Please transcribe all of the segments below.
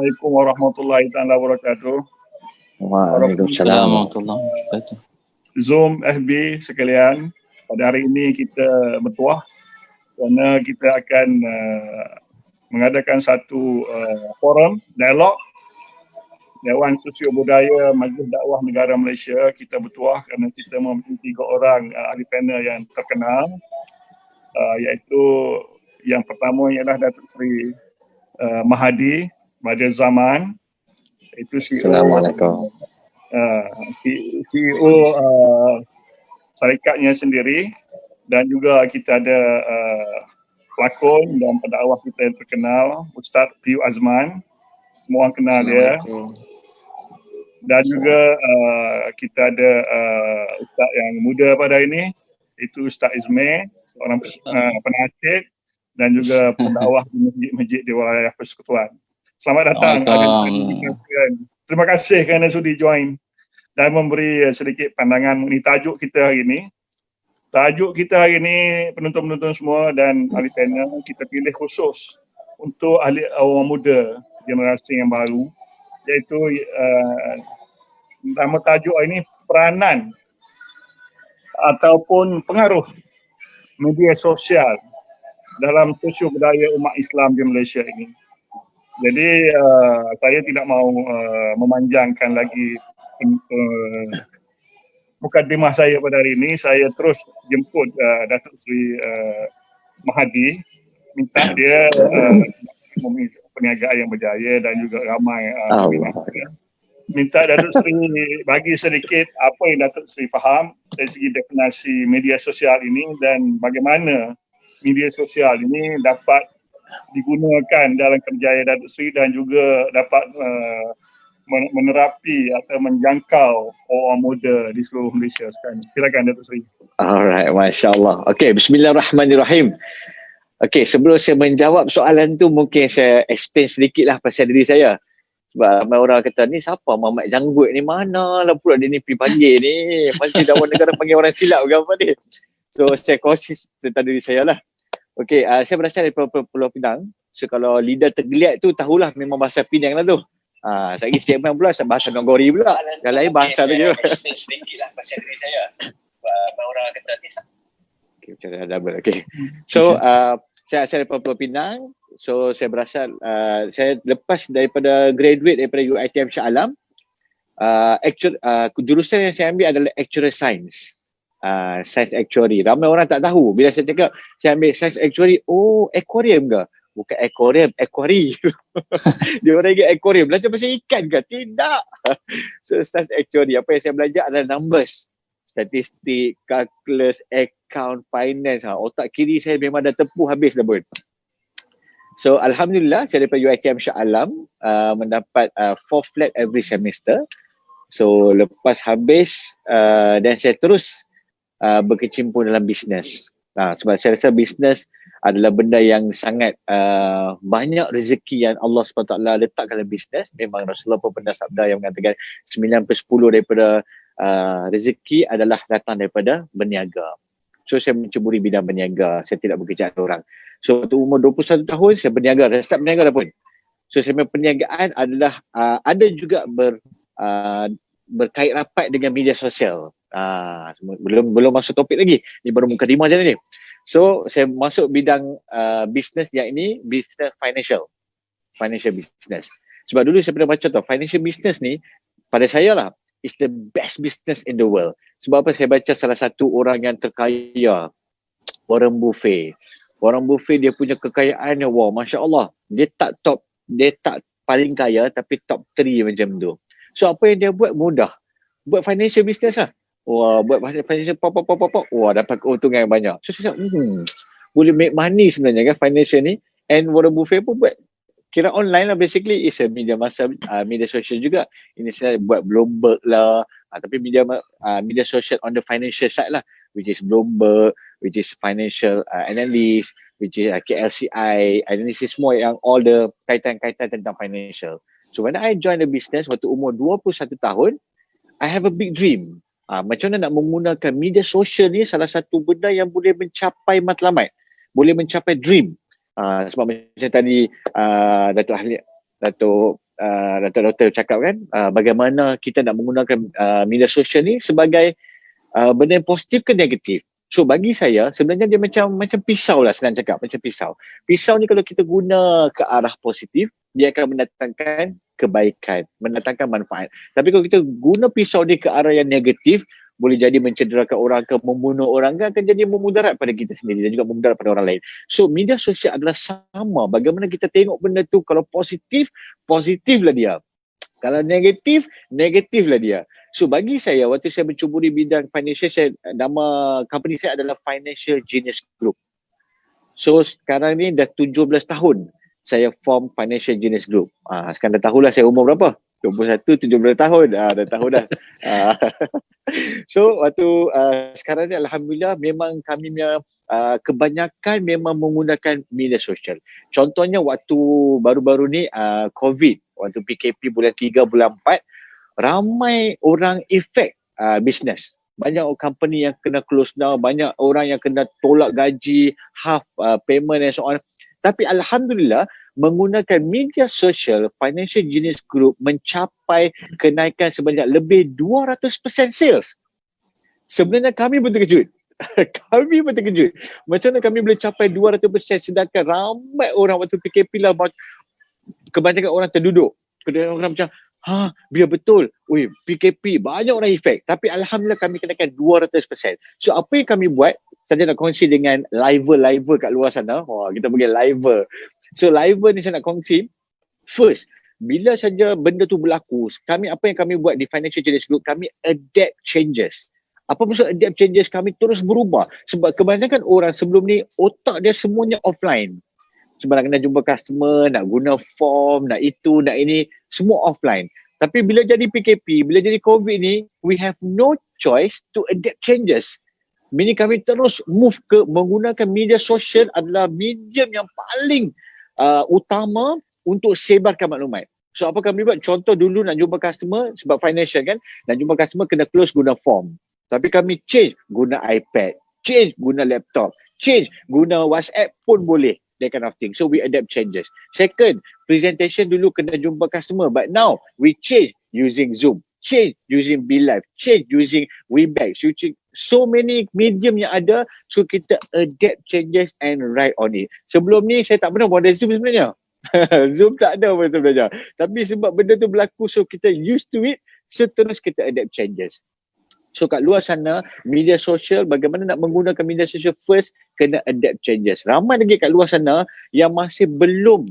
Assalamualaikum warahmatullahi taala wabarakatuh. Waalaikumsalam warahmatullahi wabarakatuh. Zoom FB sekalian, pada hari ini kita bertuah kerana kita akan mengadakan satu forum dialog Dewan Sosio Budaya Majlis Dakwah Negara Malaysia. Kita bertuah kerana kita mempunyai 3 orang ahli panel yang terkenal, iaitu yang pertama ialah Datuk Seri Mahadi Badr Zaman, itu CEO syarikatnya sendiri, dan juga kita ada pelakon dan pendakwah kita yang terkenal Ustaz Piyu Azman, semua orang kenal dia. Dan juga kita ada ustaz yang muda pada ini, itu Ustaz Izmir, seorang penasihat dan juga pendakwah di masjid-masjid di wilayah Persekutuan. Selamat datang. Terima kasih kerana sudi join dan memberi sedikit pandangan mengenai tajuk kita hari ini. Tajuk kita hari ini, penonton-penonton semua dan ahli panel, kita pilih khusus untuk ahli orang muda generasi yang baru, iaitu nama tajuk ini peranan ataupun pengaruh media sosial dalam sosio budaya umat Islam di Malaysia ini. Jadi saya tidak mahu memanjangkan lagi mukadimah saya pada hari ini. Saya terus jemput Datuk Seri Mahadi, minta dia perniagaan yang berjaya dan juga ramai minta Datuk Seri bagi sedikit apa yang Datuk Seri faham dari segi definisi media sosial ini dan bagaimana media sosial ini dapat digunakan dalam kerjaya Datuk Seri dan juga dapat menerapi atau menjangkau orang muda di seluruh Malaysia sekarang. Silakan Datuk Seri. Alright, Masya Allah. Okay, bismillahirrahmanirrahim. Okay, sebelum saya menjawab soalan tu, mungkin saya explain sedikit lah pasal diri saya. Sebab ramai orang kata, ni siapa Mamat Janggut ni, mana lah pula dia ni pergi panggil ni, masih dakwah negara panggil orang silap ke apa ni. So saya kongsi tentang diri saya lah. Okay, saya berasal dari Pulau Pinang. So kalau lidah tergeliat tu, tahulah memang bahasa Pinang lah tu. Saya pergi statement pula, bahasa Nogori pula. Yang lain bahasa tu je. Sedikit lah pasal diri saya. Ramai orang kata ni siapa. Okay, macam mana double. Okay. So, saya dari Pulau Pinang. So, saya berasal, saya lepas daripada graduate daripada UiTM Shah Alam. Jurusan yang saya ambil adalah Actuarial Science. Science Actuary. Ramai orang tak tahu. Bila saya cakap, saya ambil Science Actuary, oh, aquarium ke? Bukan aquarium, aquary. Dia orang ingat aquarium. Belajar pasal ikan ke? Tidak. So, Science Actuary. Apa yang saya belajar adalah numbers. Statistik, calculus, account, finance. Otak kiri saya memang dah tepuh habis dah pun. So, Alhamdulillah, saya daripada UiTM Shah Alam mendapat 4 flat every semester. So, lepas habis dan saya terus berkecimpung dalam bisnes. Sebab saya rasa bisnes adalah benda yang sangat banyak rezeki yang Allah SWT letakkan dalam bisnes. Memang Rasulullah pun pernah sabda yang mengatakan 9/10 daripada rezeki adalah datang daripada berniaga. So saya menceburi bidang berniaga. Saya tidak bekerja dengan orang. So waktu umur 21 tahun saya berniaga. Saya start berniaga dah pun. So saya punya perniagaan adalah ada juga berkait rapat dengan media sosial. Belum masuk topik lagi. Ni baru mukadimah je ni. So saya masuk bidang bisnes yang ini bisnes financial business. Sebab dulu saya pernah baca tau, financial business ni pada saya lah is the best business in the world. Sebab apa? Saya baca salah satu orang yang terkaya, Warren Buffett. Warren Buffett dia punya kekayaannya, wow, Masya Allah. Dia tak paling kaya tapi top 3 macam tu. So apa yang dia buat mudah. Buat financial business lah. Wah, buat financial pop. Wah, dapat keuntungan yang banyak. So saya cakap, boleh make money sebenarnya kan financial ni. And Warren Buffett pun buat kira online lah, basically is a media social juga. Ini saya buat Bloomberg lah, tapi media social on the financial side lah, which is Bloomberg, which is financial analyst, which is KLCI analysis, semua yang all the kaitan-kaitan tentang financial. So when I join the business waktu umur 21 tahun, I have a big dream. Macam mana nak menggunakan media social ni, salah satu benda yang boleh mencapai matlamat, boleh mencapai dream. Sebab macam tadi Datuk doktor cakap kan, bagaimana kita nak menggunakan media sosial ni sebagai benda yang positif ke negatif. So bagi saya sebenarnya dia macam pisau lah, senang cakap, macam pisau. Pisau ni kalau kita guna ke arah positif, dia akan mendatangkan kebaikan, mendatangkan manfaat. Tapi kalau kita guna pisau ni ke arah yang negatif, boleh jadi mencederakan orang ke, membunuh orang ke, akan jadi memudarat pada kita sendiri dan juga memudarat pada orang lain. So media sosial adalah sama. Bagaimana kita tengok benda tu, kalau positif, positiflah dia. Kalau negatif, negatiflah dia. So bagi saya, waktu saya mencuburi bidang financial, nama company saya adalah Financial Genius Group. So sekarang ni dah 17 tahun saya form Financial Genius Group. Sekarang dah tahulah saya umur berapa. 21, 17 tahun. Dah tahu dah. So waktu sekarang ni alhamdulillah memang kami kebanyakan memang menggunakan media sosial. Contohnya waktu baru-baru ni COVID, waktu PKP bulan 3, bulan 4, ramai orang efek bisnes. Banyak company yang kena close down, banyak orang yang kena tolak gaji, half payment and so on. Tapi alhamdulillah menggunakan media sosial, Financial Genius Group mencapai kenaikan sebanyak lebih 200% sales. Sebenarnya kami pun terkejut. Kami pun terkejut. Macam mana kami boleh capai 200% sedangkan ramai orang waktu PKP lah, kebanyakan orang terduduk. Kebanyakan orang macam, biar betul. PKP, banyak orang efek. Tapi alhamdulillah kami kenakan 200%. So apa yang kami buat, saya nak kongsi dengan liver kat luar sana. Kita panggil liver. So liver ni saya nak kongsi. First, bila saja benda tu berlaku, apa yang kami buat di Financial Genius Group, kami adapt changes. Apa maksud adapt changes? Kami terus berubah. Sebab kebanyakan orang sebelum ni, otak dia semuanya offline. Sebab nak kena jumpa customer, nak guna form, nak itu, nak ini, semua offline. Tapi bila jadi PKP, bila jadi COVID ni, we have no choice to adapt changes. Meaning kami terus move ke menggunakan media sosial adalah medium yang paling utama untuk sebarkan maklumat. So apa kami buat? Contoh dulu nak jumpa customer, sebab financial kan, nak jumpa customer kena close guna form. Tapi kami change guna iPad, change guna laptop, change guna WhatsApp pun boleh. That kind of thing. So we adapt changes. Second, presentation dulu kena jumpa customer, but now we change using Zoom, change using BeLive, change using Webex, so many medium yang ada. So kita adapt changes and write on it. Sebelum ni saya tak pernah buat Zoom sebenarnya. Zoom tak ada pun sebenarnya. Tapi sebab benda tu berlaku, so kita used to it, so terus kita adapt changes. So kat luar sana, media sosial, bagaimana nak menggunakan media sosial, first kena adapt changes. Ramai lagi kat luar sana yang masih belum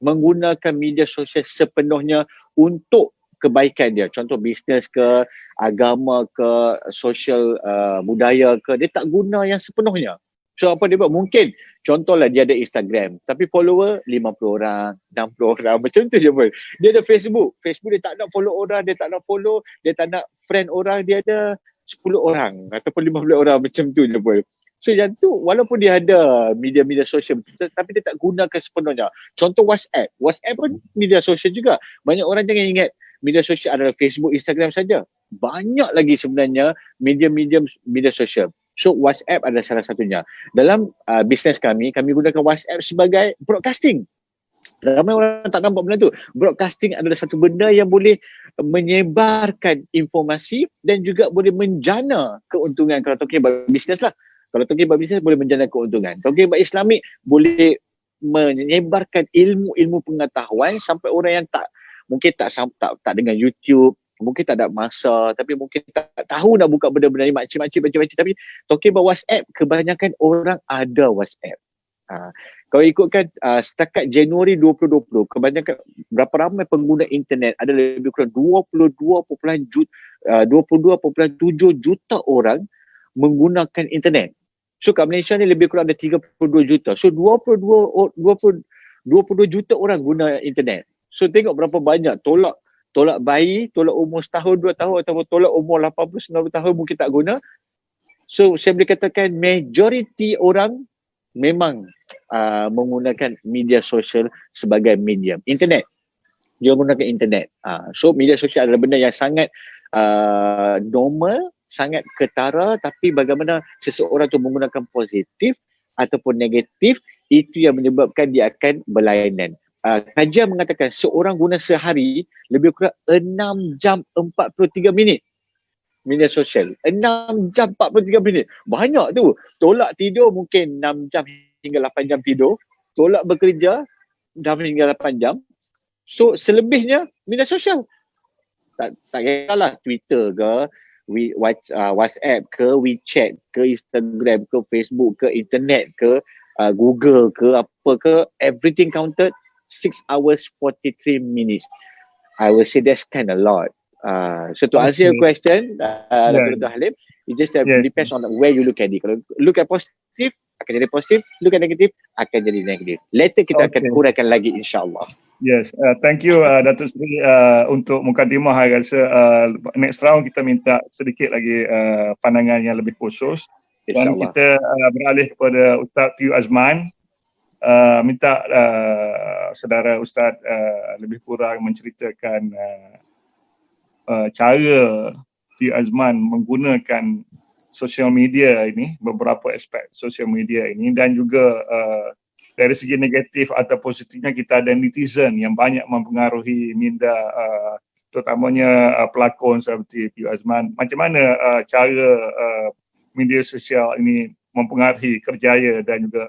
menggunakan media sosial sepenuhnya untuk kebaikan dia. Contoh bisnes ke, agama ke, sosial budaya ke, dia tak guna yang sepenuhnya. So apa dia buat? Mungkin contohlah dia ada Instagram, tapi follower 50 orang, 60 orang, macam tu je pun. Dia ada Facebook dia tak nak follow orang, dia tak nak follow, dia tak nak friend orang, dia ada 10 orang ataupun 15 orang, macam tu je pun. So yang tu walaupun dia ada media-media sosial, tapi dia tak gunakan sepenuhnya. Contoh WhatsApp pun media sosial juga. Banyak orang jangan ingat media sosial adalah Facebook, Instagram saja. Banyak lagi sebenarnya media sosial. So WhatsApp adalah salah satunya. Dalam bisnes kami gunakan WhatsApp sebagai broadcasting. Ramai orang tak nampak benda tu. Broadcasting adalah satu benda yang boleh menyebarkan informasi dan juga boleh menjana keuntungan. Kalau talking about bisnes lah. Kalau talking about bisnes boleh menjana keuntungan. Talking about Islamik boleh menyebarkan ilmu-ilmu pengetahuan sampai orang yang mungkin tak dengan YouTube, mungkin tak ada masa, tapi mungkin tak tahu nak buka benda-benda ni, makcik-makcik baca-baca. Tapi talking about WhatsApp, kebanyakan orang ada WhatsApp. Kalau ikutkan setakat Januari 2020, kebanyakan berapa ramai pengguna internet, ada lebih kurang 22.7 juta orang menggunakan internet. So kat Malaysia ni lebih kurang ada 32 juta. So 22 juta orang guna internet. So tengok berapa banyak tolak bayi, tolak umur setahun, 2 tahun ataupun tolak umur 80-90 tahun mungkin tak guna. So saya boleh katakan majoriti orang memang menggunakan media sosial sebagai medium. Internet. Dia menggunakan internet. So media sosial adalah benda yang sangat normal, sangat ketara, tapi bagaimana seseorang tu menggunakan positif ataupun negatif, itu yang menyebabkan dia akan berlainan. kajian mengatakan seorang guna sehari lebih kurang 6 jam 43 minit media sosial. 6 jam 43 minit. Banyak tu. Tolak tidur mungkin 6 jam hingga 8 jam tidur. Tolak bekerja 6 hingga 8 jam. So selebihnya media sosial. Tak kisahlah Twitter ke, WhatsApp ke, WeChat ke, Instagram ke, Facebook ke, internet ke, Google ke, apa ke, everything counted 6 hours 43 minutes. I will say that's kind of lot. So to answer your question, Dr. Halim, it just depends on where you look at it. Kalau look at positif, akan jadi positif. Look at negatif, akan jadi negatif. Later kita akan kurangkan lagi insyaAllah. Yes, thank you Datuk Seri untuk mukadimah. Saya rasa next round kita minta sedikit lagi pandangan yang lebih khusus. Dan kita beralih kepada Ustaz Piyu Azman. Minta saudara Ustaz lebih kurang menceritakan cara Piyu Azman menggunakan sosial media ini, beberapa aspek sosial media ini, dan juga dari segi negatif atau positifnya kita ada netizen yang banyak mempengaruhi minda terutamanya pelakon seperti Piyu Azman. Macam mana cara media sosial ini mempengaruhi kerjaya dan juga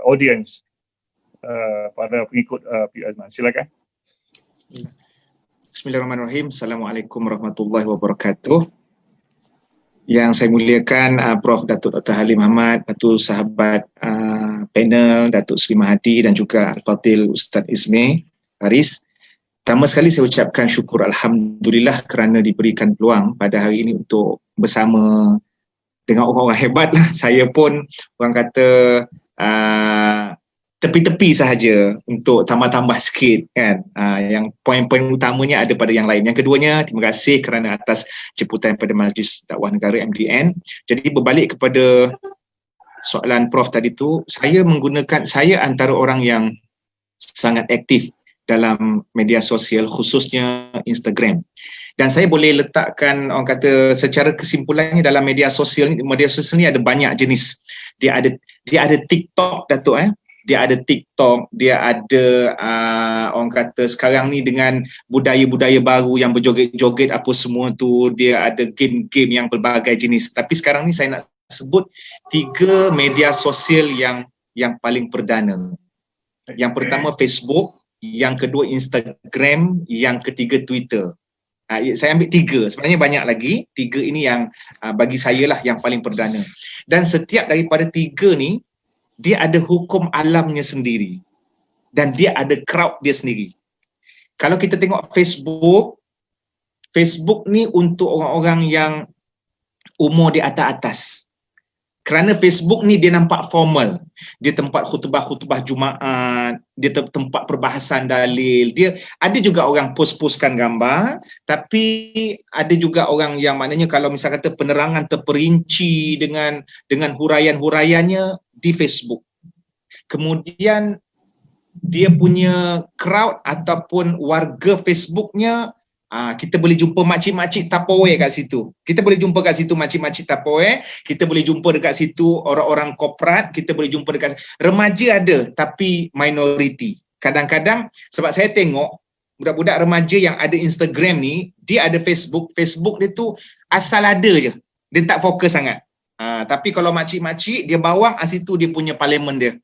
audience para pengikut Piyu Azman? Silakan. Bismillahirrahmanirrahim. Assalamualaikum warahmatullahi wabarakatuh. Yang saya muliakan Prof. Datuk Dr. Halim Ahmad, Datuk sahabat panel, Datuk Seri Mahathir dan juga Al-Fadhil Ustaz Ismail Haris. Pertama sekali saya ucapkan syukur Alhamdulillah kerana diberikan peluang pada hari ini untuk bersama dengan orang-orang hebat lah. Saya pun orang kata tepi-tepi sahaja untuk tambah-tambah sikit kan. Yang poin-poin utamanya ada pada yang lain. Yang keduanya, terima kasih kerana atas jemputan pada Majlis Dakwah Negara MDN. Jadi berbalik kepada soalan Prof tadi tu, saya antara orang yang sangat aktif dalam media sosial, khususnya Instagram. Dan saya boleh letakkan, orang kata secara kesimpulannya, dalam media sosial ni ada banyak jenis. Dia ada TikTok, Datuk dia ada TikTok, dia ada orang kata sekarang ni dengan budaya-budaya baru yang berjoget-joget apa semua tu, dia ada game-game yang pelbagai jenis. Tapi sekarang ni saya nak sebut 3 media sosial yang paling perdana. Yang pertama Facebook, yang kedua Instagram, yang ketiga Twitter. Saya ambil 3, sebenarnya banyak lagi. 3 ini yang bagi saya lah yang paling perdana. Dan setiap daripada 3 ni, dia ada hukum alamnya sendiri dan dia ada crowd dia sendiri. Kalau kita tengok Facebook ni untuk orang-orang yang umur di atas-atas. Kerana Facebook ni dia nampak formal. Dia tempat khutbah-khutbah Jumaat, dia tempat perbahasan dalil. Dia ada juga orang post-postkan gambar, tapi ada juga orang yang maknanya kalau misal kata penerangan terperinci dengan huraian-huraiannya di Facebook. Kemudian dia punya crowd ataupun warga Facebooknya, kita boleh jumpa makcik-makcik Tupperware kat situ. Kita boleh jumpa kat situ makcik-makcik Tupperware, kita boleh jumpa dekat situ orang-orang korporat, kita boleh jumpa dekat remaja ada tapi minoriti. Kadang-kadang sebab saya tengok budak-budak remaja yang ada Instagram ni, dia ada Facebook dia tu asal ada je. Dia tak fokus sangat. Tapi kalau makcik-makcik dia bawang situ dia punya parlimen dia.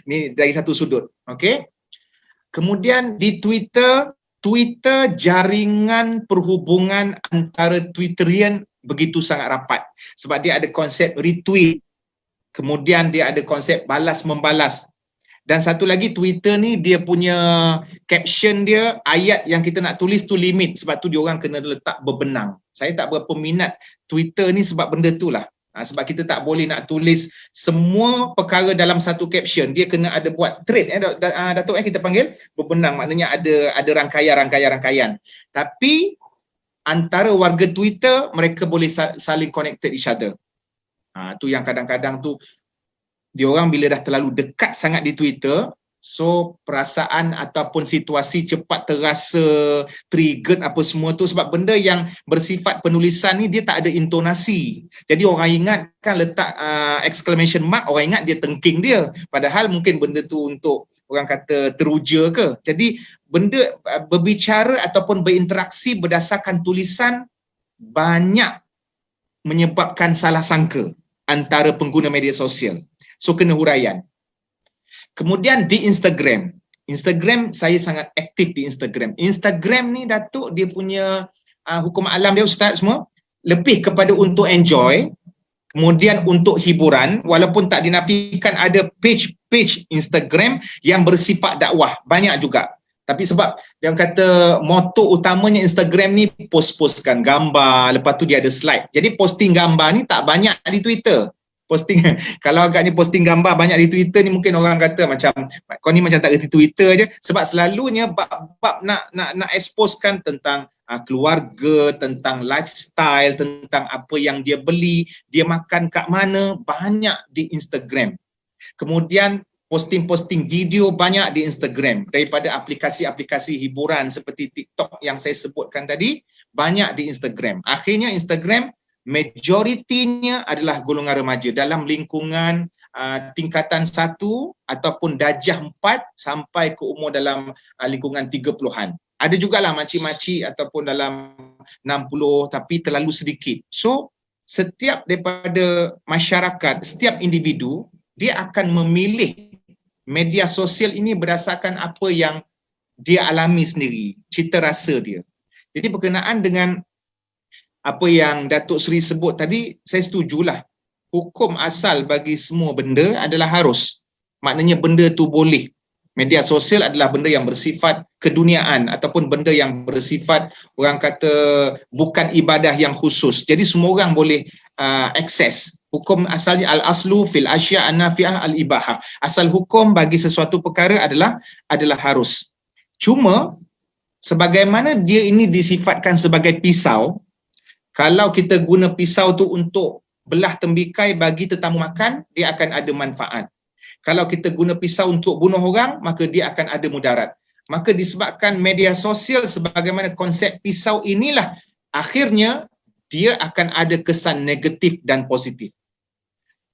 Ni dari satu sudut. Okey. Kemudian di Twitter jaringan perhubungan antara Twitterian begitu sangat rapat sebab dia ada konsep retweet, kemudian dia ada konsep balas membalas, dan satu lagi Twitter ni dia punya caption dia, ayat yang kita nak tulis tu limit, sebab tu dia orang kena letak berbenang. Saya tak berapa minat Twitter ni sebab benda tu lah. Sebab kita tak boleh nak tulis semua perkara dalam satu caption, dia kena ada buat thread Datuk kita panggil berbenang, maknanya ada rangkaian. Tapi antara warga Twitter mereka boleh saling connected each other. Tu yang kadang-kadang tu dia orang bila dah terlalu dekat sangat di Twitter, so perasaan ataupun situasi cepat terasa triggered apa semua tu, sebab benda yang bersifat penulisan ni dia tak ada intonasi. Jadi orang ingat kan letak exclamation mark, orang ingat dia tengking dia. Padahal mungkin benda tu untuk orang kata teruja ke. Jadi benda berbicara ataupun berinteraksi berdasarkan tulisan banyak menyebabkan salah sangka antara pengguna media sosial. So kena huraian. Kemudian di Instagram. Instagram, saya sangat aktif di Instagram. Instagram ni Datuk, dia punya hukum alam dia Ustaz semua, lebih kepada untuk enjoy, kemudian untuk hiburan, walaupun tak dinafikan ada page Instagram yang bersifat dakwah, banyak juga. Tapi sebab dia kata moto utamanya Instagram ni post-postkan gambar, lepas tu dia ada slide. Jadi posting gambar ni tak banyak di Twitter. Posting kalau agaknya posting gambar banyak di Twitter ni mungkin orang kata macam kau ni macam tak kerti Twitter je, sebab selalunya bab nak exposekan tentang keluarga, tentang lifestyle, tentang apa yang dia beli, dia makan kat mana, banyak di Instagram. Kemudian posting video banyak di Instagram, daripada aplikasi-aplikasi hiburan seperti TikTok yang saya sebutkan tadi, banyak di Instagram. Akhirnya Instagram majoritinya adalah golongan remaja dalam lingkungan tingkatan 1 ataupun darjah 4 sampai ke umur dalam lingkungan 30-an. Ada jugalah makcik-makcik ataupun dalam 60 tapi terlalu sedikit. So setiap daripada masyarakat, setiap individu, dia akan memilih media sosial ini berdasarkan apa yang dia alami sendiri, cita rasa dia. Jadi berkenaan dengan apa yang Datuk Seri sebut tadi, saya setujulah. Hukum asal bagi semua benda adalah harus. Maknanya benda tu boleh. Media sosial adalah benda yang bersifat keduniaan ataupun benda yang bersifat orang kata bukan ibadah yang khusus. Jadi semua orang boleh akses. Hukum asalnya al-aslu fil asya' an-nafi'ah al-ibahah. Asal hukum bagi sesuatu perkara adalah harus. Cuma sebagaimana dia ini disifatkan sebagai pisau, kalau kita guna pisau tu untuk belah tembikai bagi tetamu makan, dia akan ada manfaat. Kalau kita guna pisau untuk bunuh orang, maka dia akan ada mudarat. Maka disebabkan media sosial sebagaimana konsep pisau inilah, akhirnya dia akan ada kesan negatif dan positif.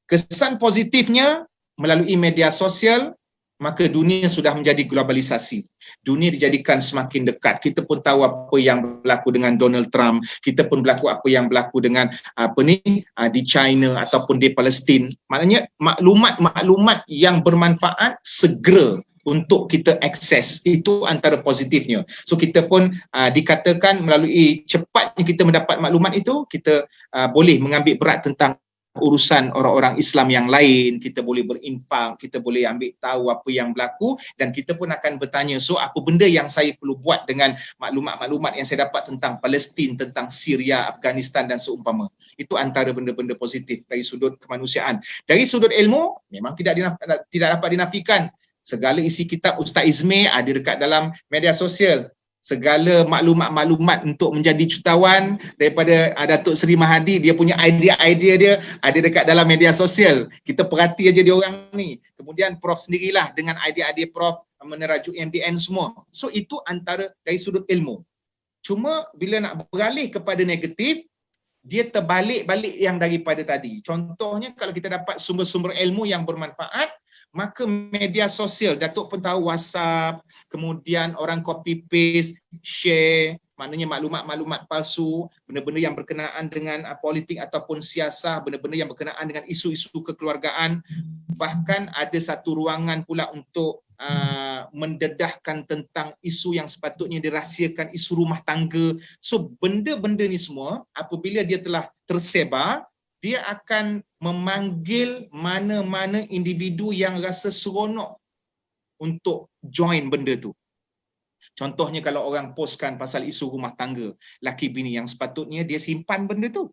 Kesan positifnya melalui media sosial, maka dunia sudah menjadi globalisasi. Dunia dijadikan semakin dekat. Kita pun tahu apa yang berlaku dengan Donald Trump. Kita pun berlaku apa yang berlaku dengan di China ataupun di Palestin. Maknanya maklumat-maklumat yang bermanfaat segera untuk kita akses. Itu antara positifnya. So kita pun dikatakan melalui cepatnya kita mendapat maklumat itu, kita boleh mengambil berat tentang urusan orang-orang Islam yang lain, kita boleh berinfak, kita boleh ambil tahu apa yang berlaku dan kita pun akan bertanya, so apa benda yang saya perlu buat dengan maklumat-maklumat yang saya dapat tentang Palestin, tentang Syria, Afghanistan dan seumpama. Itu antara benda-benda positif dari sudut kemanusiaan. Dari sudut ilmu, memang tidak dapat dinafikan. Segala isi kitab Ustaz Izmir ada dekat dalam media sosial. Segala maklumat-maklumat untuk menjadi jutawan daripada Datuk Seri Mahathir, dia punya idea-idea dia ada dekat dalam media sosial. Kita perhati aja dia orang ni. Kemudian Prof sendirilah dengan idea-idea Prof menerajuk MDN semua. So itu antara dari sudut ilmu. Cuma bila nak beralih kepada negatif, dia terbalik-balik yang daripada tadi. Contohnya kalau kita dapat sumber-sumber ilmu yang bermanfaat, maka media sosial, Datuk pun tahu WhatsApp, kemudian orang copy paste, share, maknanya maklumat-maklumat palsu, benda-benda yang berkenaan dengan politik ataupun siasah, benda-benda yang berkenaan dengan isu-isu kekeluargaan, bahkan ada satu ruangan pula untuk mendedahkan tentang isu yang sepatutnya dirahsiakan, isu rumah tangga. So benda-benda ni semua apabila dia telah tersebar, dia akan memanggil mana-mana individu yang rasa seronok untuk join benda tu. Contohnya kalau orang postkan pasal isu rumah tangga, laki bini yang sepatutnya dia simpan benda tu,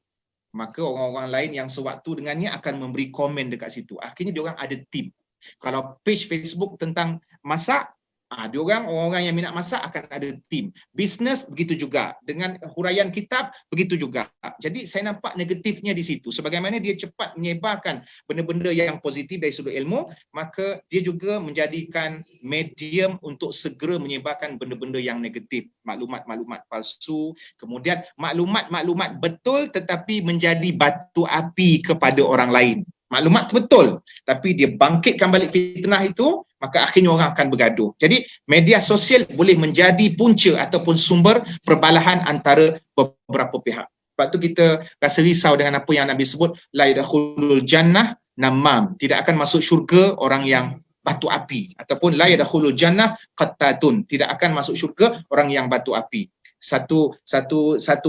maka orang-orang lain yang sewaktu dengannya akan memberi komen dekat situ. Akhirnya diorang ada team. Kalau page Facebook tentang masak, orang-orang yang minat masak akan ada team. Bisnes begitu juga. Dengan huraian kitab begitu juga. Jadi saya nampak negatifnya di situ. Sebagaimana dia cepat menyebarkan benda-benda yang positif dari sudut ilmu, maka dia juga menjadikan medium untuk segera menyebarkan benda-benda yang negatif. Maklumat-maklumat palsu, kemudian maklumat-maklumat betul tetapi menjadi batu api kepada orang lain. maklumat tu betul, tapi dia bangkitkan balik fitnah itu, maka akhirnya orang akan bergaduh. Jadi media sosial boleh menjadi punca ataupun sumber perbalahan antara beberapa pihak. Sebab tu kita rasa risau dengan apa yang Nabi sebut, la yadkhulul jannah namam, tidak akan masuk syurga orang yang batu api, ataupun la yadkhulul jannah qattatun, tidak akan masuk syurga orang yang batu api. Satu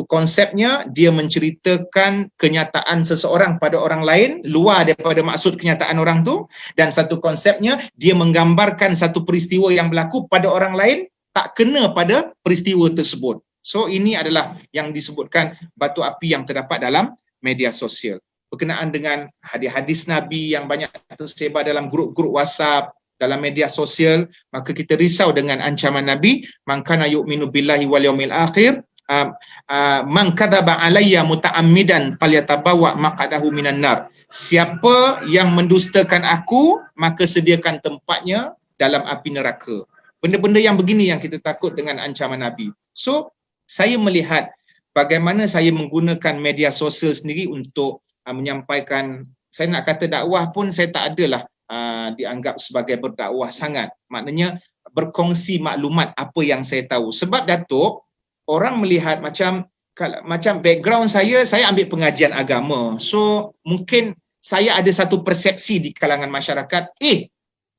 konsepnya dia menceritakan kenyataan seseorang pada orang lain luar daripada maksud kenyataan orang tu, dan satu konsepnya dia menggambarkan satu peristiwa yang berlaku pada orang lain tak kena pada peristiwa tersebut. So ini adalah yang disebutkan batu api yang terdapat dalam media sosial. Berkenaan dengan hadis-hadis Nabi yang banyak tersebar dalam grup-grup WhatsApp, dalam media sosial, maka kita risau dengan ancaman Nabi, man kana yu'minu billahi wal yaumil akhir man kadzaba alayya muta'ammidan falyatabawa maq'adahu minan nar. Siapa yang mendustakan aku, maka sediakan tempatnya dalam api neraka. Benda-benda yang begini yang kita takut dengan ancaman Nabi. So saya melihat bagaimana saya menggunakan media sosial sendiri untuk menyampaikan, saya nak kata dakwah pun saya tak adalah dianggap sebagai berdakwah sangat. Maknanya berkongsi maklumat apa yang saya tahu. Sebab Datuk, orang melihat macam background saya ambil pengajian agama. So mungkin saya ada satu persepsi di kalangan masyarakat,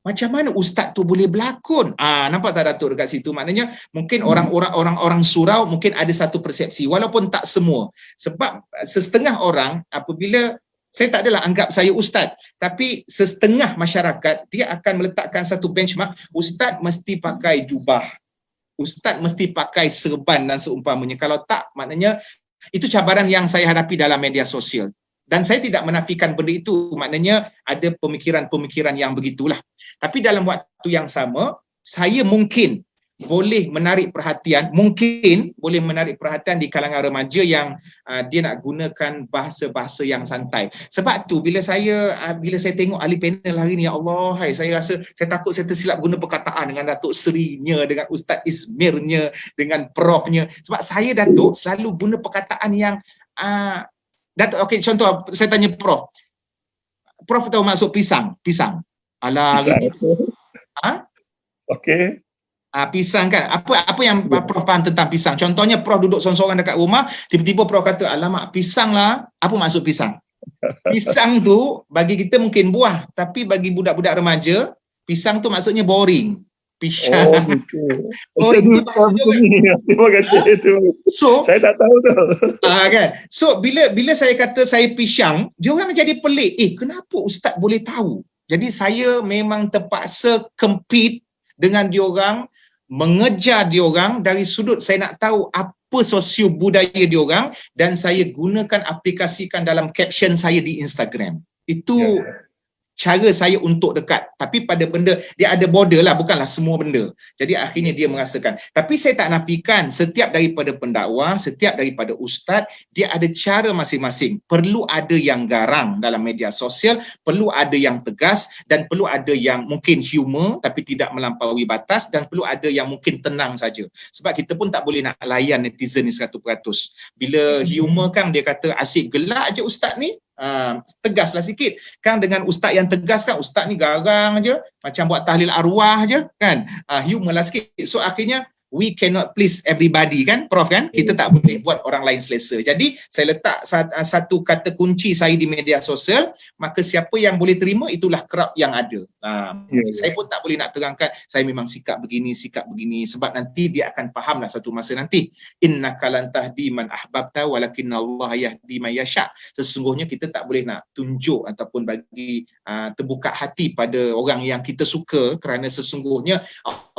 macam mana ustaz tu boleh berlakon? Nampak tak Datuk dekat situ? Maknanya mungkin orang-orang surau mungkin ada satu persepsi, walaupun tak semua. Sebab setengah orang apabila, saya tak adalah anggap saya ustaz, tapi setengah masyarakat dia akan meletakkan satu benchmark, ustaz mesti pakai jubah, ustaz mesti pakai serban dan seumpamanya. Kalau tak, maknanya itu cabaran yang saya hadapi dalam media sosial. Dan saya tidak menafikan benda itu, maknanya ada pemikiran-pemikiran yang begitulah. Tapi dalam waktu yang sama, saya mungkin boleh menarik perhatian di kalangan remaja yang dia nak gunakan bahasa-bahasa yang santai. Sebab tu bila saya tengok ahli panel hari ni, ya Allah, saya rasa saya takut saya tersilap guna perkataan dengan Datuk Serinya, dengan Ustaz Ismirnya, dengan Profnya. Sebab saya Datuk selalu guna perkataan yang Datuk, okey, contoh saya tanya Prof tahu maksud pisang? Alah, Okey. Pisang kan, apa yang Prof faham tentang pisang? Contohnya Prof duduk seorang-seorang dekat rumah, tiba-tiba Prof kata, alamak pisang lah. Apa maksud pisang? Pisang tu bagi kita mungkin buah, tapi bagi budak-budak remaja, pisang tu maksudnya boring. Pisang. Boring tu maksudnya kan. Terima kasih itu. So saya tak tahu tu. Kan. So bila saya kata saya pisang, dia orang jadi pelik. Kenapa ustaz boleh tahu? Jadi saya memang terpaksa compete dengan diorang, mengejar diorang dari sudut saya nak tahu apa sosio budaya diorang, dan saya gunakan aplikasikan dalam caption saya di Instagram. Itu cara saya untuk dekat. Tapi pada benda, dia ada border lah, bukanlah semua benda. Jadi akhirnya dia merasakan. Tapi saya tak nafikan setiap daripada pendakwah, setiap daripada ustaz, dia ada cara masing-masing. Perlu ada yang garang dalam media sosial, perlu ada yang tegas, dan perlu ada yang mungkin humor tapi tidak melampaui batas, dan perlu ada yang mungkin tenang saja. Sebab kita pun tak boleh nak layan netizen ni 100%. Bila humor kan dia kata asyik gelak je ustaz ni, tegaslah sikit kan. Dengan ustaz yang tegas kan, ustaz ni garang je, macam buat tahlil arwah je kan, humor lah sikit. So akhirnya we cannot please everybody kan Prof kan, kita tak boleh buat orang lain selesa. Jadi saya letak satu kata kunci saya di media sosial, maka siapa yang boleh terima itulah kerap yang ada. Saya pun tak boleh nak terangkan saya memang sikap begini, sebab nanti dia akan fahamlah satu masa nanti, innaka lan tahdi man ahbabta walakinnallaha yahdi man yasha. Sesungguhnya kita tak boleh nak tunjuk ataupun bagi terbuka hati pada orang yang kita suka, kerana sesungguhnya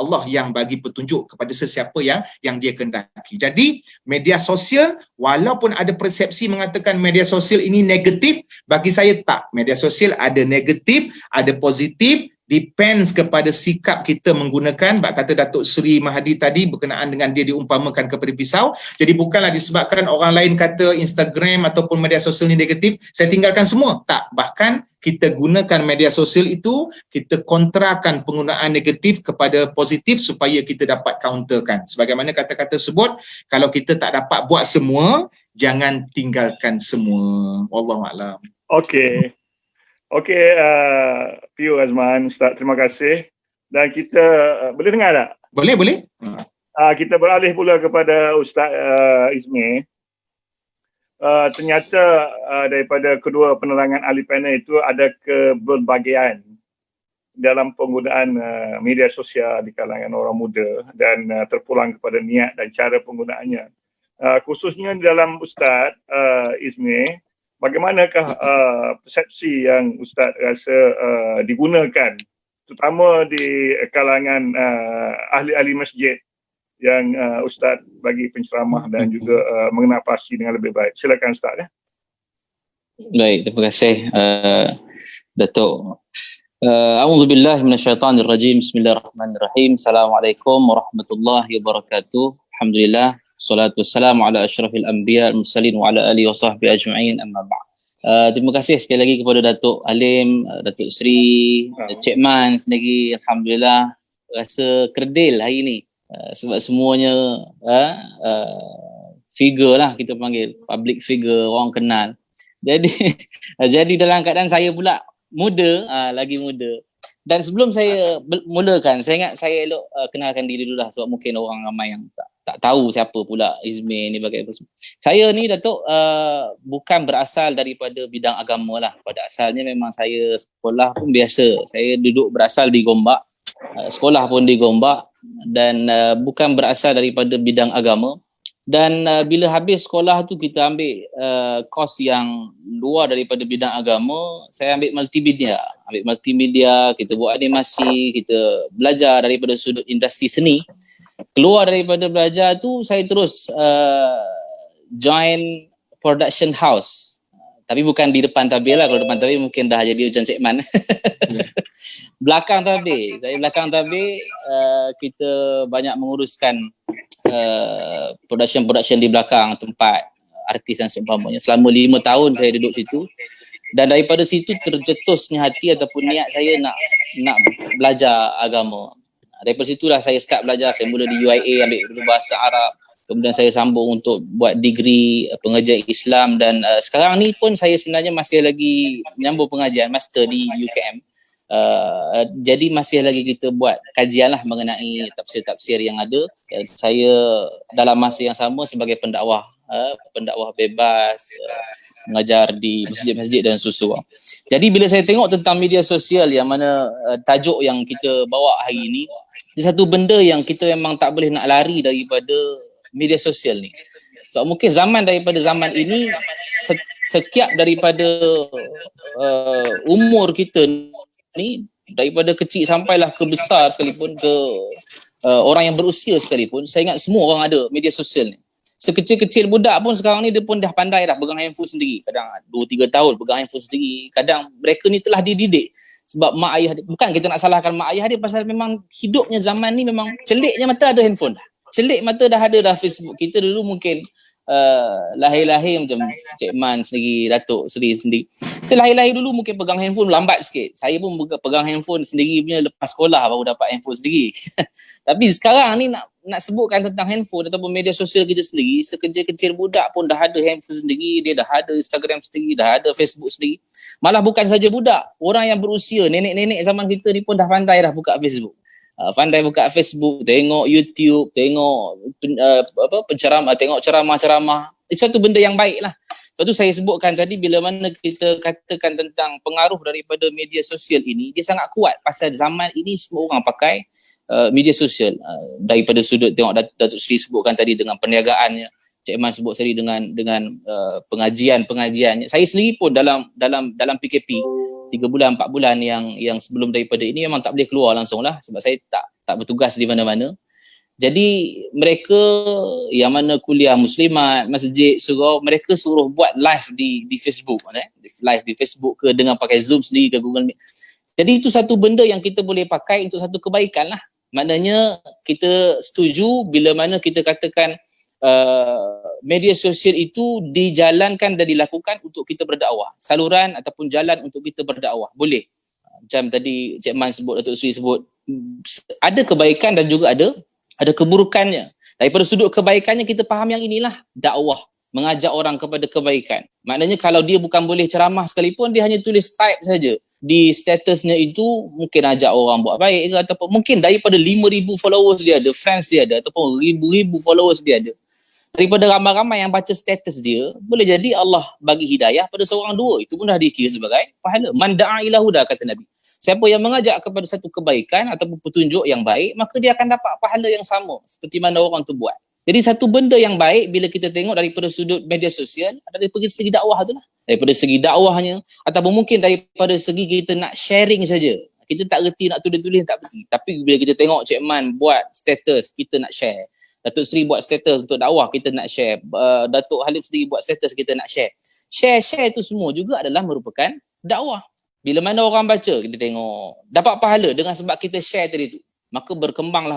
Allah yang bagi petunjuk kepada sesiapa yang dia kehendaki. Jadi media sosial, walaupun ada persepsi mengatakan media sosial ini negatif, bagi saya tak. Media sosial ada negatif, ada positif, depends kepada sikap kita menggunakan. Bak kata Datuk Seri Mahdi tadi berkenaan dengan dia diumpamakan kepada pisau. Jadi bukanlah disebabkan orang lain kata Instagram ataupun media sosial ini negatif, saya tinggalkan semua. Tak, bahkan kita gunakan media sosial itu, kita kontrakan penggunaan negatif kepada positif supaya kita dapat counterkan. Sebagaimana kata-kata sebut, kalau kita tak dapat buat semua, jangan tinggalkan semua. Wallahualam. Okey. Okey, Piu Azman, Ustaz, terima kasih. Dan kita boleh dengar tak? Boleh. Kita beralih pula kepada Ustaz Izmir. Ternyata daripada kedua penerangan ahli panel itu ada keberbahagiaan dalam penggunaan media sosial di kalangan orang muda dan terpulang kepada niat dan cara penggunaannya. Khususnya dalam Ustaz Izmir, bagaimanakah persepsi yang Ustaz rasa digunakan terutama di kalangan ahli-ahli masjid yang Ustaz bagi penceramah dan juga mengenapasi dengan lebih baik. Silakan Ustaz. Baik, terima kasih Datuk. A'udzubillahi minasyaitonirrajim. Bismillahirrahmanirrahim. Assalamualaikum warahmatullahi wabarakatuh. Alhamdulillah. Wassalatu wassalamu ala asyrafil anbiya wal mursalin wa ala alihi wa sahbihi ajma'in, amma ba'd. Terima kasih sekali lagi kepada Datuk Alim, Datuk Sri, Cik Man sendiri. Alhamdulillah, rasa kerdil hari ni sebab semuanya figure lah, kita panggil public figure, orang kenal. Jadi dalam keadaan saya pula muda, lagi muda. Dan sebelum saya mulakan, saya ingat saya elok kenalkan diri dulu lah, sebab mungkin orang ramai yang tak tahu siapa pula Izmir ni, bagaimana. Saya ni Datuk bukan berasal daripada bidang agama lah. Pada asalnya memang saya sekolah pun biasa. Saya duduk berasal di Gombak, sekolah pun di Gombak, dan bukan berasal daripada bidang agama. Dan bila habis sekolah tu kita ambil kos yang luar daripada bidang agama. Saya ambil multimedia. Kita buat animasi, kita belajar daripada sudut industri seni. Keluar daripada belajar tu saya terus join production house. Tapi bukan di depan tabir lah. Kalau depan tabir mungkin dah jadi Ujan Cik Man. Belakang tabir. Saya belakang tabir, kita banyak menguruskan production di belakang tempat artis dan seumpamanya. Selama 5 tahun saya duduk situ, dan daripada situ tercetusnya hati ataupun niat saya nak belajar agama. Daripada situlah saya start belajar. Saya mula di UIA, ambil dulu bahasa Arab, kemudian saya sambung untuk buat degree pengajian Islam, dan sekarang ni pun saya sebenarnya masih lagi menyambung pengajian master di UKM. Jadi masih lagi kita buat kajian lah mengenai tafsir-tafsir yang ada. Saya dalam masa yang sama sebagai pendakwah bebas, mengajar di masjid-masjid dan susu. Jadi bila saya tengok tentang media sosial yang mana tajuk yang kita bawa hari ini, ini satu benda yang kita memang tak boleh nak lari daripada media sosial ni. So mungkin daripada zaman ini, setiap daripada umur kita ni, daripada kecil sampailah ke besar sekalipun, ke orang yang berusia sekalipun, saya ingat semua orang ada media sosial ni. Sekecil-kecil budak pun sekarang ni dia pun dah pandai dah pegang handphone sendiri. Kadang 2-3 tahun pegang handphone sendiri. Kadang mereka ni telah dididik sebab mak ayah dia. Bukan kita nak salahkan mak ayah dia, pasal memang hidupnya zaman ni memang celiknya mata ada handphone dah. Celik mata dah ada dah Facebook. Kita dulu mungkin lahir-lahir macam Cik Man sendiri, Datuk Seri sendiri, kita lahir-lahir dulu mungkin pegang handphone lambat sikit. Saya pun pegang handphone sendiri punya lepas sekolah baru dapat handphone sendiri. Tapi sekarang ni nak sebutkan tentang handphone ataupun media sosial kita sendiri, sekecil-kecil budak pun dah ada handphone sendiri, dia dah ada Instagram sendiri, dah ada Facebook sendiri. Malah bukan saja budak, orang yang berusia, nenek-nenek zaman kita ni pun dah pandai dah buka Facebook. Pandai buka Facebook, tengok YouTube, tengok penceramah, tengok ceramah-ceramah. Itu satu benda yang baik lah. Sebab tu saya sebutkan tadi, bila mana kita katakan tentang pengaruh daripada media sosial ini, dia sangat kuat pasal zaman ini semua orang pakai media sosial. Daripada sudut tengok Datuk Seri sebutkan tadi dengan perniagaannya, Cik Man sebut tadi dengan pengajian-pengajiannya. Saya sendiri pun dalam PKP 3 bulan 4 bulan yang sebelum daripada ini memang tak boleh keluar langsung lah, sebab saya tak bertugas di mana-mana. Jadi mereka yang mana kuliah muslimat, masjid, surau, mereka suruh buat live di Facebook, live di Facebook ke dengan pakai Zoom sendiri ke Google Meet. Jadi itu satu benda yang kita boleh pakai untuk satu kebaikan lah. Maknanya kita setuju bila mana kita katakan media sosial itu dijalankan dan dilakukan untuk kita berdakwah, saluran ataupun jalan untuk kita berdakwah, boleh. Macam tadi Cik Man sebut, Datuk Seri sebut, ada kebaikan dan juga ada keburukannya. Daripada sudut kebaikannya kita faham yang inilah dakwah. mengajak orang kepada kebaikan. Maknanya kalau dia bukan boleh ceramah sekalipun, dia hanya tulis type saja di statusnya itu, mungkin ajak orang buat baik ke, ataupun mungkin daripada 5,000 followers dia ada, friends dia ada, ataupun ribu-ribu followers dia ada, daripada ramai-ramai yang baca status dia, boleh jadi Allah bagi hidayah pada seorang dua, itu pun dah dikira sebagai pahala. Man da'a ila huda, kata Nabi. Siapa yang mengajak kepada satu kebaikan ataupun petunjuk yang baik, maka dia akan dapat pahala yang sama seperti mana orang tu buat. Jadi satu benda yang baik bila kita tengok daripada sudut media sosial, ada daripada segi dakwah tu lah. Daripada segi dakwahnya, ataupun mungkin daripada segi kita nak sharing saja. Kita tak reti nak tulis-tulis, tak reti. Tapi bila kita tengok Cik Man buat status, kita nak share. Datuk Seri buat status untuk dakwah, kita nak share. Datuk Halim sendiri buat status, kita nak share. Share itu semua juga adalah merupakan dakwah. Bila mana orang baca, kita tengok dapat pahala dengan sebab kita share tadi tu. Maka berkembang.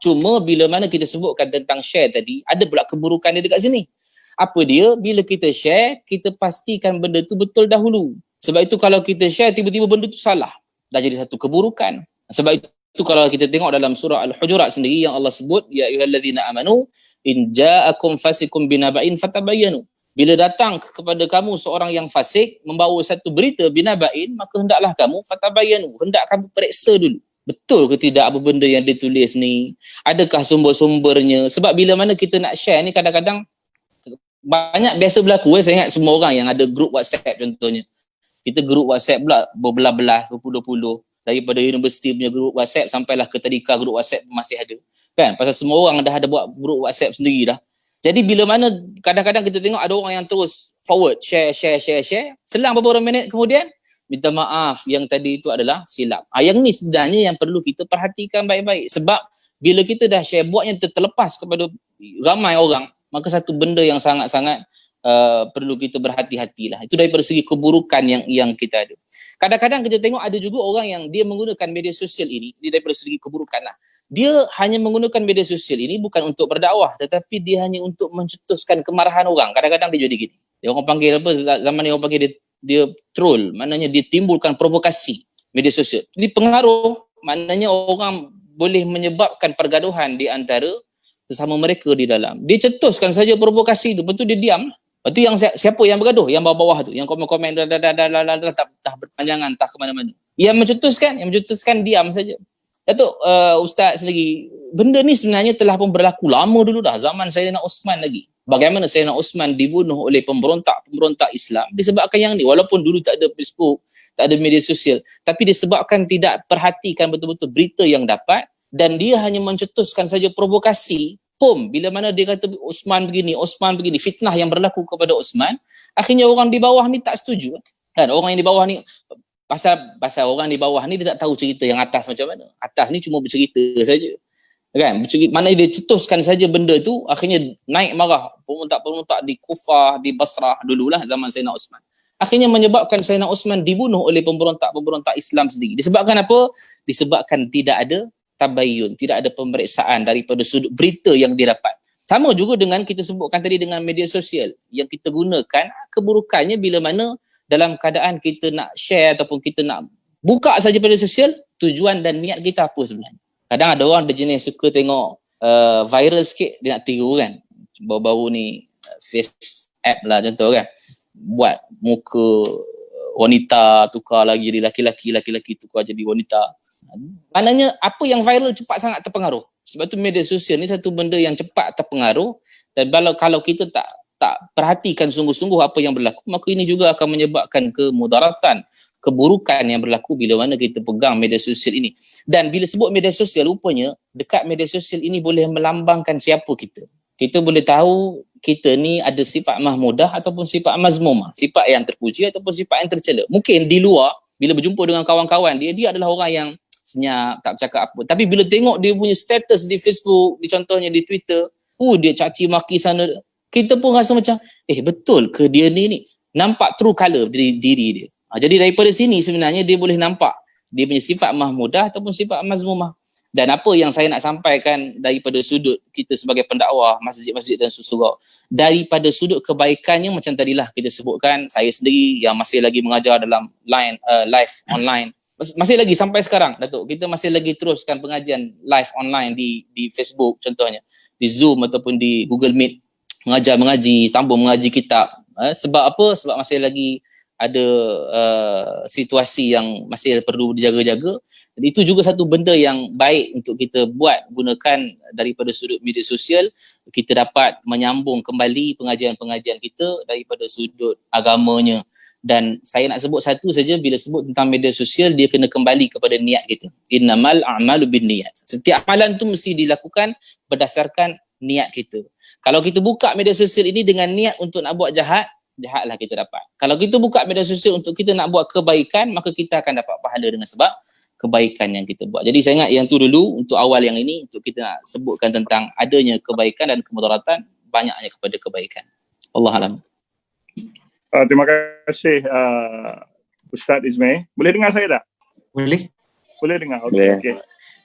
Cuma bila mana kita sebutkan tentang share tadi, ada pula keburukan dia dekat sini. Apa dia? Bila kita share, kita pastikan benda tu betul dahulu. Sebab itu kalau kita share, tiba-tiba benda tu salah, dah jadi satu keburukan. Sebab itu kalau kita tengok dalam surah Al-Hujurat sendiri yang Allah sebut, ya ayyuhallazina amanu in ja'akum fasikum binaba'in fatabayyanu. Bila datang kepada kamu seorang yang fasik membawa satu berita binaba'in, maka hendaklah kamu fatabayyanu, hendak kamu periksa dulu. Betul ke tidak apa benda yang dia tulis ni? Adakah sumber-sumbernya? Sebab bila mana kita nak share ni, kadang-kadang banyak biasa berlaku. Saya ingat semua orang yang ada grup WhatsApp contohnya. Kita grup WhatsApp pula berbelah-belah, berpuluh-puluh. Daripada universiti punya grup WhatsApp sampailah ke tadika grup WhatsApp masih ada. Kan? Pasal semua orang dah ada buat grup WhatsApp sendiri dah. Jadi bila mana kadang-kadang kita tengok ada orang yang terus forward, share. Selang beberapa minit kemudian, minta maaf yang tadi itu adalah silap. Yang ni sebenarnya yang perlu kita perhatikan baik-baik. Sebab bila kita dah share, buatnya terlepas kepada ramai orang, maka satu benda yang sangat-sangat perlu kita berhati-hatilah. Itu daripada segi keburukan yang kita ada. Kadang-kadang kita tengok ada juga orang yang dia menggunakan media sosial ini, daripada segi keburukan lah. Dia hanya menggunakan media sosial ini bukan untuk berdakwah, tetapi dia hanya untuk mencetuskan kemarahan orang. Kadang-kadang dia jadi gini. Dia orang panggil apa, zaman ni orang panggil dia troll, maknanya dia timbulkan provokasi media sosial. Jadi pengaruh, maknanya orang boleh menyebabkan pergaduhan di antara sesama mereka di dalam. Dia cetuskan saja provokasi itu, betul dia diam. Lepas tu yang siapa yang bergaduh? Yang bawah-bawah tu, yang komen-komen tak berpanjangan, tak ke mana-mana. Yang mencetuskan diam saja. Datuk Ustaz sendiri, benda ni sebenarnya telah pun berlaku lama dulu dah, zaman Sayyidina Osman lagi. Bagaimana Sayyidina Osman dibunuh oleh pemberontak Islam disebabkan yang ni. Walaupun dulu tak ada Facebook, tak ada media sosial, tapi disebabkan tidak perhatikan betul-betul berita yang dapat, dan dia hanya mencetuskan saja provokasi. Bila mana dia kata Osman begini, fitnah yang berlaku kepada Osman, akhirnya orang di bawah ni tak setuju. Kan? Orang yang di bawah ni, pasal orang di bawah ni dia tak tahu cerita yang atas macam mana. Atas ni cuma bercerita saja. Kan? Mana dia cetuskan saja benda tu, akhirnya naik marah pemberontak di Kufah, di Basrah dululah zaman Sayyidina Osman. Akhirnya menyebabkan Sayyidina Osman dibunuh oleh pemberontak Islam sendiri. Disebabkan apa? Disebabkan tidak ada tabayyun, tidak ada pemeriksaan daripada sudut berita yang dia dapat. Sama juga dengan kita sebutkan tadi dengan media sosial yang kita gunakan, keburukannya bila mana dalam keadaan kita nak share ataupun kita nak buka saja media sosial, tujuan dan niat kita apa sebenarnya. Kadang ada orang jenis suka tengok viral sikit, dia nak tiru kan. Baru-baru ni face app lah contoh kan. Buat muka wanita tukar lagi jadi laki-laki tukar jadi wanita. Maknanya apa yang viral cepat sangat terpengaruh. Sebab tu media sosial ni satu benda yang cepat terpengaruh, dan kalau kita tak perhatikan sungguh-sungguh apa yang berlaku, maka ini juga akan menyebabkan kemudaratan, keburukan yang berlaku bila mana kita pegang media sosial ini. Dan bila sebut media sosial, rupanya dekat media sosial ini boleh melambangkan siapa kita. Kita boleh tahu kita ni ada sifat mahmudah ataupun sifat mazmumah, sifat yang terpuji ataupun sifat yang tercela. Mungkin di luar bila berjumpa dengan kawan-kawan dia adalah orang yang senyap, tak bercakap apa. Tapi bila tengok dia punya status di Facebook, contohnya di Twitter, dia caci maki sana, kita pun rasa macam, betul ke dia ni? Nampak true colour diri dia. Jadi daripada sini sebenarnya dia boleh nampak dia punya sifat mahmudah ataupun sifat mazmumah. Dan apa yang saya nak sampaikan daripada sudut kita sebagai pendakwah masjid-masjid dan surau, daripada sudut kebaikannya macam tadilah kita sebutkan, saya sendiri yang masih lagi mengajar dalam live online, masih lagi sampai sekarang Datuk, kita masih lagi teruskan pengajian live online di Facebook contohnya, di Zoom ataupun di Google Meet. mengaji, sambung mengaji kitab. Sebab apa? Sebab masih lagi ada situasi yang masih perlu dijaga-jaga. Jadi itu juga satu benda yang baik untuk kita buat, gunakan daripada sudut media sosial. Kita dapat menyambung kembali pengajian-pengajian kita daripada sudut agamanya. Dan saya nak sebut satu saja, bila sebut tentang media sosial, dia kena kembali kepada niat kita. Innamal a'malu binniyat. Setiap amalan tu mesti dilakukan berdasarkan niat kita. Kalau kita buka media sosial ini dengan niat untuk nak buat jahat, jahatlah kita dapat. Kalau kita buka media sosial untuk kita nak buat kebaikan, maka kita akan dapat pahala dengan sebab kebaikan yang kita buat. Jadi saya ingat yang tu dulu untuk awal yang ini, untuk kita nak sebutkan tentang adanya kebaikan dan kemudaratan, banyaknya kepada kebaikan. Wallahualam. Terima kasih Ustaz Ismail. Boleh dengar saya tak? Boleh? Boleh dengar? Boleh. Okey.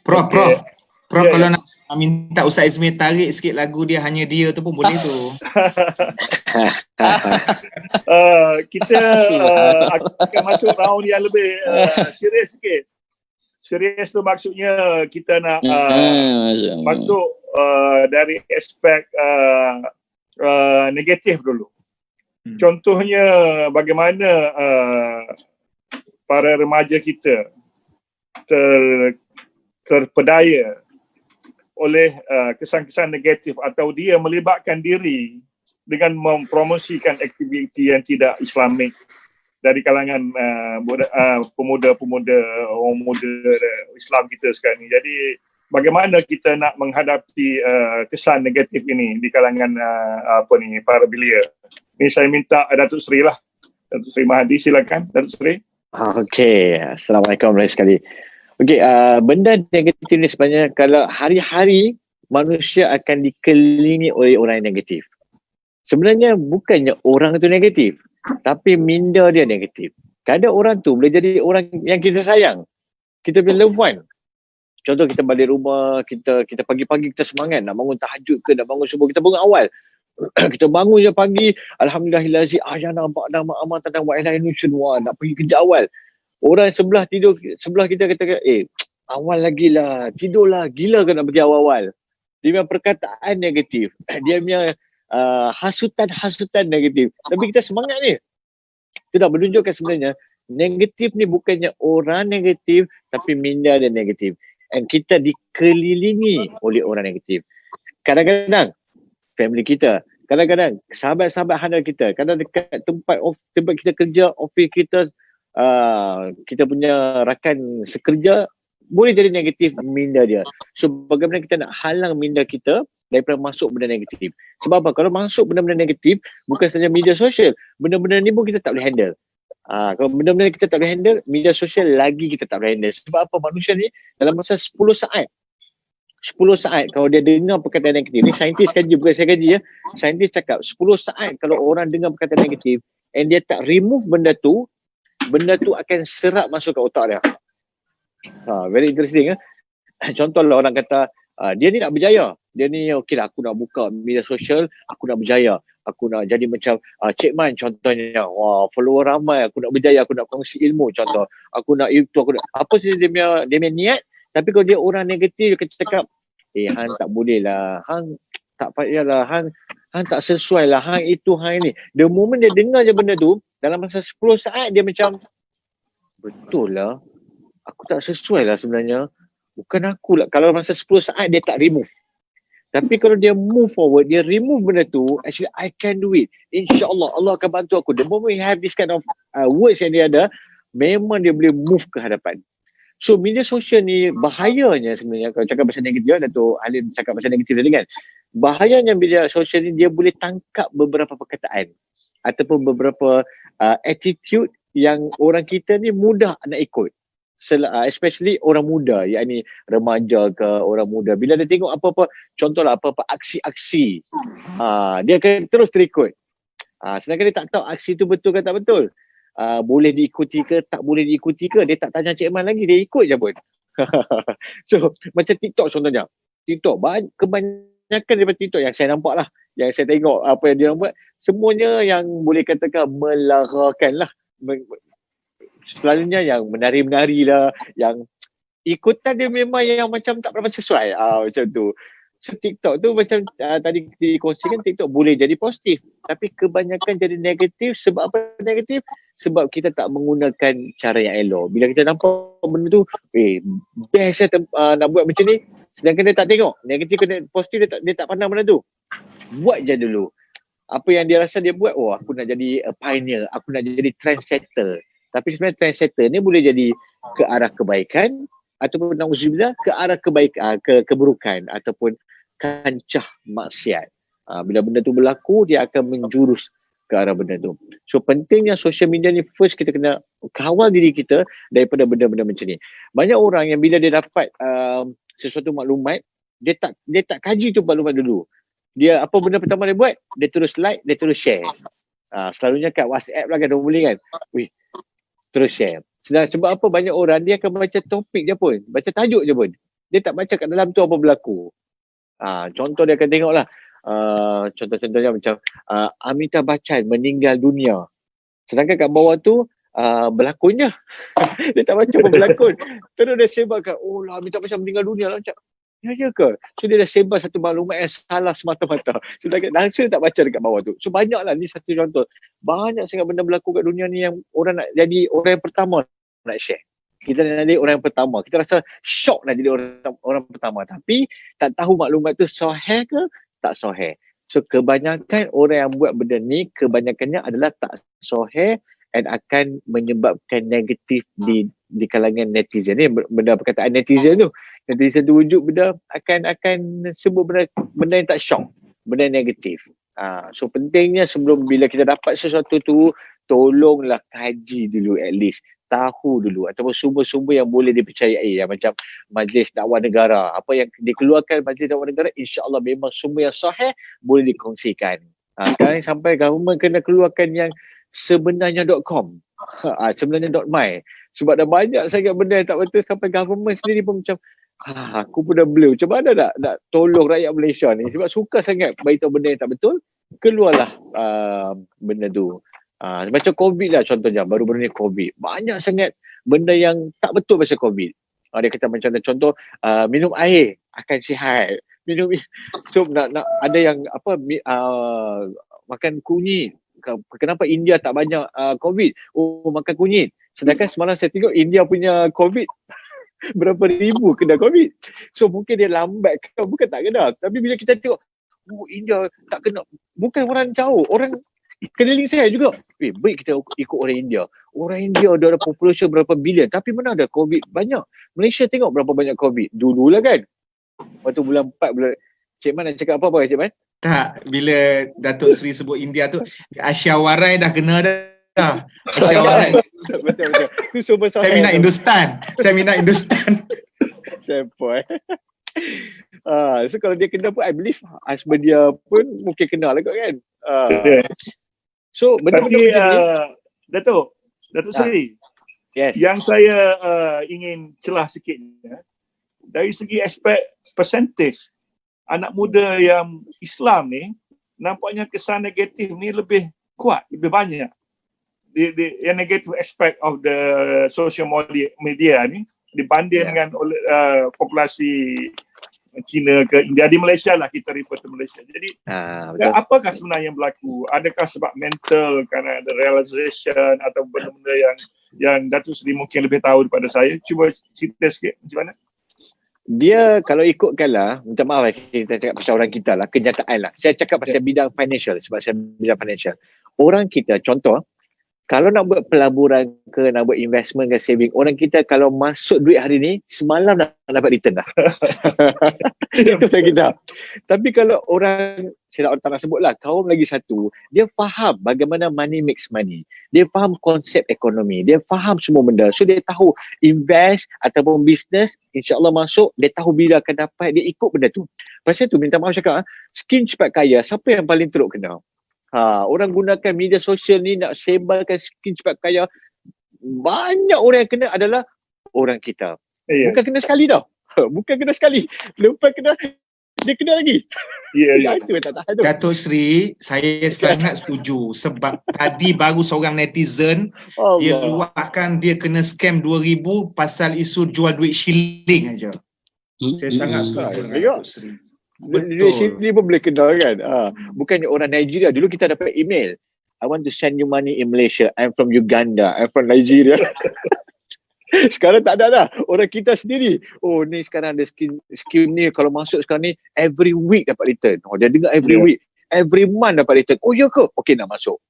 Prof, Okey. Prof, Ya, kalau nak minta Ustaz Ismail tarik sikit lagu dia Hanya Dia tu pun boleh tu. Kita akan masuk round yang lebih serius sikit. Serius tu maksudnya kita nak masuk dari aspek negatif dulu. Contohnya bagaimana para remaja kita terpedaya oleh kesan-kesan negatif atau dia melibatkan diri dengan mempromosikan aktiviti yang tidak Islamik dari kalangan pemuda-pemuda, orang muda Islam kita sekarang ni. Jadi bagaimana kita nak menghadapi kesan negatif ini di kalangan para belia? Ni saya minta Datuk Seri lah. Datuk Seri Mahdi, silakan Datuk Seri. Okey, Assalamualaikum warahmatullahi wabarakatuh. Okey, benda negatif ni sebenarnya kalau hari-hari manusia akan dikelilingi oleh orang yang negatif. Sebenarnya bukannya orang itu negatif, tapi minda dia negatif. Kadang orang tu boleh jadi orang yang kita sayang. Kita punya loved one. Contoh kita balik rumah, kita pagi-pagi kita semangat nak bangun tahajud ke, nak bangun subuh, kita bangun awal. Kita bangun je pagi, alhamdulillahillazi ahyana ba'da ma amatana wa ilaihi nusyur, nak pergi kerja awal. Orang sebelah tidur sebelah kita kata, awal lagi lah, tidurlah, gila ke nak pergi awal-awal. Dia punya perkataan negatif. Dia punya hasutan negatif. Tapi kita semangat ni. Itu dah menunjukkan sebenarnya negatif ni bukannya orang negatif, tapi minda dia negatif. And kita dikelilingi oleh orang negatif. Kadang-kadang family kita, kadang-kadang sahabat-sahabat handal kita, kadang dekat tempat kita kerja, office kita, kita punya rakan sekerja, boleh jadi negatif minda dia. So bagaimana kita nak halang minda kita daripada masuk benda negatif? Sebab apa? Kalau masuk benda-benda negatif, bukan saja media sosial, benda-benda ni pun kita tak boleh handle. Kalau benda-benda kita tak boleh handle, media sosial lagi kita tak boleh handle. Sebab apa? Manusia ni dalam masa 10 saat kalau dia dengar perkataan negatif, ni saintis kaji, bukan saya kaji ya, saintis cakap 10 saat kalau orang dengar perkataan negatif and dia tak remove benda tu akan serap masuk ke otak dia. Very interesting. Contohlah orang kata, dia ni nak berjaya, dia ni okey lah, aku nak buka media sosial, aku nak berjaya, aku nak jadi macam Cik Man contohnya, follower ramai, aku nak berjaya, aku nak kongsi ilmu contoh, aku nak itu, aku nak apa saja dia punya niat. Tapi kalau dia orang negatif, dia cakap, hang tak boleh lah, hang tak payahlah, hang tak sesuai lah, hang itu, hang ini. The moment dia dengar je benda tu, dalam masa 10 saat dia macam, betul lah, aku tak sesuai lah sebenarnya, bukan aku lah. Kalau masa 10 saat dia tak remove. Tapi kalau dia move forward, dia remove benda tu, actually I can do it. InsyaAllah, Allah akan bantu aku. The moment we have this kind of words yang dia ada, memang dia boleh move ke hadapan. So media sosial ni bahayanya sebenarnya, kalau cakap pasal negatif, Dato' Halim cakap pasal negatif tadi kan. Bahayanya media sosial ni, dia boleh tangkap beberapa perkataan ataupun beberapa attitude yang orang kita ni mudah nak ikut. Especially orang muda, yakni remaja ke orang muda. Bila dia tengok apa-apa, contohlah apa-apa aksi-aksi, dia akan terus terikut. Sedangkan dia tak tahu aksi tu betul ke tak betul. Boleh diikuti ke tak boleh diikuti ke, dia tak tanya Cik Man lagi, dia ikut je pun. So macam TikTok contohnya, TikTok kebanyakan daripada TikTok yang saya nampak lah, yang saya tengok apa yang dia buat, semuanya yang boleh katakan melarakan lah, selalunya yang menari-menari lah, yang ikutan dia memang yang macam tak berapa sesuai, macam tu. So TikTok tu macam tadi dikongsikan, TikTok boleh jadi positif, tapi kebanyakan jadi negatif. Sebab apa negatif? Sebab kita tak menggunakan cara yang elok. Bila kita nampak benda tu, best nak buat macam ni, sedangkan dia tak tengok negatif ke positif, dia tak pandang benda tu. Buat je dulu. Apa yang dia rasa dia buat, aku nak jadi a pioneer, aku nak jadi trendsetter. Tapi sebenarnya trendsetter ni boleh jadi ke arah kebaikan ataupun na'udzubillah ke arah kebaikan, keburukan ataupun kancah maksiat. Bila benda tu berlaku, dia akan menjurus ke arah benda tu. So pentingnya social media ni, first kita kena kawal diri kita daripada benda-benda macam ni. Banyak orang yang bila dia dapat sesuatu maklumat, dia tak kaji tu maklumat dulu. Dia apa benda pertama dia buat, dia terus like, dia terus share. Selalunya kat WhatsApp lah kan, boleh kan, terus share. Sebab apa, banyak orang dia akan baca topik je pun, baca tajuk je pun, dia tak baca kat dalam tu apa berlaku. Contoh dia akan tengok lah, contoh-contohnya macam Amitabh Bachchan meninggal dunia, sedangkan kat bawah tu berlakonnya dia tak baca apa berlakon, terus dia sebarkan, Amitabh Bachchan meninggal dunia lah, macam ya ke? So dia dah sebar satu maklumat yang salah semata-mata, sedangkan langsung dia tak baca dekat bawah tu. So banyaklah, ni satu contoh, banyak sangat benda berlaku kat dunia ni yang orang nak jadi orang yang pertama nak share. Kita nak jadi orang yang pertama, kita rasa shock nak jadi orang pertama, tapi tak tahu maklumat tu sahih ke tak sahih. So kebanyakan orang yang buat benda ni, kebanyakannya adalah tak sahih dan akan menyebabkan negatif di kalangan netizen ni. Benda perkataan netizen tu wujud benda akan sebut benda yang tak shock, benda yang negatif. So pentingnya sebelum bila kita dapat sesuatu tu, tolonglah kaji dulu, at least tahu dulu, ataupun sumber-sumber yang boleh dipercayai, yang macam Majlis Dakwah Negara, apa yang dikeluarkan Majlis Dakwah Negara, insya-Allah memang sumber yang sahih, boleh dikongsikan. Sekarang sampai government kena keluarkan yang sebenarnya.com, sebenarnya.my, sebab dah banyak sangat benda yang tak betul, sampai government sendiri pun macam aku pun dah blur, macam mana nak tolong rakyat Malaysia ni, sebab suka sangat beritahu benda yang tak betul, keluarlah benda tu. Macam COVID lah contohnya, baru-baru ni COVID, banyak sangat benda yang tak betul pasal COVID. Dia kata macam contoh, minum air akan sihat, so nak ada yang apa, makan kunyit. Kenapa India tak banyak COVID? Makan kunyit. Sedangkan semalam saya tengok India punya COVID berapa ribu kena COVID. So mungkin dia lambat ke, bukan tak kena. Tapi bila kita tengok, India tak kena, bukan orang jauh, orang keliling saya juga. Baik kita ikut orang India. Orang India ada populasi berapa bilion, tapi mana ada COVID banyak. Malaysia tengok berapa banyak COVID. Dululah kan. Waktu bulan 4, Cik Man nak cakap apa Cik Man? Tak, bila Datuk Seri sebut India tu, Asia Warai dah kena dah. Asia Warai. Betul. Tu sumber Saya minat Hindustan. Sampai. So kalau dia kena pun, I believe husband dia pun mungkin kena lah kot kan. So benda-benda macam ni, Datuk Seri, yes. Yang saya ingin celah sikitnya, dari segi aspek percentage, anak muda yang Islam ni nampaknya kesan negatif ni lebih kuat, lebih banyak. Yang negative aspect of the social media ni dibanding dengan populasi China ke India. Di Malaysia lah, kita refer to Malaysia. Jadi apakah sebenarnya yang berlaku? Adakah sebab mental, kerana ada realization atau benda-benda yang Datuk Seri mungkin lebih tahu daripada saya? Cuba cerita sikit macam mana? Dia kalau ikutkanlah, minta maaf kita cakap pasal orang kita lah, kenyataan lah. Saya cakap pasal bidang financial, sebab saya bidang financial. Orang kita, contoh, kalau nak buat pelaburan ke, nak buat investment ke saving, orang kita kalau masuk duit hari ni, semalam nak dapat return dah. Itu saya kita. Tapi kalau orang, saya tak nak sebutlah, kaum lagi satu, dia faham bagaimana money makes money. Dia faham konsep ekonomi. Dia faham semua benda. So dia tahu invest ataupun business, insyaAllah masuk, dia tahu bila akan dapat, dia ikut benda tu. Pasal tu minta maaf cakap, skin cepat kaya, siapa yang paling teruk kena? Orang gunakan media sosial ni nak sebarkan skin cepat kaya. Banyak orang yang kena adalah orang kita. Bukan kena sekali tau. Bukan kena sekali. Lepas kena, dia kena lagi. Itu tak tahan tu. Datuk Seri, saya sangat setuju. Sebab tadi baru seorang netizen, dia luahkan dia kena scam 2,000 pasal isu jual duit shilling aja. Saya sangat setuju dengan Datuk Seri. Duit sini pun boleh kenal kan. Bukannya orang Nigeria. Dulu kita dapat email. I want to send you money in Malaysia. I'm from Uganda. I'm from Nigeria. Sekarang tak ada dah. Orang kita sendiri. Oh ni sekarang ada skim ni. Kalau masuk sekarang ni, every week dapat return. Oh dia dengar every week. Every month dapat return. Oh ya ke? Okay nak masuk.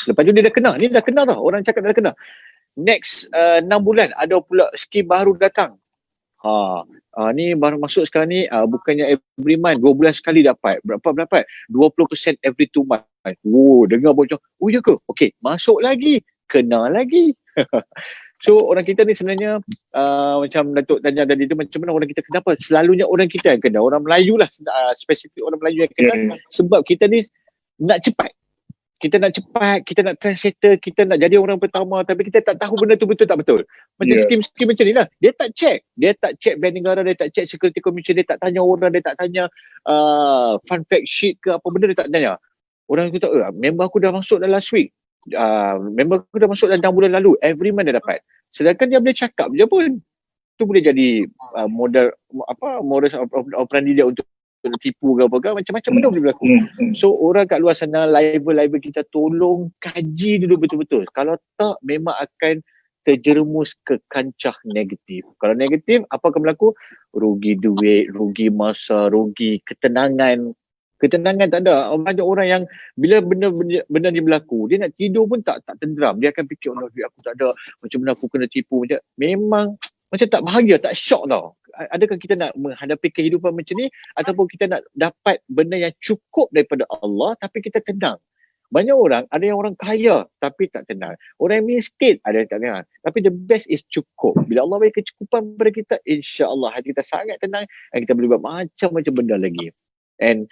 Lepas tu dia dah kenal. Ni dah kenal tau. Orang cakap dah kenal. Next 6 bulan ada pula skim baru datang. Ni baru masuk sekarang ni, bukannya every month, 2 bulan sekali dapat. Berapa dapat? 20% every 2 months. Dengar bocor. Oh ya ke? Okay, masuk lagi. Kenal lagi. So orang kita ni sebenarnya macam Datuk tanya tadi tu, macam mana orang kita kenapa? Selalunya orang kita yang kena. Orang Melayu lah, spesifik orang Melayu yang kena. Sebab kita ni nak cepat. Kita nak cepat, kita nak translator, kita nak jadi orang pertama, tapi kita tak tahu benda tu betul tak betul. Macam skim-skim macam ni lah. Dia tak check bank negara, dia tak check security commission, dia tak tanya orang, dia tak tanya fun fact sheet ke apa benda, dia tak tanya. Orang tu tak, member aku dah masuk dalam last week. Member aku dah masuk dalam 6 bulan lalu. Every month dia dapat. Sedangkan dia boleh cakap je pun. Tu boleh jadi modus operandi dia untuk tipu ke apa ke, macam-macam benda boleh berlaku. So orang kat luar sana, label-label kita, tolong kaji dulu betul-betul. Kalau tak, memang akan terjerumus ke kancah negatif. Kalau negatif, apa akan berlaku? Rugi duit, rugi masa, rugi ketenangan. Ketenangan tak ada. Banyak orang yang bila benda ni berlaku, dia nak tidur pun tak tenteram. Dia akan fikir, oh duit aku tak ada, macam mana aku kena tipu. Memang macam tak bahagia, tak syok tau. Adakah kita nak menghadapi kehidupan macam ni, ataupun kita nak dapat benda yang cukup daripada Allah tapi kita tenang? Banyak orang, ada yang orang kaya tapi tak tenang. Orang yang miskin, ada yang tak tenang. Tapi the best is cukup. Bila Allah beri kecukupan kepada kita, insya-Allah hati kita sangat tenang dan kita boleh buat macam-macam benda lagi. And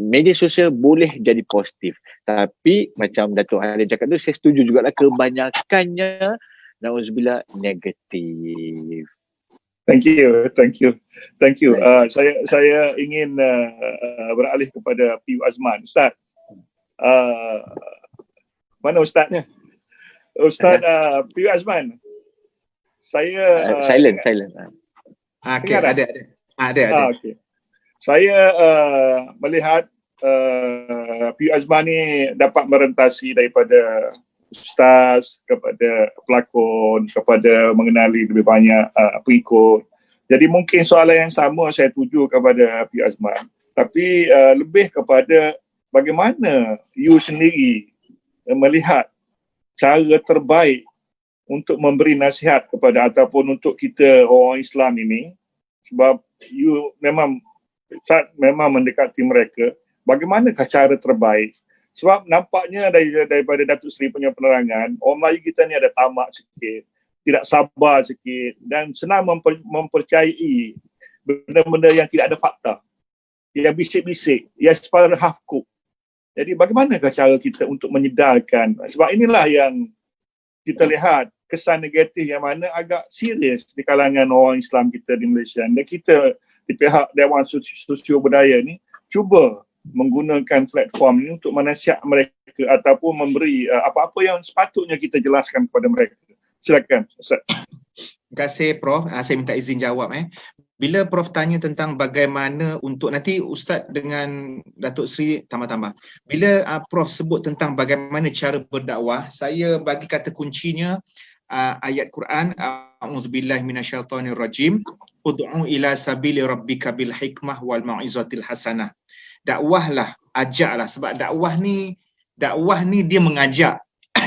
media sosial boleh jadi positif. Tapi macam Datuk Halim cakap tu, saya setuju jugalah kebanyakannya na'udzubillah negatif. Thank you. Saya ingin beralih kepada Piyu Azman. Ustaz, mana Ustaznya? Ustaz Piyu Azman. Saya silent. Okay, ada. Okay. Saya melihat Piyu Azman ni dapat merentasi daripada ustaz kepada pelakon, kepada mengenali lebih banyak pengikut. Jadi mungkin soalan yang sama saya tuju kepada Piyu Azman, tapi lebih kepada bagaimana you sendiri melihat cara terbaik untuk memberi nasihat kepada ataupun untuk kita orang Islam ini, sebab you memang mendekati mereka. Bagaimanakah cara terbaik? Sebab nampaknya daripada Datuk Seri punya penerangan, orang Melayu kita ni ada tamak sikit, tidak sabar sikit dan senang mempercayai benda-benda yang tidak ada fakta, yang bisik-bisik, yang separuh half cook. Jadi bagaimanakah cara kita untuk menyedarkan? Sebab inilah yang kita lihat kesan negatif yang mana agak serius di kalangan orang Islam kita di Malaysia. Dan kita di pihak Dewan Sosio Budaya ni cuba menggunakan platform ini untuk menasihat mereka ataupun memberi apa-apa yang sepatutnya kita jelaskan kepada mereka. Silakan Ustaz. Terima kasih Prof. Saya minta izin jawab. Bila Prof tanya tentang bagaimana untuk, nanti Ustaz dengan Datuk Seri tambah-tambah. Bila Prof sebut tentang bagaimana cara berdakwah, saya bagi kata kuncinya ayat Quran, a'udzubillahi minasyaitonirrajim, ud'u ila sabili rabbika bil hikmah wal mau'izatil hasanah. Dakwahlah, ajaklah, sebab dakwah ni dia mengajak.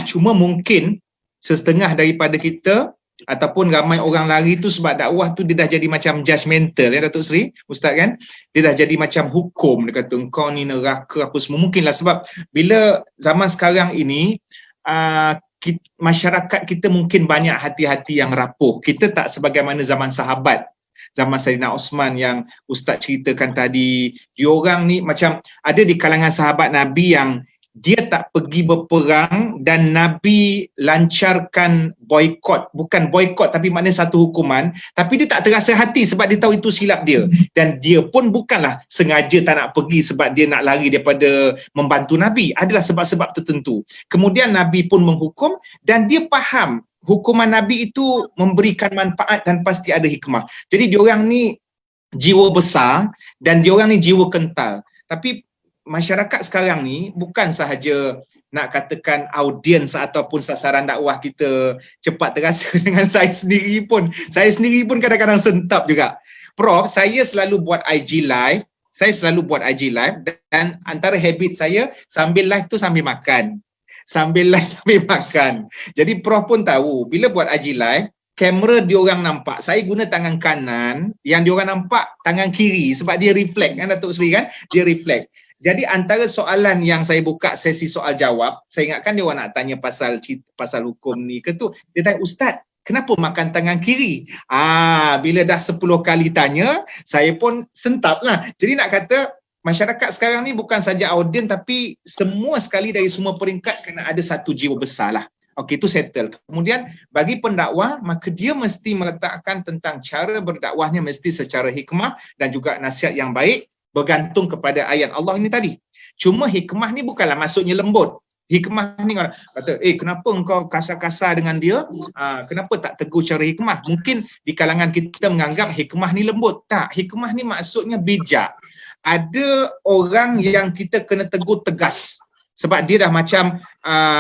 Cuma mungkin setengah daripada kita ataupun ramai orang lari tu sebab dakwah tu dia dah jadi macam judgemental ya Datuk Seri, Ustaz kan? Dia dah jadi macam hukum, dia kata engkau ni neraka apa semua. Mungkinlah sebab bila zaman sekarang ini masyarakat kita mungkin banyak hati-hati yang rapuh. Kita tak sebagaimana zaman sahabat, zaman Sayyidina Osman yang Ustaz ceritakan tadi. Diorang ni macam ada di kalangan sahabat Nabi yang dia tak pergi berperang dan Nabi lancarkan boikot. Bukan boikot tapi maknanya satu hukuman, tapi dia tak terasa hati sebab dia tahu itu silap dia. Dan dia pun bukanlah sengaja tak nak pergi sebab dia nak lari daripada membantu Nabi. Adalah sebab-sebab tertentu. Kemudian Nabi pun menghukum dan dia faham hukuman Nabi itu memberikan manfaat dan pasti ada hikmah. Jadi diorang ni jiwa besar dan diorang ni jiwa kental. Tapi masyarakat sekarang ni bukan sahaja nak katakan audiens ataupun sasaran dakwah kita cepat terasa dengan saya sendiri pun kadang-kadang sentap juga. Prof, saya selalu buat IG live dan antara habit saya sambil live tu sambil makan. Jadi Prof pun tahu bila buat IG live, kamera diorang nampak, saya guna tangan kanan, yang diorang nampak tangan kiri sebab dia reflect kan Datuk Seri kan? Dia reflect. Jadi antara soalan yang saya buka sesi soal jawab, saya ingatkan dia orang nak tanya pasal hukum ni ke tu. Dia tanya, Ustaz, kenapa makan tangan kiri? Bila dah 10 kali tanya, saya pun sentap lah. Jadi nak kata, masyarakat sekarang ni bukan saja audien tapi semua sekali dari semua peringkat kena ada satu jiwa besar lah. Okey, itu settle. Kemudian bagi pendakwah, maka dia mesti meletakkan tentang cara berdakwahnya mesti secara hikmah dan juga nasihat yang baik bergantung kepada ayat Allah ini tadi. Cuma hikmah ni bukanlah maksudnya lembut. Hikmah ni kata, kenapa engkau kasar-kasar dengan dia? Kenapa tak tegur cara hikmah? Mungkin di kalangan kita menganggap hikmah ni lembut. Tak, hikmah ni maksudnya bijak. Ada orang yang kita kena tegur tegas sebab dia dah macam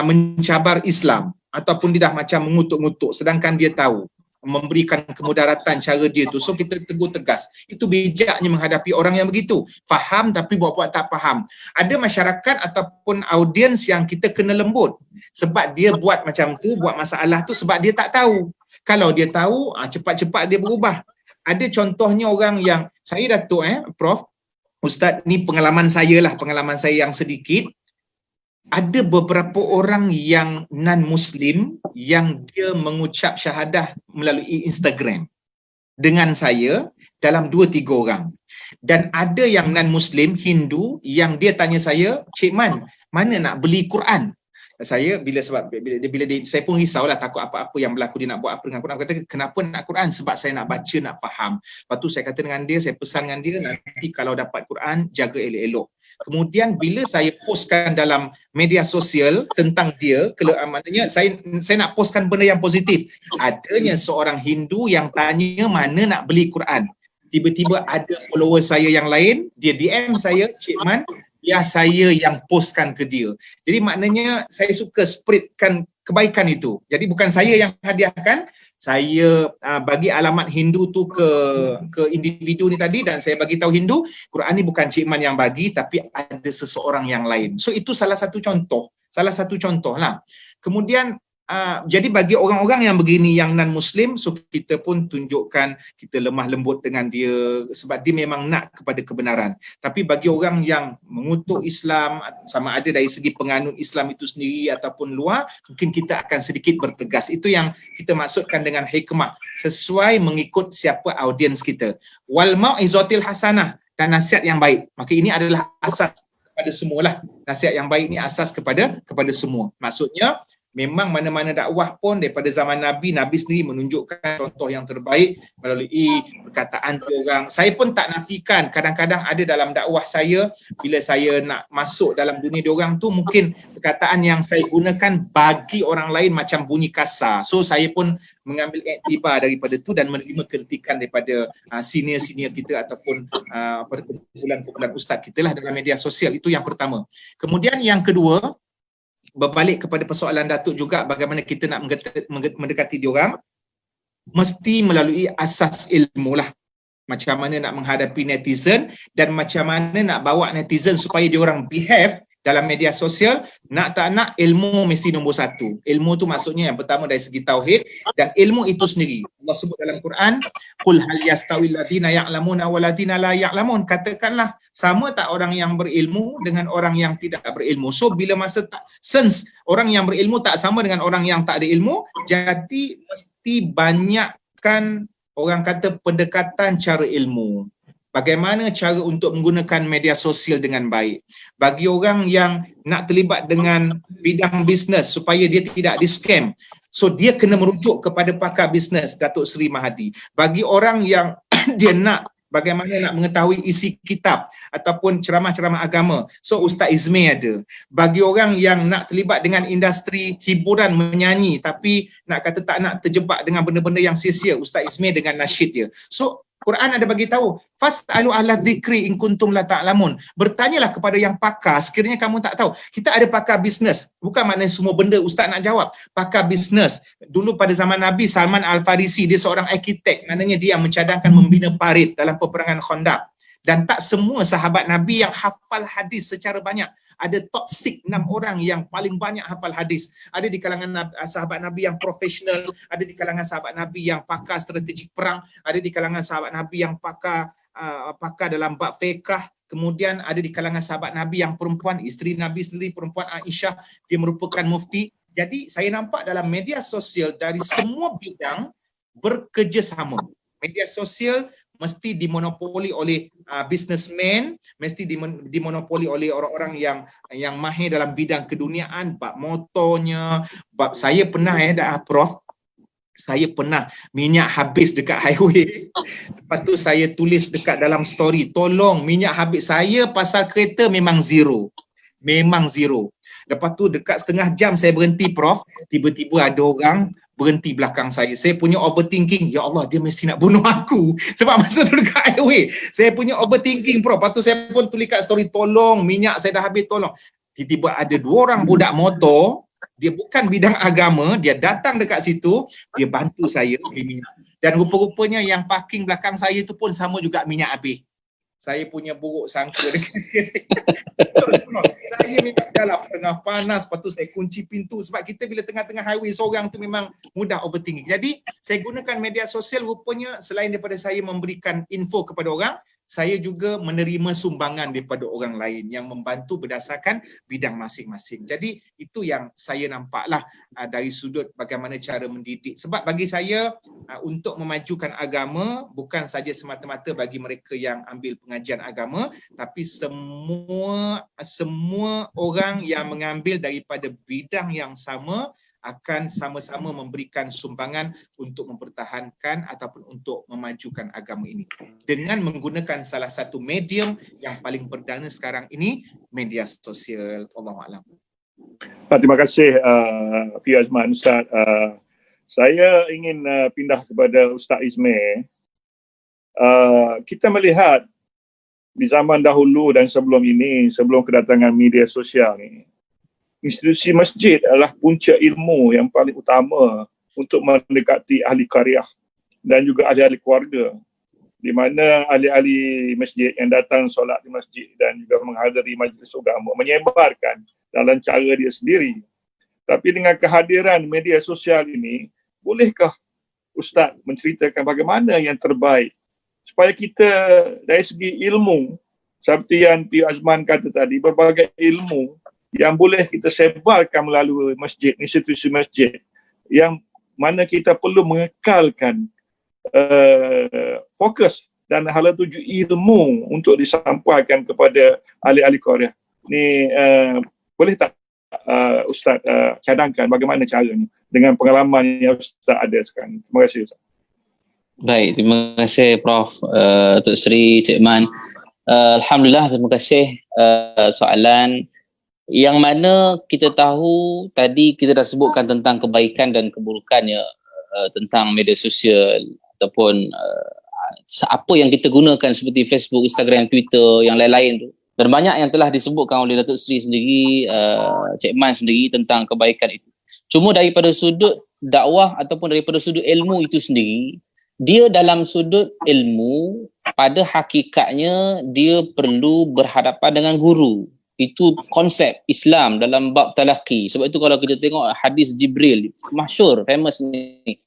mencabar Islam ataupun dia dah macam mengutuk-ngutuk sedangkan dia tahu memberikan kemudaratan cara dia tu, so kita tegur tegas. Itu bijaknya menghadapi orang yang begitu, faham tapi buat-buat tak faham. Ada masyarakat ataupun audiens yang kita kena lembut sebab dia buat macam tu, buat masalah tu sebab dia tak tahu. Kalau dia tahu, cepat-cepat dia berubah. Ada contohnya orang yang saya Datuk Prof, Ustaz, ni pengalaman saya yang sedikit. Ada beberapa orang yang non-Muslim yang dia mengucap syahadah melalui Instagram dengan saya dalam 2-3 orang. Dan ada yang non-Muslim, Hindu, yang dia tanya saya, Cik Man, mana nak beli Quran? Saya saya pun risaulah, takut apa-apa yang berlaku dia nak buat apa dengan Quran. Kata, kenapa nak Quran? Sebab saya nak baca, nak faham. Lepas tu saya kata dengan dia, saya pesan dengan dia, nanti kalau dapat Quran, jaga elok-elok. Kemudian bila saya postkan dalam media sosial tentang dia, maknanya saya nak postkan benda yang positif. Adanya seorang Hindu yang tanya mana nak beli Quran. Tiba-tiba ada follower saya yang lain, dia DM saya, Cik Man, biar saya yang postkan ke dia. Jadi maknanya saya suka spreadkan kebaikan itu. Jadi bukan saya yang hadiahkan, saya bagi alamat Hindu tu ke individu ni tadi dan saya bagi tahu Hindu, Quran ni bukan Cik Man yang bagi tapi ada seseorang yang lain. So itu salah satu contoh lah. Kemudian jadi bagi orang-orang yang begini yang non-Muslim, so kita pun tunjukkan kita lemah lembut dengan dia sebab dia memang nak kepada kebenaran. Tapi bagi orang yang mengutuk Islam, sama ada dari segi penganut Islam itu sendiri ataupun luar, mungkin kita akan sedikit bertegas. Itu yang kita maksudkan dengan hikmah, sesuai mengikut siapa audiens kita. Wal mau'izatil hasanah, dan nasihat yang baik. Maka ini adalah asas kepada semualah. Nasihat yang baik ni asas kepada semua. Maksudnya memang mana-mana dakwah pun daripada zaman Nabi sendiri menunjukkan contoh yang terbaik melalui perkataan orang. Saya pun tak nafikan, kadang-kadang ada dalam dakwah saya, bila saya nak masuk dalam dunia diorang tu, mungkin perkataan yang saya gunakan bagi orang lain macam bunyi kasar. So saya pun mengambil iktibar daripada tu dan menerima kritikan daripada senior-senior kita ataupun kumpulan-kumpulan ustaz kita lah dalam media sosial. Itu yang pertama. Kemudian yang kedua, berbalik kepada persoalan Datuk juga, bagaimana kita nak mendekati diorang, mesti melalui asas ilmu lah. Macam mana nak menghadapi netizen dan macam mana nak bawa netizen supaya diorang behave dalam media sosial. Nak tak nak, ilmu mesti nombor satu. Ilmu tu maksudnya yang pertama dari segi tauhid, dan ilmu itu sendiri Allah sebut dalam Quran, qul hal yastawil ladzina ya'lamuna wal ladzina la ya'lamun, katakanlah sama tak orang yang berilmu dengan orang yang tidak berilmu. So bila masa tak sense orang yang berilmu tak sama dengan orang yang tak ada ilmu, jadi mesti banyakkan orang kata pendekatan cara ilmu. Bagaimana cara untuk menggunakan media sosial dengan baik. Bagi orang yang nak terlibat dengan bidang bisnes supaya dia tidak di-scam, so dia kena merujuk kepada pakar bisnes Datuk Seri Mahathir. Bagi orang yang dia nak bagaimana nak mengetahui isi kitab ataupun ceramah-ceramah agama, so Ustaz Izmir ada. Bagi orang yang nak terlibat dengan industri hiburan menyanyi tapi nak kata tak nak terjebak dengan benda-benda yang sia-sia, Ustaz Izmir dengan nasyid dia. So Quran ada bagi tahu, fasalu ahla dzikri in kuntum la ta'lamun. Bertanyalah kepada yang pakar sekiranya kamu tak tahu. Kita ada pakar bisnes. Bukan maknanya semua benda ustaz nak jawab. Pakar bisnes. Dulu pada zaman Nabi, Salman Al-Farisi, dia seorang arkitek. Maknanya dia mencadangkan membina parit dalam peperangan Khandaq. Dan tak semua sahabat Nabi yang hafal hadis secara banyak. Ada top 6 orang yang paling banyak hafal hadis. Ada di kalangan sahabat Nabi yang profesional, ada di kalangan sahabat Nabi yang pakar strategik perang, ada di kalangan sahabat Nabi yang pakar dalam bab fiqh. Kemudian ada di kalangan sahabat Nabi yang perempuan, isteri Nabi sendiri perempuan Aisyah, dia merupakan mufti. Jadi saya nampak dalam media sosial dari semua bidang bekerjasama. Media sosial mesti dimonopoli oleh businessman, mesti dimonopoli oleh orang-orang yang mahir dalam bidang keduniaan, bab motornya, bab saya pernah Prof, saya pernah minyak habis dekat highway. Lepas tu saya tulis dekat dalam story, tolong minyak habis saya pasal kereta memang zero. Memang zero. Lepas tu dekat setengah jam saya berhenti Prof, tiba-tiba ada orang berhenti belakang saya. Saya punya overthinking, ya Allah dia mesti nak bunuh aku. Sebab masa tu dekat highway, saya punya overthinking Prof. Lepas tu saya pun tulis kat story, tolong minyak saya dah habis, tolong. Tiba-tiba ada 2 orang budak motor, dia bukan bidang agama, dia datang dekat situ, dia bantu saya beli minyak. Dan rupa-rupanya yang parking belakang saya tu pun sama juga minyak habis. Saya punya buruk sangka dekat saya memang dalam tengah panas, lepas tu saya kunci pintu sebab kita bila tengah-tengah highway seorang tu memang mudah overthinking. Jadi saya gunakan media sosial rupanya selain daripada saya memberikan info kepada orang, saya juga menerima sumbangan daripada orang lain yang membantu berdasarkan bidang masing-masing. Jadi itu yang saya nampaklah dari sudut bagaimana cara mendidik. Sebab bagi saya untuk memajukan agama bukan saja semata-mata bagi mereka yang ambil pengajian agama, tapi semua orang yang mengambil daripada bidang yang sama akan sama-sama memberikan sumbangan untuk mempertahankan ataupun untuk memajukan agama ini dengan menggunakan salah satu medium yang paling perdana sekarang ini, media sosial. Allahuakbar. Terima kasih P. Azman Ustaz. Saya ingin pindah kepada Ustaz Ismail. Kita melihat di zaman dahulu dan sebelum ini, sebelum kedatangan media sosial ni, institusi masjid adalah punca ilmu yang paling utama untuk mendekati ahli qaryah dan juga ahli-ahli keluarga, di mana ahli-ahli masjid yang datang solat di masjid dan juga menghadiri majlis agama menyebarkan dalam cara dia sendiri. Tapi dengan kehadiran media sosial ini, bolehkah Ustaz menceritakan bagaimana yang terbaik supaya kita dari segi ilmu, seperti yang P. Azman kata tadi, berbagai ilmu yang boleh kita sebarkan melalui masjid, institusi masjid, yang mana kita perlu mengekalkan fokus dan hala tuju ilmu untuk disampaikan kepada ahli-ahli qaryah. Ni boleh tak Ustaz cadangkan bagaimana caranya dengan pengalaman yang Ustaz ada sekarang? Terima kasih Ustaz. Baik, terima kasih Prof. Tok Sri, Cik Man. Alhamdulillah, terima kasih soalan yang mana kita tahu tadi kita dah sebutkan tentang kebaikan dan keburukannya tentang media sosial ataupun apa yang kita gunakan seperti Facebook, Instagram, Twitter, yang lain-lain tu. Dan banyak yang telah disebutkan oleh Datuk Sri sendiri, Cik Man sendiri tentang kebaikan itu. Cuma daripada sudut dakwah ataupun daripada sudut ilmu itu sendiri, dia dalam sudut ilmu pada hakikatnya dia perlu berhadapan dengan guru. Itu konsep Islam dalam bab talaqi. Sebab itu kalau kita tengok hadis Jibril, masyhur, famous ni.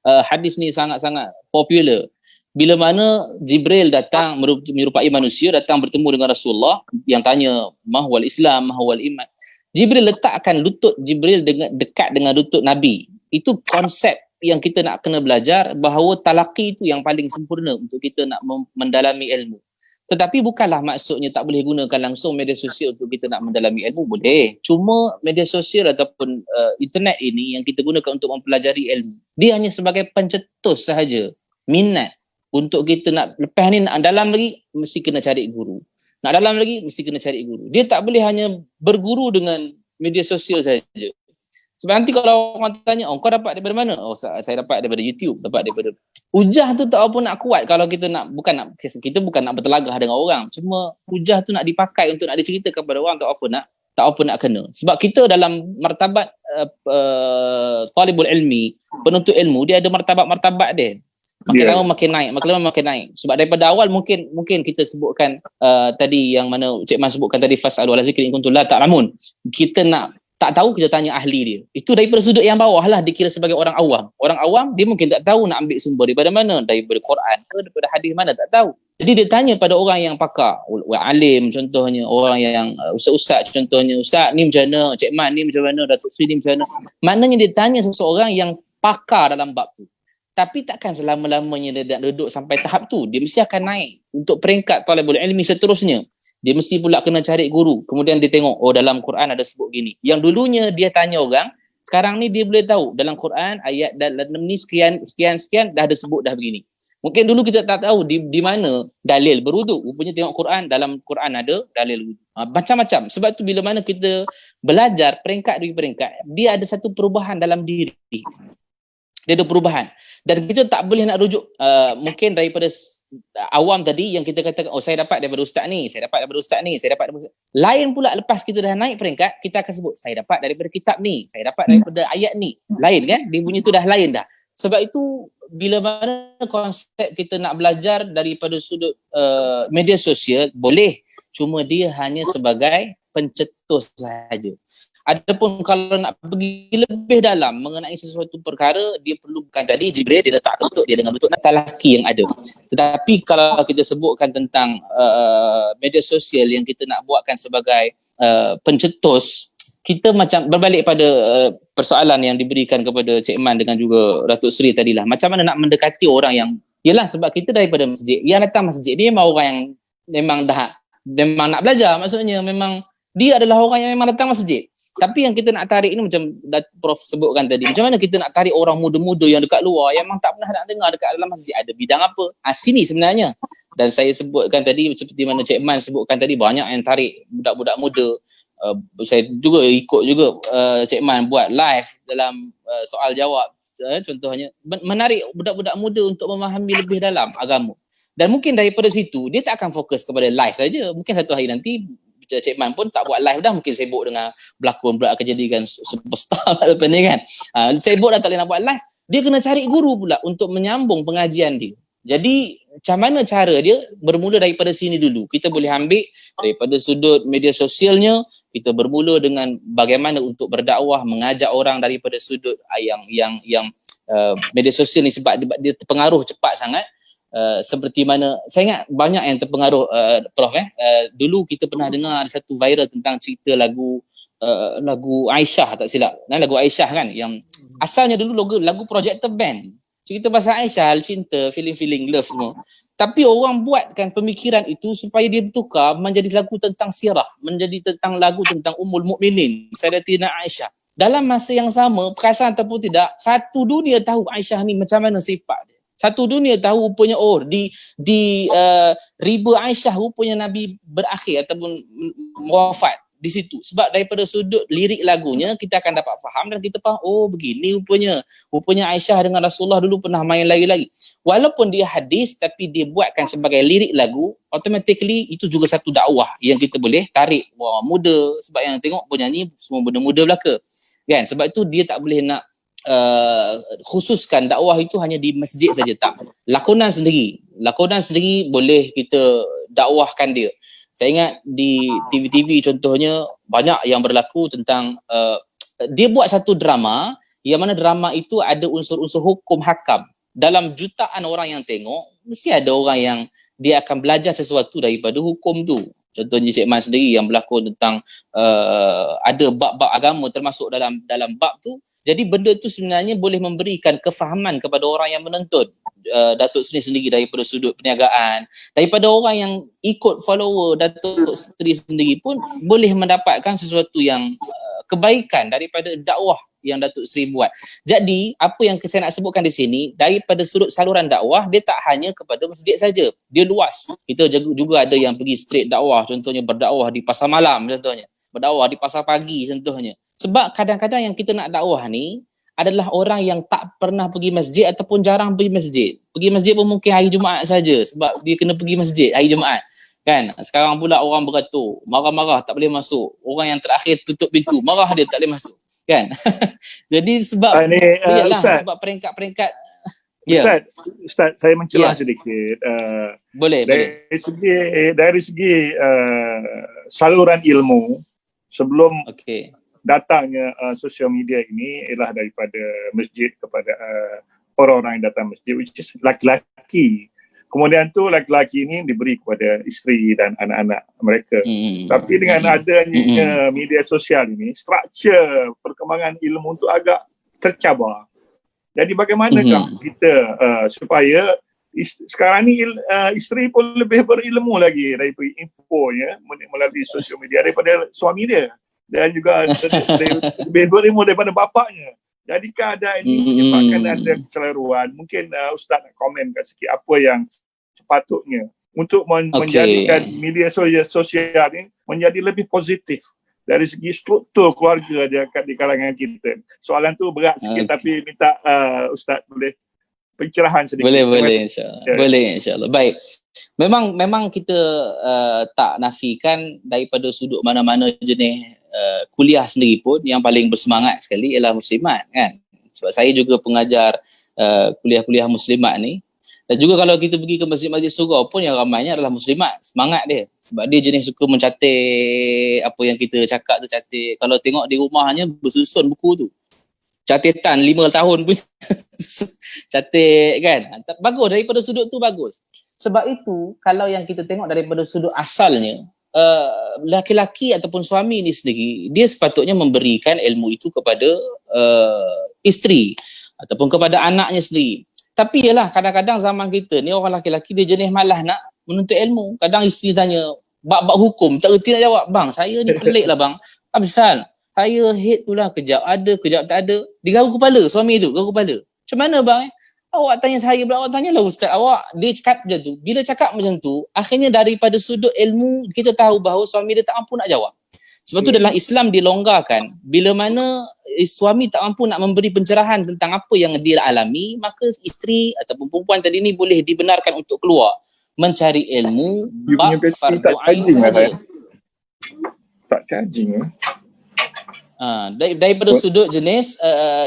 Hadis ni sangat-sangat popular. Bila mana Jibril datang menyerupai manusia, datang bertemu dengan Rasulullah yang tanya mahwal Islam, mahwal iman. Jibril letakkan lutut Jibril dekat dengan lutut Nabi. Itu konsep yang kita nak kena belajar, bahawa talaqi itu yang paling sempurna untuk kita nak mendalami ilmu. Tetapi bukanlah maksudnya tak boleh gunakan langsung media sosial untuk kita nak mendalami ilmu. Boleh. Cuma media sosial ataupun internet ini yang kita gunakan untuk mempelajari ilmu, dia hanya sebagai pencetus sahaja. Minat. Untuk kita nak lepas ni nak dalam lagi, mesti kena cari guru. Nak dalam lagi, mesti kena cari guru. Dia tak boleh hanya berguru dengan media sosial saja. Sebab nanti kalau orang tanya, oh kau dapat daripada mana? Oh saya dapat daripada YouTube, dapat daripada hujah tu tak apa nak kuat kalau kita bukan nak bertelagah dengan orang. Cuma hujah tu nak dipakai untuk nak diceritakan kepada orang tak apa nak kena. Sebab kita dalam martabat talibul ilmi, penuntut ilmu, dia ada martabat dia. Makin lama makin naik. Sebab daripada awal mungkin kita sebutkan tadi yang mana Cik Man sebutkan tadi fas'alu ala zikri in kuntum la ta'lamun. Kita nak tak tahu, kita tanya ahli dia. Itu daripada sudut yang bawah lah, dikira sebagai orang awam. Orang awam dia mungkin tak tahu nak ambil sumber daripada mana, daripada Quran ke daripada hadis mana, tak tahu. Jadi dia tanya pada orang yang pakar, alim contohnya, orang yang ustaz-ustaz contohnya, ustaz ni macam mana, Cik Man ni macam mana, Datuk Sri ni macam mana. Maknanya dia tanya seseorang yang pakar dalam bab tu. Tapi takkan selama-lamanya dia duduk sampai tahap tu. Dia mesti akan naik untuk peringkat talibul ilmi seterusnya. Dia mesti pula kena cari guru. Kemudian dia tengok, oh dalam Quran ada sebut gini. Yang dulunya dia tanya orang, sekarang ni dia boleh tahu dalam Quran ayat dalam ni sekian dah ada sebut dah begini. Mungkin dulu kita tak tahu di mana dalil berwuduk. Rupanya tengok Quran, dalam Quran ada dalil wuduk. Macam-macam. Sebab tu bila mana kita belajar peringkat demi peringkat, dia ada satu perubahan dalam diri. Dia ada perubahan. Dan kita tak boleh nak rujuk mungkin daripada awam tadi yang kita katakan, oh saya dapat daripada ustaz ni, saya dapat daripada ustaz ni, saya dapat daripada ustaz. Lain pula lepas kita dah naik peringkat, kita akan sebut saya dapat daripada kitab ni, saya dapat daripada ayat ni. Lain kan? Dia bunyi tu dah lain dah. Sebab itu bila mana konsep kita nak belajar daripada sudut media sosial, boleh. Cuma dia hanya sebagai pencetus sahaja. Adapun kalau nak pergi lebih dalam mengenai sesuatu perkara, dia perlukan tadi Jibril, dia letak bentuk dia dengan bentuk talaki yang ada. Tetapi kalau kita sebutkan tentang media sosial yang kita nak buatkan sebagai pencetus, kita macam berbalik pada persoalan yang diberikan kepada Cik Man dengan juga Datuk Seri tadilah. Macam mana nak mendekati orang yang, yelah sebab kita daripada masjid, yang datang masjid dia memang orang yang memang nak belajar, maksudnya memang dia adalah orang yang memang datang masjid. Tapi yang kita nak tarik ni macam Prof sebutkan tadi, macam mana kita nak tarik orang muda-muda yang dekat luar yang memang tak pernah nak dengar dekat dalam masjid ada bidang apa. Sini sebenarnya. Dan saya sebutkan tadi seperti mana Cik Man sebutkan tadi, banyak yang tarik budak-budak muda. Saya juga ikut juga Cik Man buat live dalam soal jawab contohnya, menarik budak-budak muda untuk memahami lebih dalam agama. Dan mungkin daripada situ dia tak akan fokus kepada live saja. Mungkin satu hari nanti Cik Man pun tak buat live dah, mungkin sibuk dengan berlakon pula, akan jadikan superstar lepas ni kan. Sibuk dah, tak boleh nak buat live. Dia kena cari guru pula untuk menyambung pengajian dia. Jadi macam mana cara dia? Bermula daripada sini dulu. Kita boleh ambil daripada sudut media sosialnya, kita bermula dengan bagaimana untuk berdakwah, mengajak orang daripada sudut yang media sosial ni, sebab dia terpengaruh cepat sangat. Seperti mana saya ingat banyak yang terpengaruh Prof dulu kita pernah dengar ada satu viral tentang cerita lagu Aisyah, tak silap, lagu Aisyah kan, yang asalnya dulu lagu Projector Band, cerita pasal Aisyah, cinta, feeling love semua. Tapi orang buatkan pemikiran itu supaya dia bertukar menjadi lagu tentang sirah, menjadi tentang lagu tentang Ummul Mukminin Sayyidatina Aisyah. Dalam masa yang sama, perasan ataupun tidak, satu dunia tahu Aisyah ni macam mana sifat dia. Satu dunia tahu rupanya di riba Aisyah rupanya Nabi berakhir ataupun wafat di situ. Sebab daripada sudut lirik lagunya kita akan dapat faham dan kita faham, oh begini rupanya Aisyah dengan Rasulullah dulu pernah main lari-lari. Walaupun dia hadis tapi dia buatkan sebagai lirik lagu, automatically itu juga satu dakwah yang kita boleh tarik orang muda, sebab yang tengok penyanyi semua muda-muda belaka. Kan? Sebab itu dia tak boleh nak khususkan dakwah itu hanya di masjid saja, tak. Lakonan sendiri boleh kita dakwahkan dia. Saya ingat di TV-TV contohnya banyak yang berlaku tentang dia buat satu drama yang mana drama itu ada unsur-unsur hukum hakam. Dalam jutaan orang yang tengok, mesti ada orang yang dia akan belajar sesuatu daripada hukum tu. Contohnya Cik Man sendiri yang berlakon tentang ada bab-bab agama termasuk dalam bab tu. Jadi benda tu sebenarnya boleh memberikan kefahaman kepada orang yang menonton. Datuk Seri sendiri daripada sudut perniagaan, daripada orang yang ikut follower Datuk Seri sendiri pun boleh mendapatkan sesuatu yang kebaikan daripada dakwah yang Datuk Seri buat. Jadi apa yang saya nak sebutkan di sini, daripada sudut saluran dakwah, dia tak hanya kepada masjid saja, dia luas. Kita juga ada yang pergi street dakwah, contohnya berdakwah di pasar malam, contohnya berdakwah di pasar pagi, contohnya. Sebab kadang-kadang yang kita nak dakwah ni adalah orang yang tak pernah pergi masjid ataupun jarang pergi masjid. Pergi masjid pun mungkin hari Jumaat saja sebab dia kena pergi masjid hari Jumaat. Kan? Sekarang pula orang beratur, marah-marah tak boleh masuk. Orang yang terakhir tutup pintu, marah dia tak boleh masuk. Kan? Jadi sebab Ustaz, sebab peringkat-peringkat Ustaz, saya mencelah sedikit. Boleh. Dari segi saluran ilmu sebelum datangnya sosial media ini ialah daripada masjid kepada orang-orang yang datang masjid, which is laki-laki. Kemudian tu laki-laki ini diberi kepada isteri dan anak-anak mereka. Tapi dengan adanya media sosial ini, struktur perkembangan ilmu tu agak tercabar. Jadi bagaimanakah kita supaya sekarang ni isteri pun lebih berilmu lagi daripada infonya melalui sosial media daripada suami dia. Dan juga lebih berilmu daripada bapaknya. Jadi keadaan ini menyebabkan ada kecelaruan. Mungkin Ustaz nak komenkan sikit apa yang sepatutnya untuk menjadikan media sosial ini menjadi lebih positif dari segi struktur keluarga di kalangan kita. Soalan tu berat sikit tapi minta Ustaz boleh pencerahan sedikit. Boleh insya-Allah. Boleh insya-Allah. Baik. Memang kita tak nafikan daripada sudut mana-mana jenis kuliah sendiri pun yang paling bersemangat sekali ialah muslimat kan. Sebab saya juga pengajar kuliah-kuliah muslimat ni. Dan juga kalau kita pergi ke masjid-masjid surau pun yang ramainya adalah muslimat. Semangat dia. Sebab dia jenis suka mencatat apa yang kita cakap tu catat. Kalau tengok di rumahnya bersusun buku tu. Catatan 5 tahun pun catat kan. Bagus daripada sudut tu bagus. Sebab itu kalau yang kita tengok daripada sudut asalnya laki-laki ataupun suami ni sendiri dia sepatutnya memberikan ilmu itu kepada isteri ataupun kepada anaknya sendiri. Tapi yalah kadang-kadang zaman kita ni orang laki-laki dia jenis malas nak menuntut ilmu. Kadang isteri tanya bab-bab hukum tak reti nak jawab. Bang saya ni pelik lah bang. Abisal saya head tu lah kejap ada kejap tak ada. Dia garu kepala suami tu garu kepala. Macam mana bang Awak tanya saya pula, awak tanyalah ustaz awak. Dia cakap macam tu. Bila cakap macam tu, akhirnya daripada sudut ilmu, kita tahu bahawa suami dia tak mampu nak jawab. Sebab tu dalam Islam dilonggarkan, bila mana suami tak mampu nak memberi pencerahan tentang apa yang dia alami, maka isteri ataupun perempuan tadi ni boleh dibenarkan untuk keluar mencari ilmu bab fardu ain sahaja. Tak charging daripada sudut jenis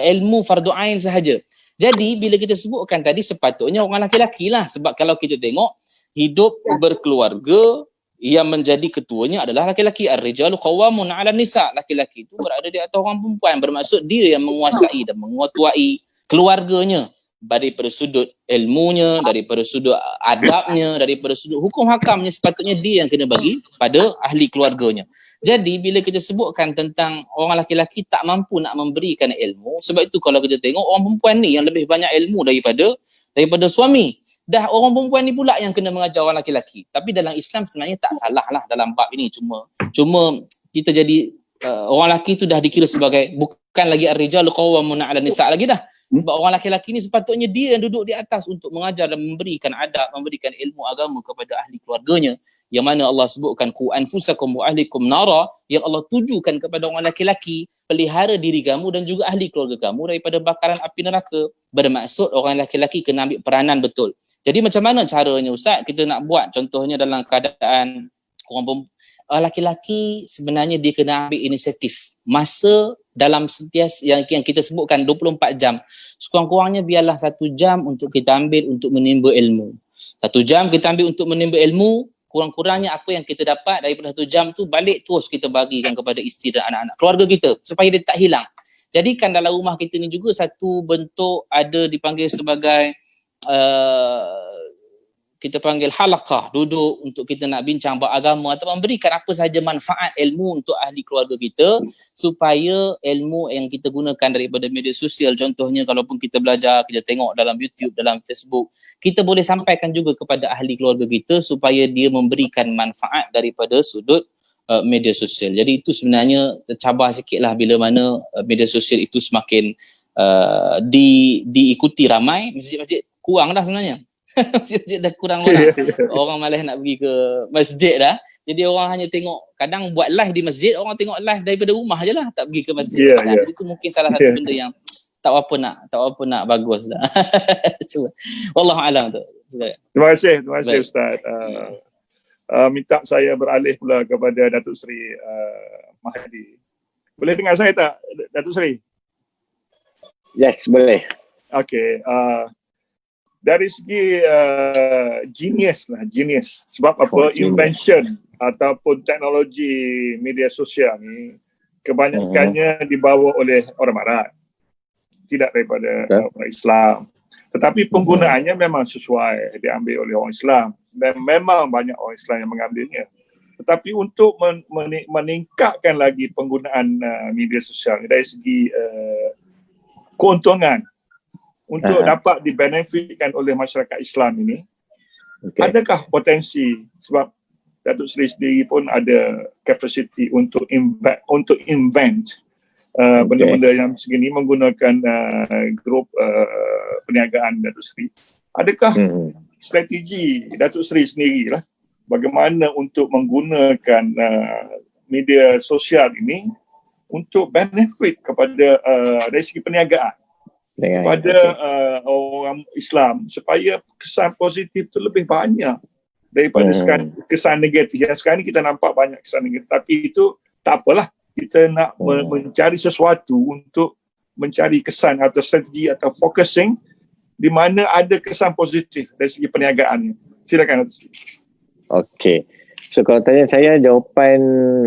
ilmu fardu ain sahaja. Jadi bila kita sebutkan tadi sepatutnya orang laki-laki lah. Sebab kalau kita tengok hidup berkeluarga yang menjadi ketuanya adalah laki-laki. Ar-rijalu qawwamun 'alan nisa. Laki-laki itu berada di atas orang perempuan. Bermaksud dia yang menguasai dan mengetuai keluarganya daripada sudut ilmunya, daripada sudut adabnya, daripada sudut hukum hakamnya sepatutnya dia yang kena bagi pada ahli keluarganya. Jadi bila kita sebutkan tentang orang laki-laki tak mampu nak memberikan ilmu, sebab itu kalau kita tengok orang perempuan ni yang lebih banyak ilmu daripada suami. Dah orang perempuan ni pula yang kena mengajar orang laki-laki. Tapi dalam Islam sebenarnya tak salah lah dalam bab ini. Cuma kita jadi orang lelaki tu dah dikira sebagai bukan lagi ar-rijalu qawwamun 'alan nisa lagi dah. Sebab orang laki-laki ni sepatutnya dia yang duduk di atas untuk mengajar dan memberikan adab, memberikan ilmu agama kepada ahli keluarganya. Yang mana Allah sebutkan qu anfusakum wa ahlikum nara, yang Allah tujukan kepada orang laki-laki, pelihara diri kamu dan juga ahli keluarga kamu daripada bakaran api neraka. Bermaksud orang laki-laki kena ambil peranan betul. Jadi macam mana caranya Ustaz kita nak buat contohnya dalam keadaan orang laki-laki sebenarnya dia kena ambil inisiatif. Masa dalam sentiasa yang kita sebutkan 24 jam. Sekurang-kurangnya biarlah 1 jam untuk kita ambil untuk menimba ilmu. 1 jam kita ambil untuk menimba ilmu, kurang-kurangnya apa yang kita dapat daripada 1 jam tu balik terus kita bagikan kepada isteri dan anak-anak keluarga kita supaya dia tak hilang. Jadikan dalam rumah kita ni juga satu bentuk ada dipanggil sebagai kita panggil halaqah, duduk untuk kita nak bincang bab agama atau memberikan apa sahaja manfaat ilmu untuk ahli keluarga kita supaya ilmu yang kita gunakan daripada media sosial, contohnya kalaupun kita belajar, kita tengok dalam YouTube, dalam Facebook, kita boleh sampaikan juga kepada ahli keluarga kita supaya dia memberikan manfaat daripada sudut media sosial. Jadi itu sebenarnya tercabar sikit lah bila mana media sosial itu semakin diikuti ramai, masjid-masjid kurang dah sebenarnya. Masjid dah kurang orang. Orang malas nak pergi ke masjid dah. Jadi orang hanya tengok, kadang buat live di masjid, orang tengok live daripada rumah je lah, tak pergi ke masjid. Jadi itu mungkin salah satu benda yang tak apa nak bagus dah. Cuba. Wallahu alam tu. Terima kasih Ustaz. Minta saya beralih pula kepada Datuk Seri Mahdi. Boleh dengar saya tak, Datuk Seri? Yes, boleh. Okey. Dari segi genius. Sebab apa? Invention ataupun teknologi media sosial ni kebanyakannya dibawa oleh orang Barat, tidak daripada orang Islam. Tetapi penggunaannya memang sesuai, diambil oleh orang Islam dan memang banyak orang Islam yang mengambilnya. Tetapi untuk meningkatkan lagi penggunaan media sosial dari segi keuntungan untuk dapat dibenefitkan oleh masyarakat Islam ini, adakah potensi? Sebab Datuk Seri sendiri pun ada capacity untuk invent benda-benda yang segini menggunakan grup perniagaan Datuk Seri. Adakah strategi Datuk Seri sendirilah bagaimana untuk menggunakan media sosial ini untuk benefit kepada dari segi perniagaan kepada orang Islam supaya kesan positif tu lebih banyak daripada kesan negatif. Yang sekarang ni kita nampak banyak kesan negatif, tapi itu tak apalah. Kita nak mencari sesuatu untuk mencari kesan atau strategi atau focusing di mana ada kesan positif dari segi perniagaan. Silakan. Okey. So kalau tanya saya, jawapan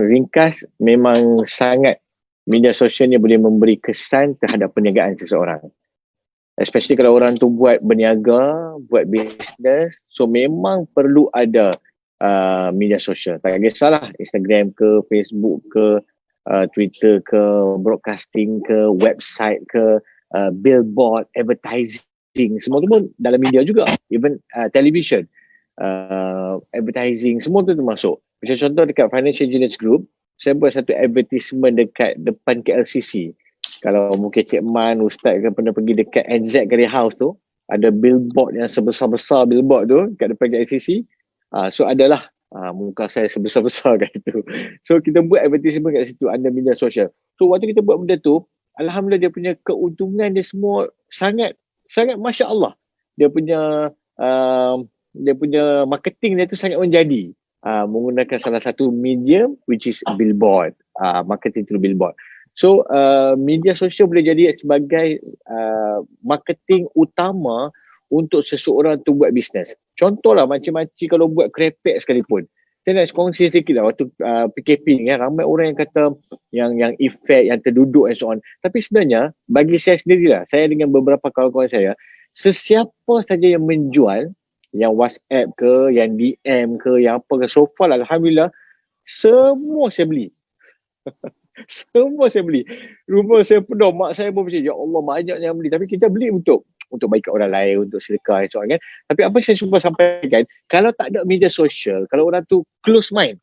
ringkas memang sangat media sosial ni boleh memberi kesan terhadap perniagaan seseorang. Especially kalau orang tu buat berniaga, buat bisnes, so memang perlu ada media sosial. Tak kisahlah Instagram ke, Facebook ke, Twitter ke, broadcasting ke, website ke, billboard, advertising, semua tu pun dalam media juga. Even television, advertising, semua tu termasuk. Macam contoh dekat Financial Engineers Group, saya buat satu advertisement dekat depan KLCC. Kalau mungkin Cik Man, Ustaz kan pernah pergi dekat NZ Career House tu, ada billboard yang sebesar-besar billboard tu kat depan KLCC. So adalah muka saya sebesar-besar kat situ. So kita buat advertisement kat situ under media sosial. So waktu kita buat benda tu, alhamdulillah dia punya keuntungan dia semua sangat Masya Allah. Dia punya marketing dia tu sangat menjadi. Menggunakan salah satu medium which is billboard, marketing through billboard. So media sosial boleh jadi sebagai marketing utama untuk seseorang tu buat bisnes. Contohlah makcik-makcik kalau buat kerepek sekalipun. Saya nak kongsi sikit lah waktu PKP ni, ramai orang yang kata yang efek, yang terduduk and so on. Tapi sebenarnya bagi saya sendirilah, saya dengan beberapa kawan-kawan saya, sesiapa saja yang menjual, yang WhatsApp ke, yang DM ke, yang apa ke, so far alhamdulillah semua saya beli. Semua saya beli. Rumah saya penuh, mak saya pun macam, ya Allah banyak yang beli. Tapi kita beli untuk baik orang lain, untuk sedekah so on kan. Tapi apa saya cuba sampaikan, kalau tak ada media sosial, kalau orang tu close mind,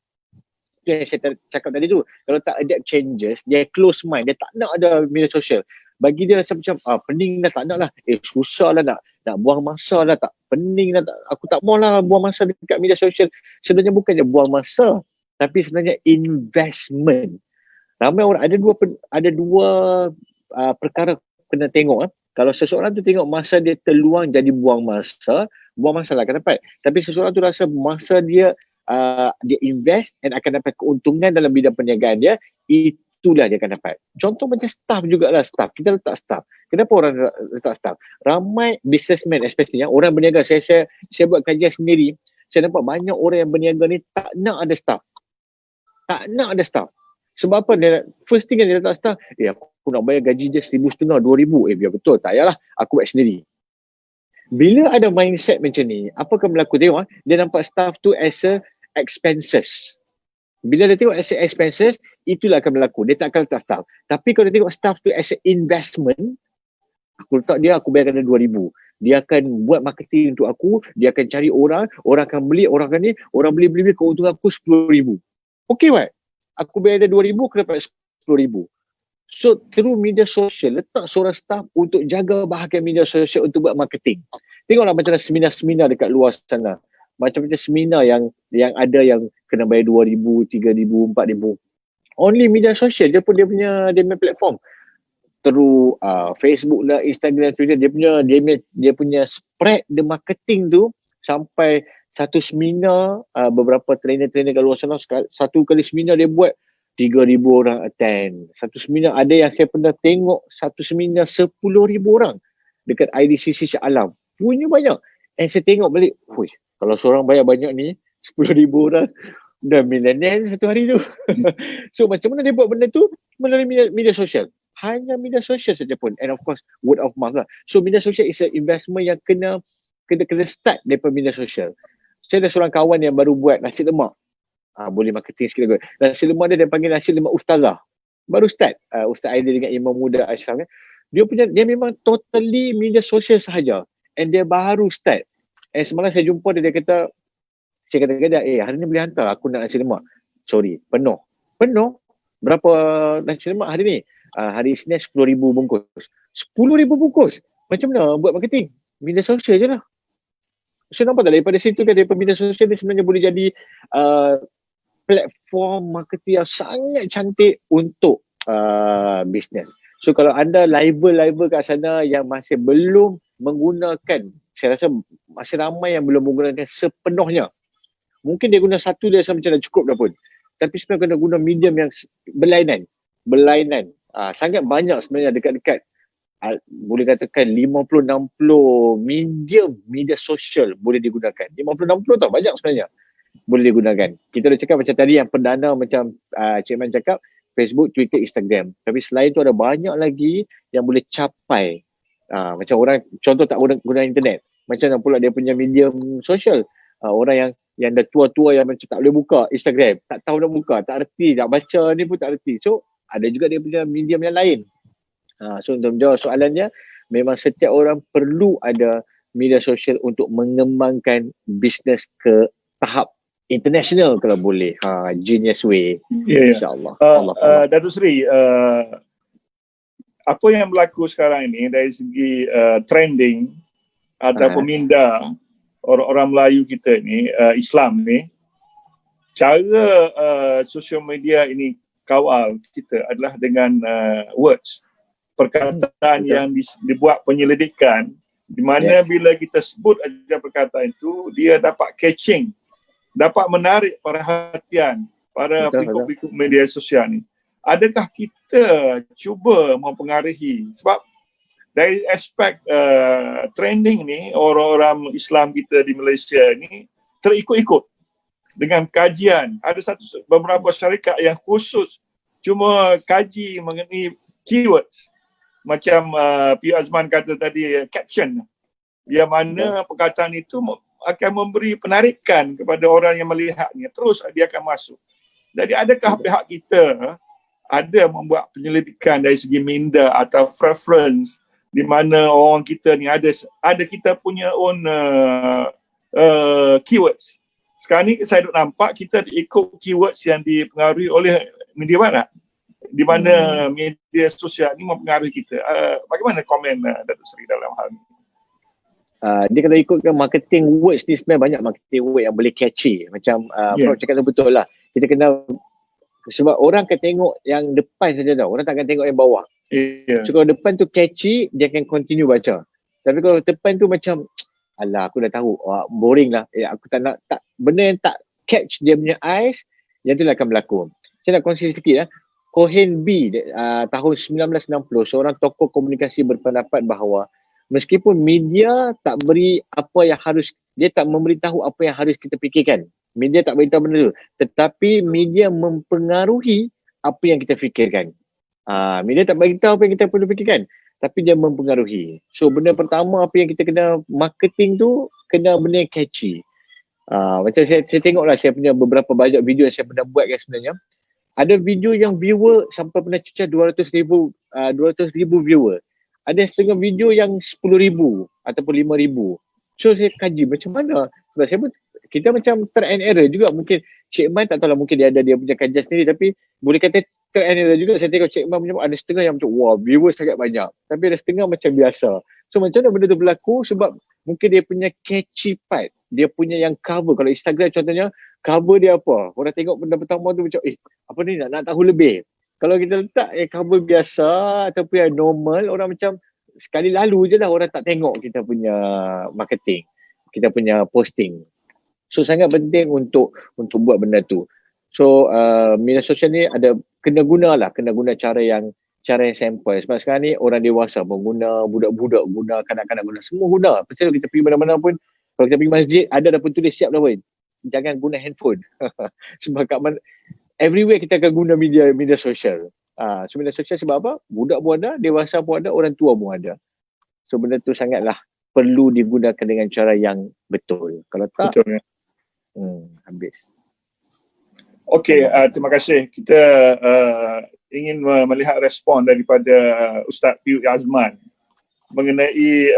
yang saya cakap tadi tu, kalau tak adapt changes, dia close mind, dia tak nak ada media sosial. Bagi dia rasa macam pening dah, tak nak lah, susah lah nak buang masa lah, tak pening lah, aku tak mau lah buang masa dekat media sosial. Sebenarnya bukannya buang masa, tapi sebenarnya investment. Ramai orang ada dua perkara kena tengok. Kalau seseorang tu tengok masa dia terluang jadi buang masa lah akan dapat. Tapi seseorang tu rasa masa dia invest dan akan dapat keuntungan dalam bidang perniagaan dia, itulah dia akan dapat. Contoh macam staff jugalah, staff. Kita letak staff. Kenapa orang letak staff? Ramai businessman especially, orang berniaga. Saya buat kajian sendiri. Saya nampak banyak orang yang berniaga ni tak nak ada staff. Tak nak ada staff. Sebab apa? First thing yang dia letak staff, aku nak bayar gaji dia 1,500, 2,000. Biar betul. Tak payahlah. Aku buat sendiri. Bila ada mindset macam ni, apa akan berlaku? Tengok, dia nampak staff tu as a expenses. Bila dia tengok as a expenses, itulah akan berlaku. Dia tak akan letak staff. Tapi kalau dia tengok staff tu as a investment, aku letak dia, aku bayarkan dia 2,000. Dia akan buat marketing untuk aku, dia akan cari orang akan beli, orang akan ni, orang beli, keuntungan aku 10,000. Okay, right? Aku bayar dia 2,000, aku dapat 10,000. So, through media sosial, letak seorang staff untuk jaga bahagian media sosial untuk buat marketing. Tengoklah macam mana seminar-seminar dekat luar sana. Macam-macam seminar yang ada yang kena bayar 2,000, 3,000, 4,000. Only media sosial dia pun dia punya platform. Through Facebook lah, Instagram, Twitter, dia punya spread the marketing tu sampai satu seminar, beberapa trainer-trainer kat luar sana, satu kali seminar dia buat 3,000 orang attend. Satu seminar ada yang saya pernah tengok, satu seminar 10,000 orang dekat IDCC Shah Alam. Punya banyak. And saya tengok balik, kalau seorang bayar banyak ni, 10,000 orang, dah milenial satu hari tu. So macam mana dia buat benda tu? Melalui media sosial. Hanya media sosial saja pun. And of course, word of mouth lah. So media sosial is an investment yang kena start daripada media sosial. Saya ada seorang kawan yang baru buat nasi lemak. Boleh marketing sikit lagi. Nasi lemak dia panggil nasi lemak ustazah. Baru start. Ustaz Aidil dengan Imam Muda Ashraf. Dia memang totally media sosial sahaja. And dia baru start. And semalam saya jumpa dia kata, saya kata dia, hari ni boleh hantar aku nak nasi lemak. Sorry, penuh. Berapa nasi lemak hari ni? Hari Isnin 10,000 bungkus. 10,000 bungkus? Macam mana buat marketing? Media sosial je lah. So nampak tak daripada situ kan, daripada media sosial ni sebenarnya boleh jadi platform marketing yang sangat cantik untuk bisnes. So kalau anda label kat sana yang masih belum menggunakan, saya rasa masih ramai yang belum menggunakan sepenuhnya. Mungkin dia guna satu dia rasa macam dah cukup dah pun. Tapi sebenarnya kena guna medium yang berlainan. Sangat banyak sebenarnya dekat-dekat boleh katakan 50-60 medium media sosial boleh digunakan. 50-60 tau, banyak sebenarnya boleh digunakan. Kita dah cakap macam tadi yang perdana macam Cik Man cakap, Facebook, Twitter, Instagram. Tapi selain tu ada banyak lagi yang boleh capai. Macam orang contoh tak guna internet. Macam mana pula dia punya medium sosial. Orang yang dah tua-tua yang macam tak boleh buka Instagram, tak tahu nak buka, tak erti, nak baca ni pun tak erti. So ada juga dia punya medium yang lain. So untuk menjawab soalannya, memang setiap orang perlu ada media sosial untuk mengembangkan bisnes ke tahap international kalau boleh. Genius way. InsyaAllah. Datuk Seri, apa yang berlaku sekarang ini dari segi trending ataupun minda orang Melayu kita ni, Islam ni, cara social media ini kawal kita adalah dengan words, perkataan yang dibuat penyelidikan, di mana bila kita sebut aja perkataan itu, dia dapat catching, dapat menarik perhatian para pengikut media sosial ni. Adakah kita cuba mempengaruhi? Sebab dari aspek trending ni, orang-orang Islam kita di Malaysia ni terikut-ikut dengan kajian. Ada beberapa syarikat yang khusus cuma kaji mengenai keywords. Macam P. Azman kata tadi, caption. Yang mana perkataan itu akan memberi penarikan kepada orang yang melihatnya. Terus dia akan masuk. Jadi adakah pihak kita ada membuat penyelidikan dari segi minda atau preference di mana orang kita ni ada kita punya own keywords. Sekarang ni saya duk nampak kita ikut keywords yang dipengaruhi oleh media barat, di mana media sosial ni mempengaruhi kita. Bagaimana komen Datuk Seri dalam hal ini? Dia kena ikutkan marketing words ni, sebenarnya banyak marketing word yang boleh catchy. Macam Prof cakap tu betul lah. Kita kena, sebab orang akan tengok yang depan saja tau. Orang tak akan tengok yang bawah. So kalau depan tu catchy, dia akan continue baca. Tapi kalau depan tu macam, alah aku dah tahu, boring lah. Aku tak nak, benda yang tak catch dia punya eyes, yang tu lah akan berlaku. Saya nak kongsi sikit lah. Cohen B tahun 1960, seorang tokoh komunikasi berpendapat bahawa meskipun media tak beri apa yang harus, dia tak memberitahu apa yang harus kita fikirkan. Media tak beritahu benda tu. Tetapi media mempengaruhi apa yang kita fikirkan. Media tak beritahu apa yang kita perlu fikirkan. Tapi dia mempengaruhi. So benda pertama apa yang kita kena marketing tu, kena benda yang catchy. Macam saya tengoklah, saya punya beberapa banyak video yang saya pernah buat kan sebenarnya. Ada video yang viewer sampai pernah cecah 200,000 viewer. Ada setengah video yang 10,000 ataupun 5,000. So saya kaji macam mana. Sebab saya pun, kita macam trial and error juga. Mungkin Cik Man tak tahulah, mungkin dia ada dia punya kajian sendiri. Tapi boleh kata trial and error juga. Saya tengok Cik Man punya ada setengah yang macam wah, viewers sangat banyak. Tapi ada setengah macam biasa. So macam mana benda tu berlaku? Sebab mungkin dia punya catchy part, dia punya yang cover. Kalau Instagram contohnya, cover dia apa? Orang tengok benda pertama tu macam, apa ni, nak tahu lebih. Kalau kita letak cover biasa ataupun yang normal, orang macam sekali lalu je lah, orang tak tengok kita punya marketing, kita punya posting. So sangat penting untuk buat benda tu. So media sosial ni kena guna cara yang sample. Sebab sekarang ni orang dewasa pun guna, budak-budak guna, kanak-kanak guna, semua guna. Pasal kita pergi mana-mana pun, kalau kita pergi masjid, ada dah pun tulis siap dah pun, jangan guna handphone. Sebab everywhere kita akan guna media sosial. So media sosial sebab apa? Budak pun ada, dewasa pun ada, orang tua pun ada. So benda tu sangatlah perlu digunakan dengan cara yang betul. Kalau tak, Betul, ya. Habis. Okey, terima kasih. Kita ingin melihat respon daripada Ustaz Piyu Azman mengenai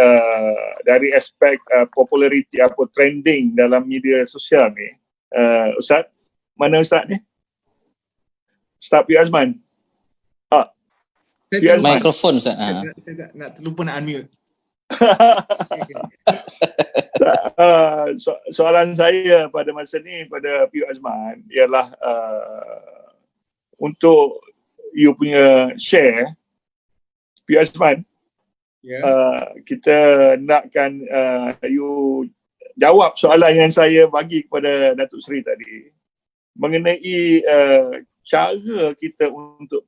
dari aspek populariti atau trending dalam media sosial ni. Ustaz, mana Ustaz ni? Ustaz Piyu Azman. Saya Mikrofon Ustaz. Saya nak terlupa nak unmute. Soalan saya pada masa ni pada Piyu Azman ialah untuk you punya share, Piyu Azman, kita nakkan you jawab soalan yang saya bagi kepada Datuk Seri tadi mengenai cara kita untuk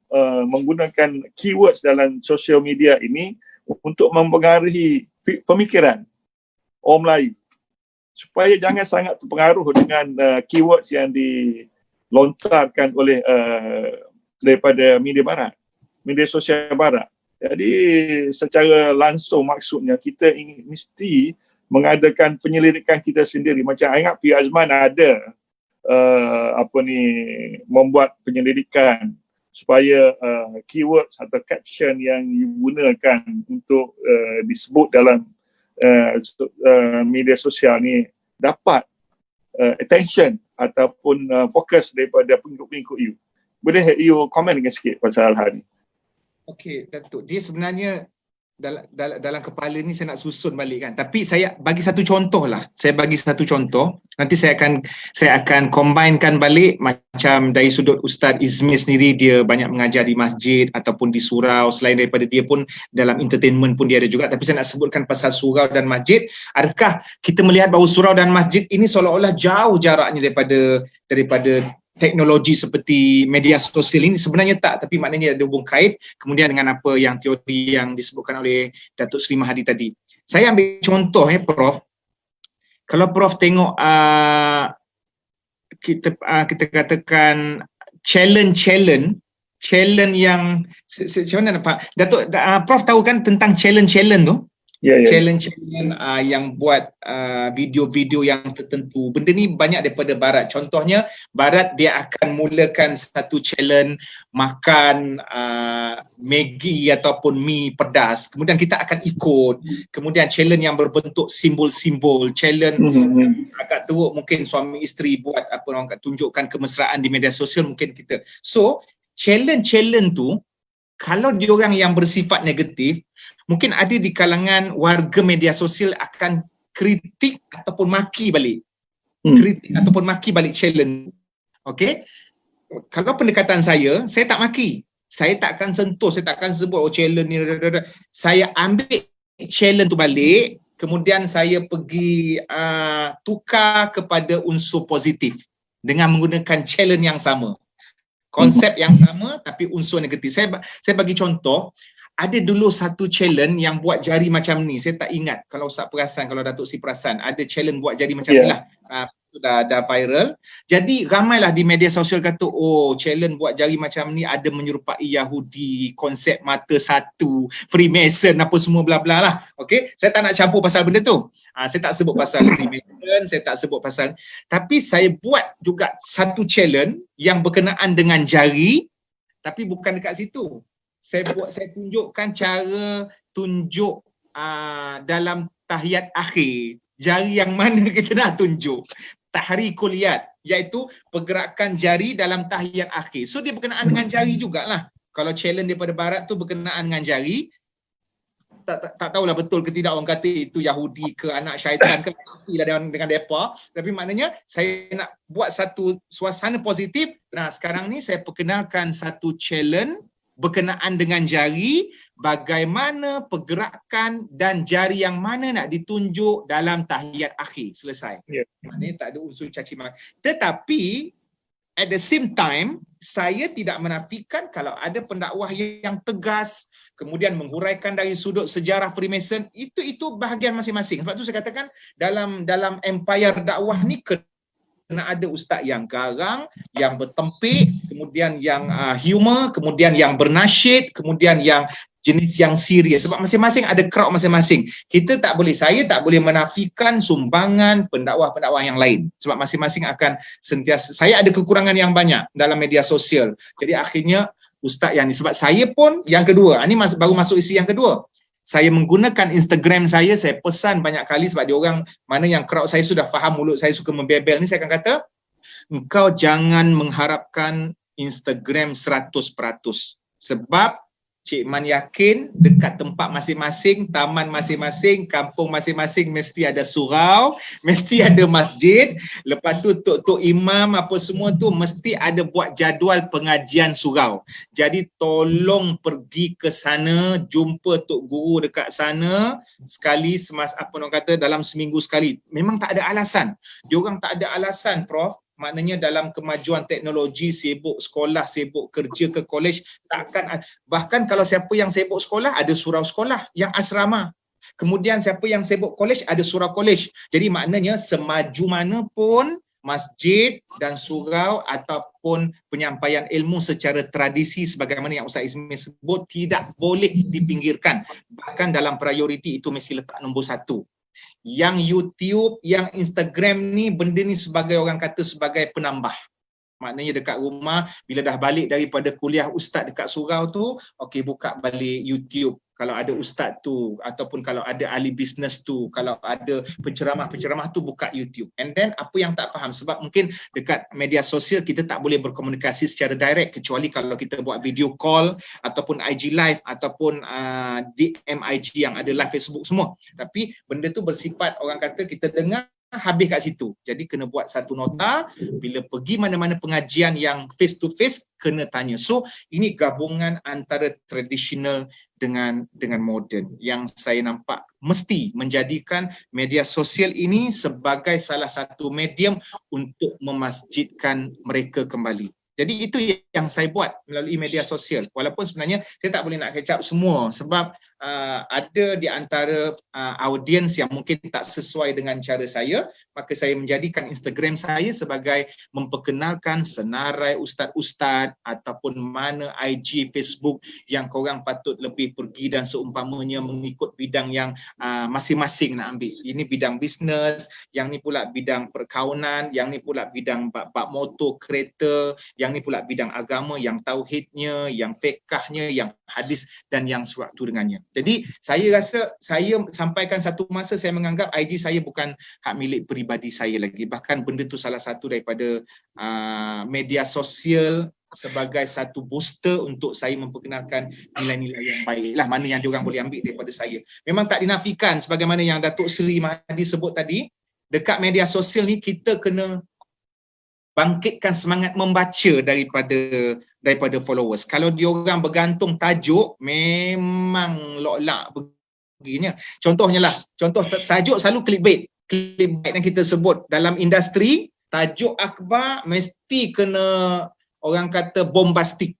menggunakan keywords dalam social media ini untuk mempengaruhi pemikiran orang Melayu supaya jangan sangat terpengaruh dengan keywords yang dilontarkan oleh daripada media sosial barat. Jadi secara langsung maksudnya kita mesti mengadakan penyelidikan kita sendiri. Macam saya ingat Piyu Azman ada membuat penyelidikan supaya keywords atau caption yang digunakan untuk disebut dalam media sosial ni dapat attention ataupun fokus daripada pengikut-pengikut you. Boleh you komen sikit pasal hal ni? Okey, Datuk. Dia sebenarnya dalam kepala ni saya nak susun balik kan. Tapi saya bagi satu contoh lah. Saya bagi satu contoh. Nanti saya akan combinekan balik macam dari sudut Ustaz Izmir sendiri, dia banyak mengajar di masjid ataupun di surau. Selain daripada dia pun dalam entertainment pun dia ada juga. Tapi saya nak sebutkan pasal surau dan masjid. Adakah kita melihat bahawa surau dan masjid ini seolah-olah jauh jaraknya daripada teknologi seperti media sosial ini? Sebenarnya tak, tapi maknanya ada hubung kait kemudian dengan apa yang teori yang disebutkan oleh Datuk Seri Mahadi tadi. Saya ambil contoh Prof. Kalau Prof tengok kita katakan challenge yang macam mana Pak? Datuk Prof tahu kan tentang challenge tu? Challenge yang buat video-video yang tertentu. Benda ni banyak daripada barat. Contohnya barat dia akan mulakan satu challenge makan Maggi ataupun mi pedas. Kemudian kita akan ikut. Kemudian challenge yang berbentuk simbol-simbol, challenge agak teruk mungkin suami isteri buat orang tunjukkan kemesraan di media sosial mungkin kita. So challenge tu kalau diorang yang bersifat negatif, mungkin ada di kalangan warga media sosial akan kritik ataupun maki balik. Kritik ataupun maki balik challenge. Okey? Kalau pendekatan saya tak maki. Saya tak akan sentuh, saya tak akan sebut challenge ni. Saya ambil challenge tu balik, kemudian saya pergi tukar kepada unsur positif dengan menggunakan challenge yang sama. Konsep yang sama tapi unsur negatif. Saya bagi contoh, ada dulu satu challenge yang buat jari macam ni. Saya tak ingat kalau Ustaz perasan, kalau Datuk Si perasan, ada challenge buat jari macam ni lah. Dah viral. Jadi ramailah di media sosial kata, oh challenge buat jari macam ni ada menyerupai Yahudi, konsep mata satu, Freemason apa semua bla bla lah. Okey, saya tak nak campur pasal benda tu. Saya tak sebut pasal Freemason, saya tak sebut pasal, tapi saya buat juga satu challenge yang berkenaan dengan jari, tapi bukan dekat situ. Saya tunjukkan cara tunjuk dalam tahiyat akhir. Jari yang mana kita nak tunjuk? Tahrikul yad, iaitu pergerakan jari dalam tahiyat akhir. So dia berkenaan dengan jari jugalah. Kalau challenge daripada barat tu berkenaan dengan jari, tak tahulah betul ke tidak orang kata itu Yahudi ke anak syaitan ke apalah dengan depa, tapi maknanya saya nak buat satu suasana positif. Nah, sekarang ni saya perkenalkan satu challenge berkenaan dengan jari, bagaimana pergerakan dan jari yang mana nak ditunjuk dalam tahiyat akhir. Selesai. Maknanya tak ada unsur caci maki. Tetapi at the same time, saya tidak menafikan kalau ada pendakwah yang tegas, kemudian menghuraikan dari sudut sejarah Freemason, itu bahagian masing-masing. Sebab tu saya katakan dalam empire dakwah ni kena ada ustaz yang garang, yang bertempik, kemudian yang humor, kemudian yang bernasyid, kemudian yang jenis yang serius. Sebab masing-masing ada crowd masing-masing. Saya tak boleh menafikan sumbangan pendakwah-pendakwah yang lain. Sebab masing-masing akan sentiasa, saya ada kekurangan yang banyak dalam media sosial. Jadi akhirnya ustaz yang ni, sebab saya pun yang kedua, ini baru masuk isi yang kedua. Saya menggunakan Instagram saya pesan banyak kali sebab dia orang mana yang crowd saya sudah faham mulut saya suka membebel ni, saya akan kata, engkau jangan mengharapkan Instagram 100%. Sebab Cik Man yakin dekat tempat masing-masing, taman masing-masing, kampung masing-masing mesti ada surau, mesti ada masjid. Lepas tu tok-tok imam apa semua tu mesti ada buat jadual pengajian surau. Jadi tolong pergi ke sana, jumpa tok guru dekat sana sekali dalam seminggu sekali. Memang tak ada alasan. Diorang tak ada alasan, Prof. Maknanya dalam kemajuan teknologi, sibuk sekolah, sibuk kerja ke college, takkan, bahkan kalau siapa yang sibuk sekolah, ada surau sekolah yang asrama. Kemudian siapa yang sibuk college, ada surau college. Jadi maknanya semaju mana pun masjid dan surau ataupun penyampaian ilmu secara tradisi sebagaimana yang Ustaz Ismail sebut tidak boleh dipinggirkan. Bahkan dalam prioriti itu mesti letak nombor 1. Yang YouTube, yang Instagram ni, benda ni sebagai orang kata sebagai penambah. Maknanya dekat rumah, bila dah balik daripada kuliah ustaz dekat surau tu, okey buka balik YouTube. Kalau ada ustaz tu, ataupun kalau ada ahli bisnes tu, kalau ada penceramah-penceramah tu, buka YouTube. And then apa yang tak faham, sebab mungkin dekat media sosial kita tak boleh berkomunikasi secara direct, kecuali kalau kita buat video call, ataupun IG live, ataupun DM IG yang ada live Facebook semua. Tapi benda tu bersifat orang kata kita dengar, habis kat situ. Jadi kena buat satu nota, bila pergi mana-mana pengajian yang face to face, kena tanya. So ini gabungan antara tradisional dengan moden yang saya nampak mesti menjadikan media sosial ini sebagai salah satu medium untuk memasjidkan mereka kembali. Jadi itu yang saya buat melalui media sosial. Walaupun sebenarnya saya tak boleh nak catch up semua sebab ada di antara audiens yang mungkin tak sesuai dengan cara saya, maka saya menjadikan Instagram saya sebagai memperkenalkan senarai ustaz-ustaz ataupun mana IG, Facebook yang korang patut lebih pergi dan seumpamanya mengikut bidang yang masing-masing nak ambil. Ini bidang bisnes, yang ni pula bidang perkaunan, yang ni pula bidang bab motor, kereta, yang ni pula bidang agama, yang tauhidnya, yang fiqahnya, yang hadis dan yang sewaktu dengannya. Jadi saya rasa saya sampaikan satu masa saya menganggap IG saya bukan hak milik peribadi saya lagi. Bahkan benda tu salah satu daripada media sosial sebagai satu booster untuk saya memperkenalkan nilai-nilai yang baik lah, mana yang diorang boleh ambil daripada saya. Memang tak dinafikan sebagaimana yang Datuk Seri Mahdi sebut tadi, dekat media sosial ni kita kena bangkitkan semangat membaca daripada followers. Kalau diorang bergantung tajuk, memang lok-lak begininya. Contoh tajuk selalu clickbait. Clickbait yang kita sebut dalam industri, tajuk akhbar mesti kena orang kata bombastik.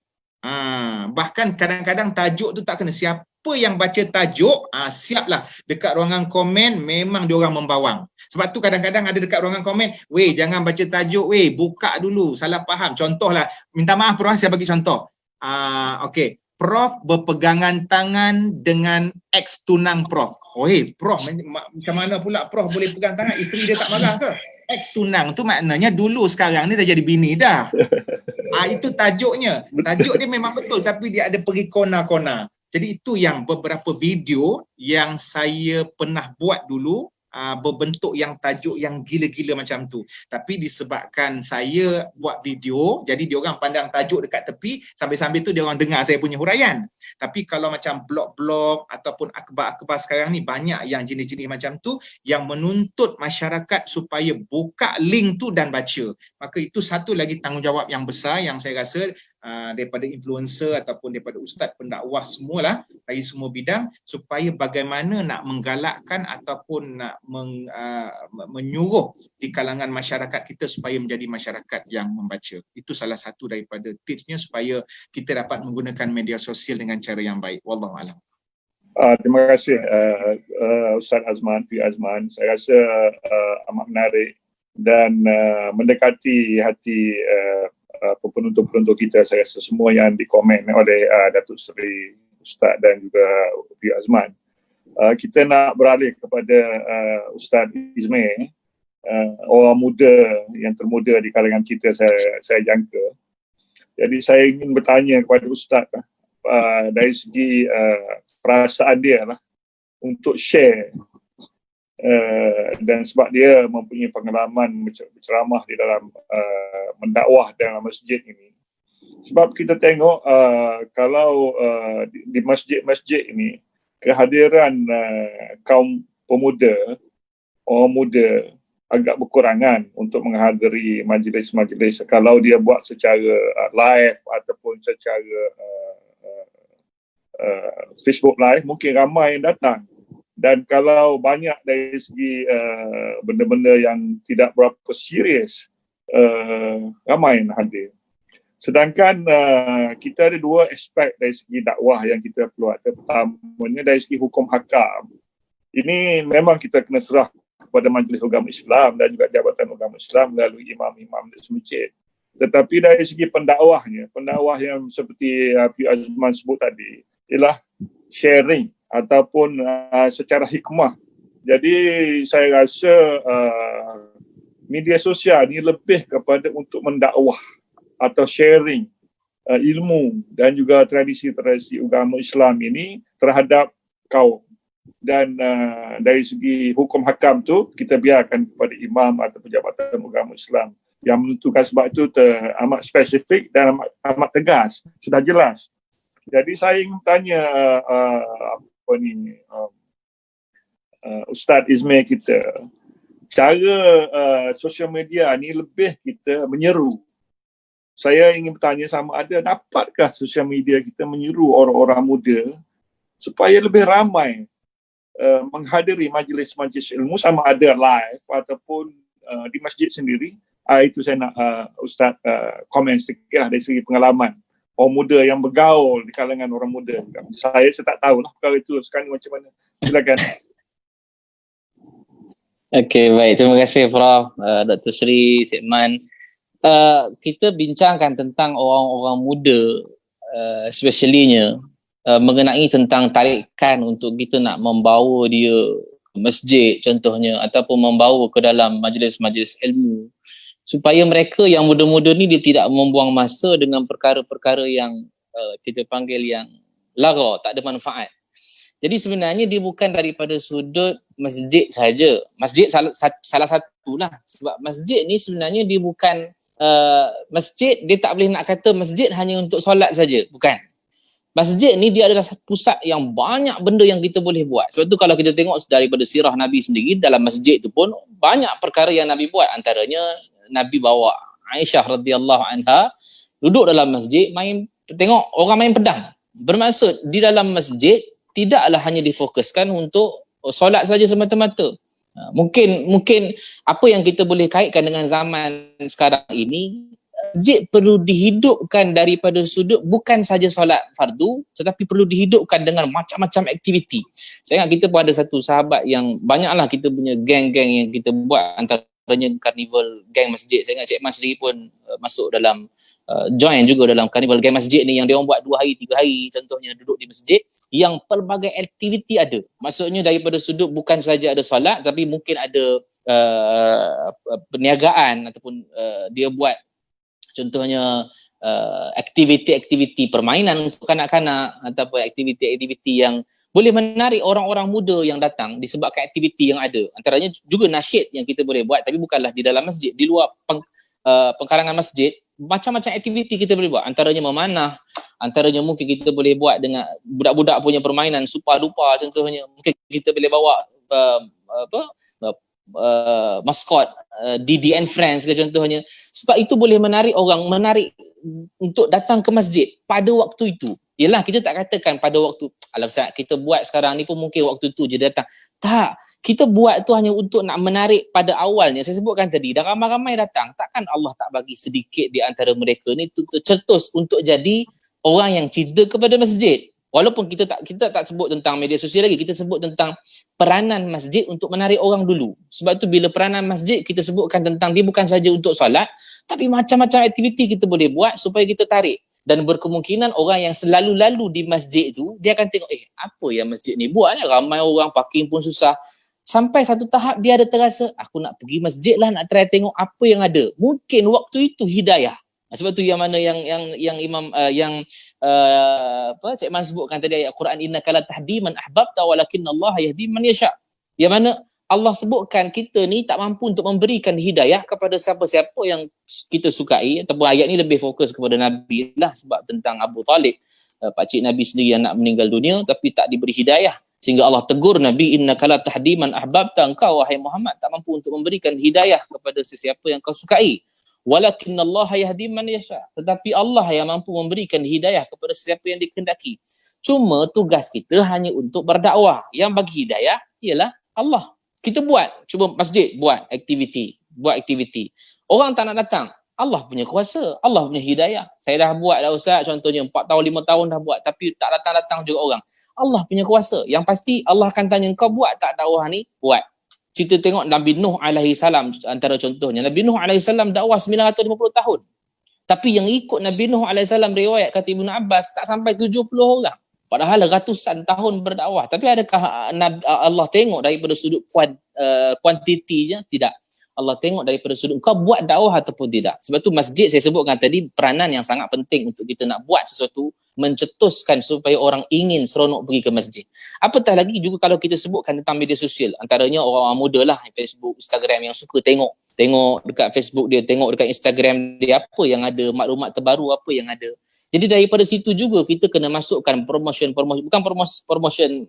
Bahkan kadang-kadang tajuk tu tak kena. Siapa yang baca tajuk, siaplah dekat ruangan komen memang diorang membawang. Sebab tu kadang-kadang ada dekat ruangan komen, weh jangan baca tajuk, weh buka dulu, salah faham. Contohlah, minta maaf Prof, saya bagi contoh. Okey, Prof berpegangan tangan dengan ex tunang Prof. Prof, macam mana pula Prof boleh pegang tangan, isteri dia tak marah ke? Ex tunang tu maknanya dulu sekarang ni dah jadi bini dah. Itu tajuknya. Tajuk dia memang betul tapi dia ada pergi kona-kona. Jadi itu yang beberapa video yang saya pernah buat dulu berbentuk yang tajuk yang gila-gila macam tu. Tapi disebabkan saya buat video, jadi dia orang pandang tajuk dekat tepi, sambil-sambil tu dia orang dengar saya punya huraian. Tapi kalau macam blog-blog ataupun akhbar-akhbar sekarang ni, banyak yang jenis-jenis macam tu yang menuntut masyarakat supaya buka link tu dan baca. Maka itu satu lagi tanggungjawab yang besar yang saya rasa daripada influencer ataupun daripada ustaz pendakwah semualah dari semua bidang, supaya bagaimana nak menggalakkan ataupun nak menyuruh di kalangan masyarakat kita supaya menjadi masyarakat yang membaca. Itu salah satu daripada tipsnya supaya kita dapat menggunakan media sosial dengan cara yang baik. Wallahualam. Terima kasih Ustaz Azman, P. Azman. Saya rasa amat menarik dan mendekati hati penonton-penonton kita. Saya rasa semua yang dikomen oleh Datuk Seri Ustaz dan juga P. Azman. Kita nak beralih kepada Ustaz Ismail, orang muda yang termuda di kalangan kita, saya jangka. Jadi saya ingin bertanya kepada Ustaz dari segi perasaan dia lah untuk share, dan sebab dia mempunyai pengalaman berceramah di dalam mendakwah dalam masjid ini. Sebab kita tengok kalau di masjid-masjid ini kehadiran kaum pemuda, orang muda agak berkurangan untuk menghadiri majlis-majlis. Kalau dia buat secara live ataupun secara Facebook live, mungkin ramai yang datang. Dan kalau banyak dari segi benda-benda yang tidak berapa serius, ramai yang hadir. Sedangkan kita ada dua aspek dari segi dakwah yang kita perlu ada. Pertamanya dari segi hukum hakam. Ini memang kita kena serah kepada Majlis Agama Islam dan juga Jabatan Agama Islam melalui imam-imam di masjid. Tetapi dari segi pendakwahnya, pendakwah yang seperti P. Azman sebut tadi, ialah sharing ataupun secara hikmah. Jadi saya rasa media sosial ni lebih kepada untuk mendakwah atau sharing ilmu dan juga tradisi-tradisi agama Islam ini terhadap kaum. Dan dari segi hukum hakam tu kita biarkan kepada imam atau Jabatan Agama Islam yang menentukan. Sebab itu amat spesifik dan amat tegas, sudah jelas. Jadi saya ingin tanya Ustaz Ismail kita, cara sosial media ni lebih kita menyeru. Saya ingin bertanya sama ada dapatkah sosial media kita menyeru orang-orang muda supaya lebih ramai menghadiri majlis-majlis ilmu, sama ada live ataupun di masjid sendiri. Itu saya nak Ustaz komen sedikit lah dari segi pengalaman orang muda yang bergaul di kalangan orang muda. Saya tak tahulah perkara itu sekarang macam mana. Silakan. Okey, baik. Terima kasih Prof. Dr. Sri, Cik Man. Kita bincangkan tentang orang-orang muda, especially-nya mengenai tentang tarikan untuk kita nak membawa dia ke masjid contohnya, ataupun membawa ke dalam majlis-majlis ilmu, supaya mereka yang muda-muda ni dia tidak membuang masa dengan perkara-perkara yang kita panggil yang lara, tak ada manfaat. Jadi sebenarnya dia bukan daripada sudut masjid saja. Masjid salah satulah, sebab masjid ni sebenarnya dia bukan masjid, dia tak boleh nak kata masjid hanya untuk solat saja, bukan. Masjid ni dia adalah pusat yang banyak benda yang kita boleh buat. Sebab tu kalau kita tengok daripada sirah Nabi sendiri, dalam masjid tu pun banyak perkara yang Nabi buat. Antaranya Nabi bawa Aisyah radhiyallahu anha duduk dalam masjid, tengok orang main pedang. Bermaksud di dalam masjid tidaklah hanya difokuskan untuk solat saja semata-mata. Mungkin apa yang kita boleh kaitkan dengan zaman sekarang ini, masjid perlu dihidupkan daripada sudut bukan saja solat fardu, tetapi perlu dihidupkan dengan macam-macam aktiviti. Saya ingat kita pun ada satu sahabat yang banyaklah kita punya geng-geng yang kita buat, antaranya carnival geng masjid. Saya ingat Cik Mas sendiri pun masuk dalam join juga dalam carnival geng masjid ni, yang dia orang buat 2 hari 3 hari contohnya duduk di masjid, yang pelbagai aktiviti ada. Maksudnya daripada sudut bukan saja ada solat, tapi mungkin ada perniagaan ataupun dia buat contohnya aktiviti-aktiviti permainan untuk kanak-kanak ataupun aktiviti-aktiviti yang boleh menarik orang-orang muda yang datang disebabkan aktiviti yang ada. Antaranya juga nasyid yang kita boleh buat, tapi bukanlah di dalam masjid, di luar pengkarangan masjid. Macam-macam aktiviti kita boleh buat, antaranya memanah, antaranya mungkin kita boleh buat dengan budak-budak punya permainan supa dupa contohnya. Mungkin kita boleh bawa maskot Didi and Friends ke contohnya. Sebab itu boleh menarik untuk datang ke masjid pada waktu itu. Yelah, kita tak katakan pada waktu, alah Ustaz, kita buat sekarang ni pun mungkin waktu tu je datang. Tak, kita buat tu hanya untuk nak menarik pada awalnya. Saya sebutkan tadi, dah ramai-ramai datang. Takkan Allah tak bagi sedikit di antara mereka ni tercetus untuk jadi orang yang cinta kepada masjid. Walaupun kita tak sebut tentang media sosial lagi, kita sebut tentang peranan masjid untuk menarik orang dulu. Sebab tu bila peranan masjid kita sebutkan tentang dia bukan saja untuk solat, tapi macam-macam aktiviti kita boleh buat supaya kita tarik. Dan berkemungkinan orang yang selalu lalu di masjid tu, dia akan tengok, apa yang masjid ni buat ni? Ramai orang, parking pun susah. Sampai satu tahap dia ada terasa, aku nak pergi masjid lah, nak try tengok apa yang ada. Mungkin waktu itu hidayah. Sebab tu yang mana yang Imam Cik Man sebutkan tadi ayat Quran, innaka la tahdi man ahbabta walakinnallaha yahdi man yasha. Yang mana Allah sebutkan kita ni tak mampu untuk memberikan hidayah kepada siapa-siapa yang kita sukai, ataupun ayat ni lebih fokus kepada Nabi lah, sebab tentang Abu Talib, pakcik Nabi sendiri yang nak meninggal dunia tapi tak diberi hidayah, sehingga Allah tegur Nabi, innaka la tahdi man ahbabta, engkau wahai Muhammad tak mampu untuk memberikan hidayah kepada sesiapa yang kau sukai, walakinnallaha yahdi man yasha, tetapi Allah yang mampu memberikan hidayah kepada sesiapa yang dikehendaki. Cuma tugas kita hanya untuk berdakwah, yang bagi hidayah ialah Allah. Kita cuba masjid buat aktiviti. Orang tak nak datang, Allah punya kuasa, Allah punya hidayah. Saya dah buat dah Ustaz, contohnya 4 tahun 5 tahun dah buat, tapi tak datang-datang juga orang. Allah punya kuasa. Yang pasti Allah akan tanya, kau buat tak dakwah ni? Buat. Kita tengok Nabi Nuh alaihi salam antara contohnya. Nabi Nuh alaihi salam dakwah 950 tahun. Tapi yang ikut Nabi Nuh alaihi salam, riwayat kata Ibnu Abbas, tak sampai 70 orang. Padahal ratusan tahun berdakwah. Tapi adakah Allah tengok daripada sudut kuantitinya? Tidak. Allah tengok daripada sudut kau buat dakwah ataupun tidak. Sebab tu masjid saya sebutkan tadi peranan yang sangat penting untuk kita nak buat sesuatu, mencetuskan supaya orang ingin seronok pergi ke masjid. Apatah lagi juga kalau kita sebutkan tentang media sosial, antaranya orang-orang muda lah, Facebook, Instagram, yang suka tengok dekat Facebook dia, tengok dekat Instagram dia apa yang ada, maklumat terbaru apa yang ada. Jadi daripada situ juga kita kena masukkan promotion, bukan promotion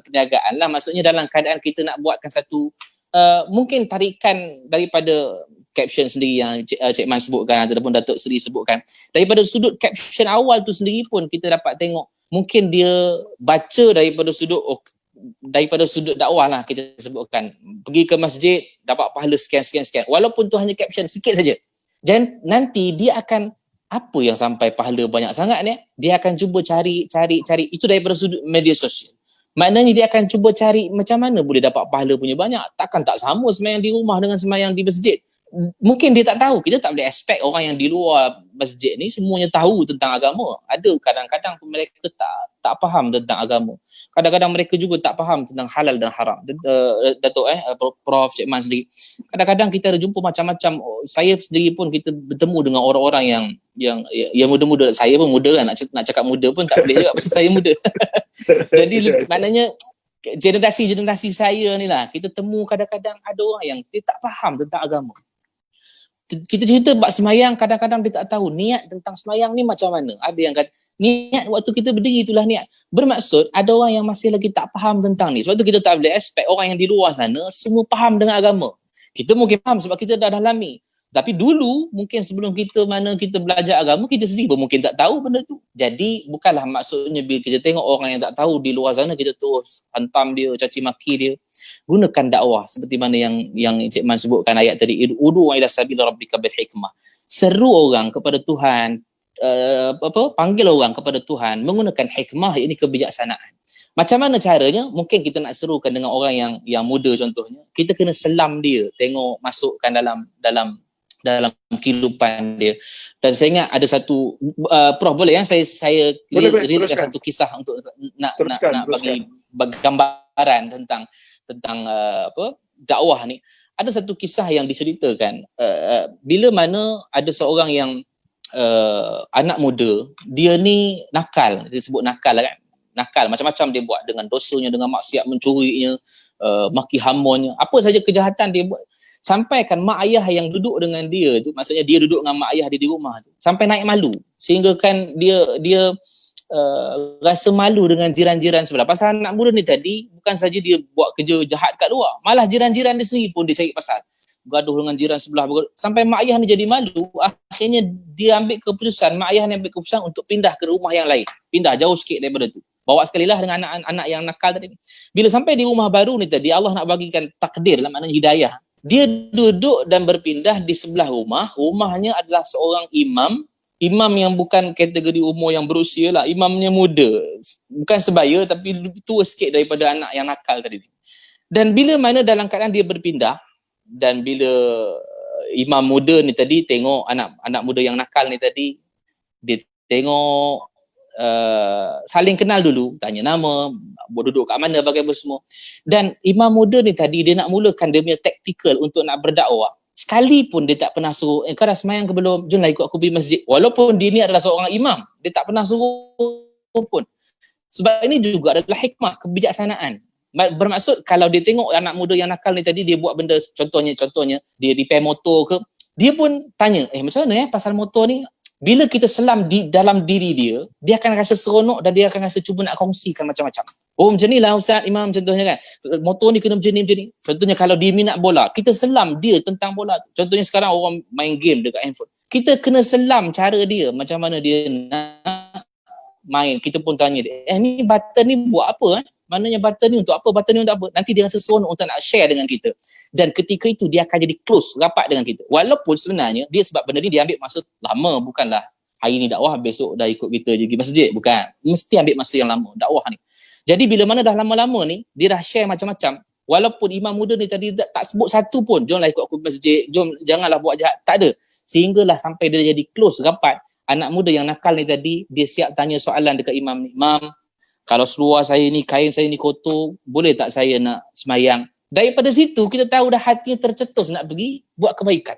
perniagaan lah, maksudnya dalam keadaan kita nak buatkan satu mungkin tarikan daripada caption sendiri yang Cik Man sebutkan ataupun Datuk Seri sebutkan. Daripada sudut caption awal tu sendiri pun kita dapat tengok, mungkin dia baca daripada sudut dakwah lah, kita sebutkan pergi ke masjid dapat pahala sekian. Walaupun tu hanya caption sikit saja. Dan nanti dia akan, apa yang sampai pahala banyak sangat ni, dia akan cuba cari itu daripada sudut media sosial. Maknanya dia akan cuba cari macam mana boleh dapat pahala punya banyak. Takkan tak sama sembahyang di rumah dengan sembahyang di masjid. Mungkin dia tak tahu. Kita tak boleh expect orang yang di luar masjid ni semuanya tahu tentang agama. Ada kadang-kadang mereka tak faham tentang agama. Kadang-kadang mereka juga tak faham tentang halal dan haram. Datuk Prof Cik Man sendiri, kadang-kadang kita ada jumpa macam-macam. Saya sendiri pun kita bertemu dengan orang-orang yang muda-muda. Saya pun muda kan, nak cakap muda pun tak boleh juga pasal saya muda. Jadi maknanya generasi saya ni lah, kita temu kadang-kadang ada orang yang dia tak faham tentang agama. Kita cerita bab semayang, kadang-kadang dia tak tahu niat tentang semayang ni macam mana. Ada yang kata niat waktu kita berdiri itulah niat. Bermaksud ada orang yang masih lagi tak faham tentang ni. Sebab tu kita tak boleh expect orang yang di luar sana semua faham dengan agama. Kita mungkin faham sebab kita dah dalami. Tapi dulu mungkin sebelum kita belajar agama, kita sendiri pun mungkin tak tahu benda tu. Jadi bukanlah maksudnya bila kita tengok orang yang tak tahu di luar sana, kita terus hantam dia, caci maki dia. Gunakan dakwah seperti mana yang Cik Man sebutkan ayat tadi, ud'u ila sabil rabbika bil hikmah. Seru orang kepada Tuhan, panggil orang kepada Tuhan menggunakan hikmah, ini kebijaksanaan. Macam mana caranya? Mungkin kita nak serukan dengan orang yang muda contohnya. Kita kena selam dia, tengok masukkan dalam kehidupan dia. Dan saya ingat ada satu Prof boleh saya relatekan satu kisah untuk nak bagi gambaran tentang dakwah ni. Ada satu kisah yang diceritakan bila mana ada seorang yang anak muda, dia ni nakal, dia sebut nakal kan. nakal, macam-macam dia buat dengan dosanya, dengan maksiat mencurinya, maki hamonnya, apa saja kejahatan dia buat. Sampaikan mak ayah yang duduk dengan dia tu, maksudnya dia duduk dengan mak ayah dia di rumah tu, sampai naik malu, sehingga kan dia rasa malu dengan jiran-jiran sebelah. Pasal anak muda ni tadi bukan saja dia buat kerja jahat kat luar, malah jiran-jiran dia sendiri pun dia cari pasal, gaduh dengan jiran sebelah, sampai mak ayah ni jadi malu. Akhirnya dia ambil keputusan, mak ayah ni ambil keputusan untuk pindah ke rumah yang lain, pindah jauh sikit daripada tu, bawa sekali lah dengan anak-anak yang nakal tadi. Bila sampai di rumah baru ni tadi, Allah nak bagikan takdir lah, maknanya hidayah. Dia duduk dan berpindah di sebelah rumahnya adalah seorang imam yang bukan kategori umur yang berusia lah, imamnya muda, bukan sebaya tapi lebih tua sikit daripada anak yang nakal tadi. Dan bila mana dalam keadaan dia berpindah, dan bila imam muda ni tadi tengok anak muda yang nakal ni tadi, dia tengok, saling kenal dulu, tanya nama, duduk kat mana, bagaimana semua. Dan imam muda ni tadi dia nak mulakan dia punya taktikal untuk nak berdakwah. Sekali pun dia tak pernah suruh, kau dah semayang ke belum? Jomlah ikut aku pergi masjid. Walaupun dia ni adalah seorang imam, dia tak pernah suruh pun. Sebab ini juga adalah hikmah, kebijaksanaan. Bermaksud kalau dia tengok anak muda yang nakal ni tadi, dia buat benda, contohnya dia repair motor ke, dia pun tanya, macam mana pasal motor ni? Bila kita selam di dalam diri dia akan rasa seronok dan dia akan rasa cuba nak kongsikan macam-macam. Oh macam ni lah Ustaz Imam, contohnya kan, motor ni kena macam ni. Contohnya kalau dia minat bola, kita selam dia tentang bola. Contohnya sekarang orang main game dekat handphone, kita kena selam cara dia, macam mana dia nak main. Kita pun tanya dia, ni button ni buat apa? Maknanya button ni untuk apa? Button ni untuk apa? Nanti dia rasa seronok untuk nak share dengan kita. Dan ketika itu dia akan jadi close, rapat dengan kita. Walaupun sebenarnya dia, sebab benda ni dia ambil masa lama, bukanlah hari ni dakwah, besok dah ikut kita je pergi masjid. Bukan. Mesti ambil masa yang lama dakwah ni. Jadi bila mana dah lama-lama ni, dia dah share macam-macam. Walaupun imam muda ni tadi tak sebut satu pun, jomlah ikut aku pergi masjid, jom janganlah buat jahat. Tak ada. Sehinggalah sampai dia jadi close, rapat. Anak muda yang nakal ni tadi, dia siap tanya soalan dekat imam ni. Imam, kalau seluar saya ni, kain saya ni kotor, boleh tak saya nak semayang? Daripada situ kita tahu dah hatinya tercetus nak pergi buat kebaikan.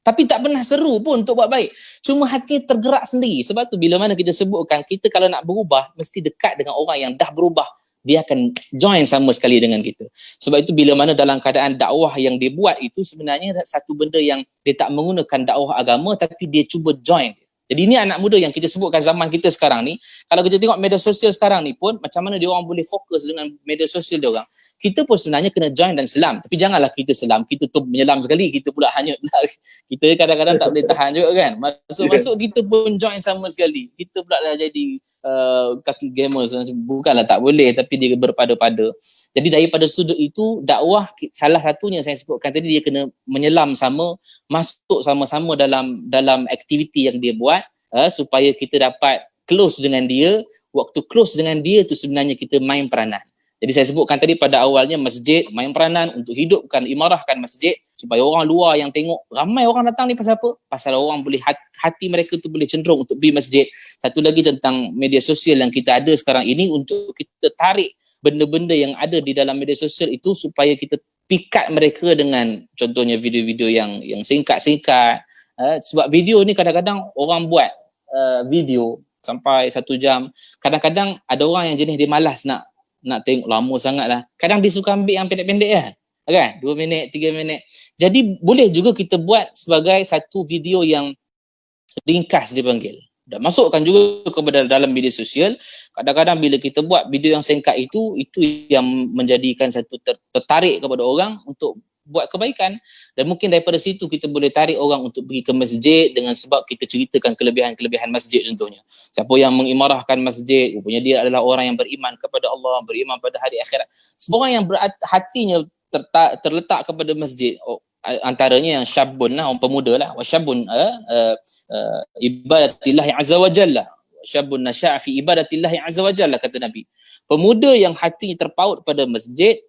Tapi tak pernah seru pun untuk buat baik. Cuma hatinya tergerak sendiri. Sebab tu bila mana kita sebutkan, kita kalau nak berubah, mesti dekat dengan orang yang dah berubah. Dia akan join sama sekali dengan kita. Sebab itu bila mana dalam keadaan dakwah yang dia buat itu, sebenarnya satu benda yang dia tak menggunakan dakwah agama, tapi dia cuba join. Jadi ini anak muda yang kita sebutkan zaman kita sekarang ni. Kalau kita tengok media sosial sekarang ni pun, macam mana dia orang boleh fokus dengan media sosial dia orang. Kita pun sebenarnya kena join dan selam. Tapi janganlah kita selam, kita tu menyelam sekali, kita pula hanyut. Kita kadang-kadang tak boleh tahan juga kan. Masuk kita pun join sama sekali. Kita pula dah jadi kaki gamers. Bukanlah tak boleh, tapi dia berpada-pada. Jadi daripada sudut itu, dakwah salah satunya saya sebutkan tadi, dia kena menyelam sama, masuk sama-sama dalam aktiviti yang dia buat, supaya kita dapat close dengan dia. Waktu close dengan dia tu sebenarnya kita main peranan. Jadi saya sebutkan tadi pada awalnya, masjid main peranan untuk hidupkan, imarahkan masjid supaya orang luar yang tengok, ramai orang datang ni pasal apa? Pasal orang boleh, hati mereka tu boleh cenderung untuk pergi masjid. Satu lagi tentang media sosial yang kita ada sekarang ini, untuk kita tarik benda-benda yang ada di dalam media sosial itu supaya kita pikat mereka dengan contohnya video-video yang singkat-singkat. Sebab video ni kadang-kadang orang buat video sampai 1 jam. Kadang-kadang ada orang yang jenis dia malas nak tengok lama sangat lah. Kadang dia suka ambil yang pendek-pendek lah. Kan? 2 minit, 3 minit. Jadi boleh juga kita buat sebagai satu video yang ringkas dipanggil. Dan masukkan juga kepada dalam media sosial. Kadang-kadang bila kita buat video yang singkat itu yang menjadikan satu tertarik kepada orang untuk buat kebaikan. Dan mungkin daripada situ kita boleh tarik orang untuk pergi ke masjid dengan sebab kita ceritakan kelebihan-kelebihan masjid contohnya. Siapa yang mengimarahkan masjid, rupanya dia adalah orang yang beriman kepada Allah, beriman pada hari akhirat. Semua orang yang hatinya terletak kepada masjid, antaranya yang syabun lah, orang pemuda lah, wa syabun ibadatillahi azza wa jalla, syabun nasya'a fi ibadatillahi azza wa jalla, kata Nabi. Pemuda yang hatinya terpaut pada masjid,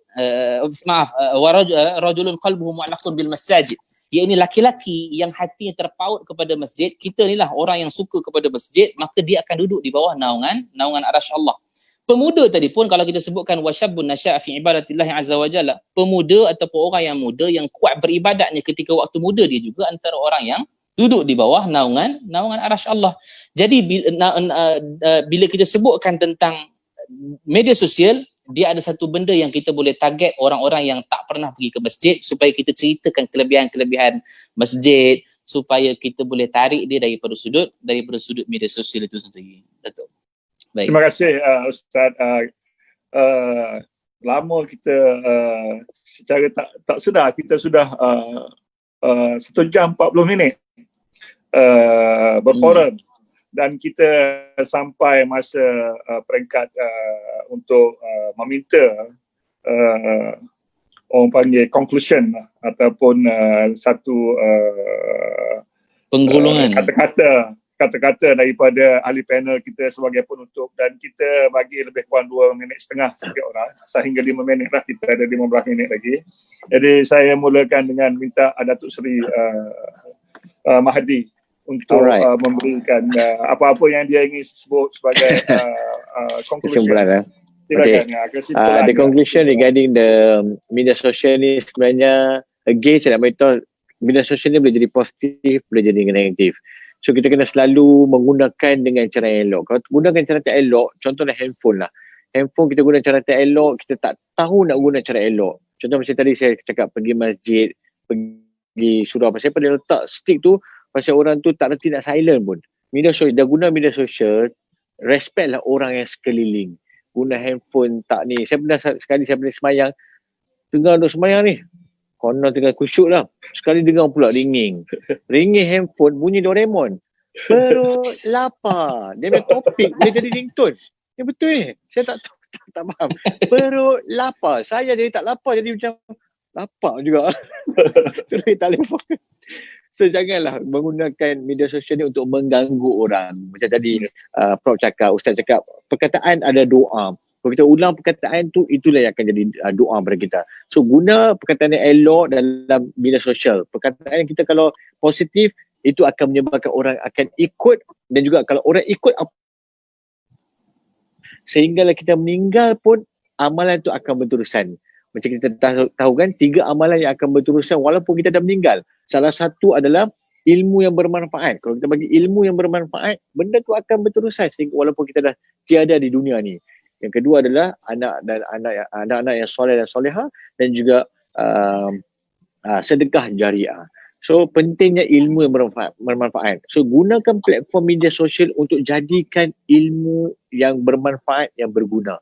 rajulun qalbuhu mu'allaqun bil masajid, iaitu laki-laki yang hatinya terpaut kepada masjid. Kita ni lah orang yang suka kepada masjid, maka dia akan duduk di bawah naungan arasy Allah. Pemuda tadi pun kalau kita sebutkan wasyabun nasya'a fi ibadatillahi azza wa jalla, pemuda ataupun orang yang muda yang kuat beribadatnya ketika waktu muda, dia juga antara orang yang duduk di bawah naungan arasy Allah. Jadi bila kita sebutkan tentang media sosial dia ada satu benda yang kita boleh target orang-orang yang tak pernah pergi ke masjid, supaya kita ceritakan kelebihan-kelebihan masjid, supaya kita boleh tarik dia daripada sudut media sosial itu sendiri. Datuk. Baik. Terima kasih Ustaz. Lama kita secara tak sedar kita sudah 1 jam 40 minit berforum dan kita sampai masa peringkat untuk meminta orang panggil conclusion ataupun satu penggulungan kata-kata daripada ahli panel kita sebagai penutup, dan kita bagi lebih kurang 2.5 minit setiap orang, sehingga 5 minit lah, kita ada 15 minit lagi. Jadi saya mulakan dengan minta Datuk Seri Mahdi untuk memberikan apa-apa yang dia ingin sebut sebagai conclusion. Kesimpulan. Kesimpulan. The conclusion regarding the media social ni sebenarnya, again saya nak beritahu, media social ni boleh jadi positif, boleh jadi negatif. So kita kena selalu menggunakan dengan cara yang elok. Kalau gunakan cara tak elok, contohnya handphone lah. Handphone kita guna cara tak elok, kita tak tahu nak guna cara elok. Contoh macam tadi saya cakap pergi masjid, pergi surau. Pasal apa dia letak stick tu, pasal orang tu tak reti nak silent pun. Media sosial, dah guna media sosial, respect lah orang yang sekeliling. Guna handphone tak ni. Saya pernah sekali semayang, tengah duduk semayang ni, konon tengah kusyuk lah. Sekali dengar pula ringing handphone, bunyi Doraemon. Perut lapar. Dia punya topik, dia jadi ringtone. Dia betul saya tak faham. Perut lapar. Saya jadi tak lapar, jadi macam lapar juga. Terus tak telefon. So janganlah menggunakan media sosial ni untuk mengganggu orang. Macam tadi Prof cakap, Ustaz cakap, perkataan ada doa. Kalau kita ulang perkataan tu, itulah yang akan jadi doa pada kita. So guna perkataan yang elok dalam media sosial. Perkataan kita kalau positif, itu akan menyebabkan orang akan ikut, dan juga kalau orang ikut, sehinggalah kita meninggal pun amalan itu akan berterusan. Macam kita tahu kan, 3 amalan yang akan berterusan walaupun kita dah meninggal. Salah satu adalah ilmu yang bermanfaat. Kalau kita bagi ilmu yang bermanfaat, benda tu akan berterusan sehingga walaupun kita dah tiada di dunia ni. Yang kedua adalah anak-anak yang soleh dan soleha, dan juga sedekah jariah. So pentingnya ilmu yang bermanfaat. So gunakan platform media sosial untuk jadikan ilmu yang bermanfaat, yang berguna.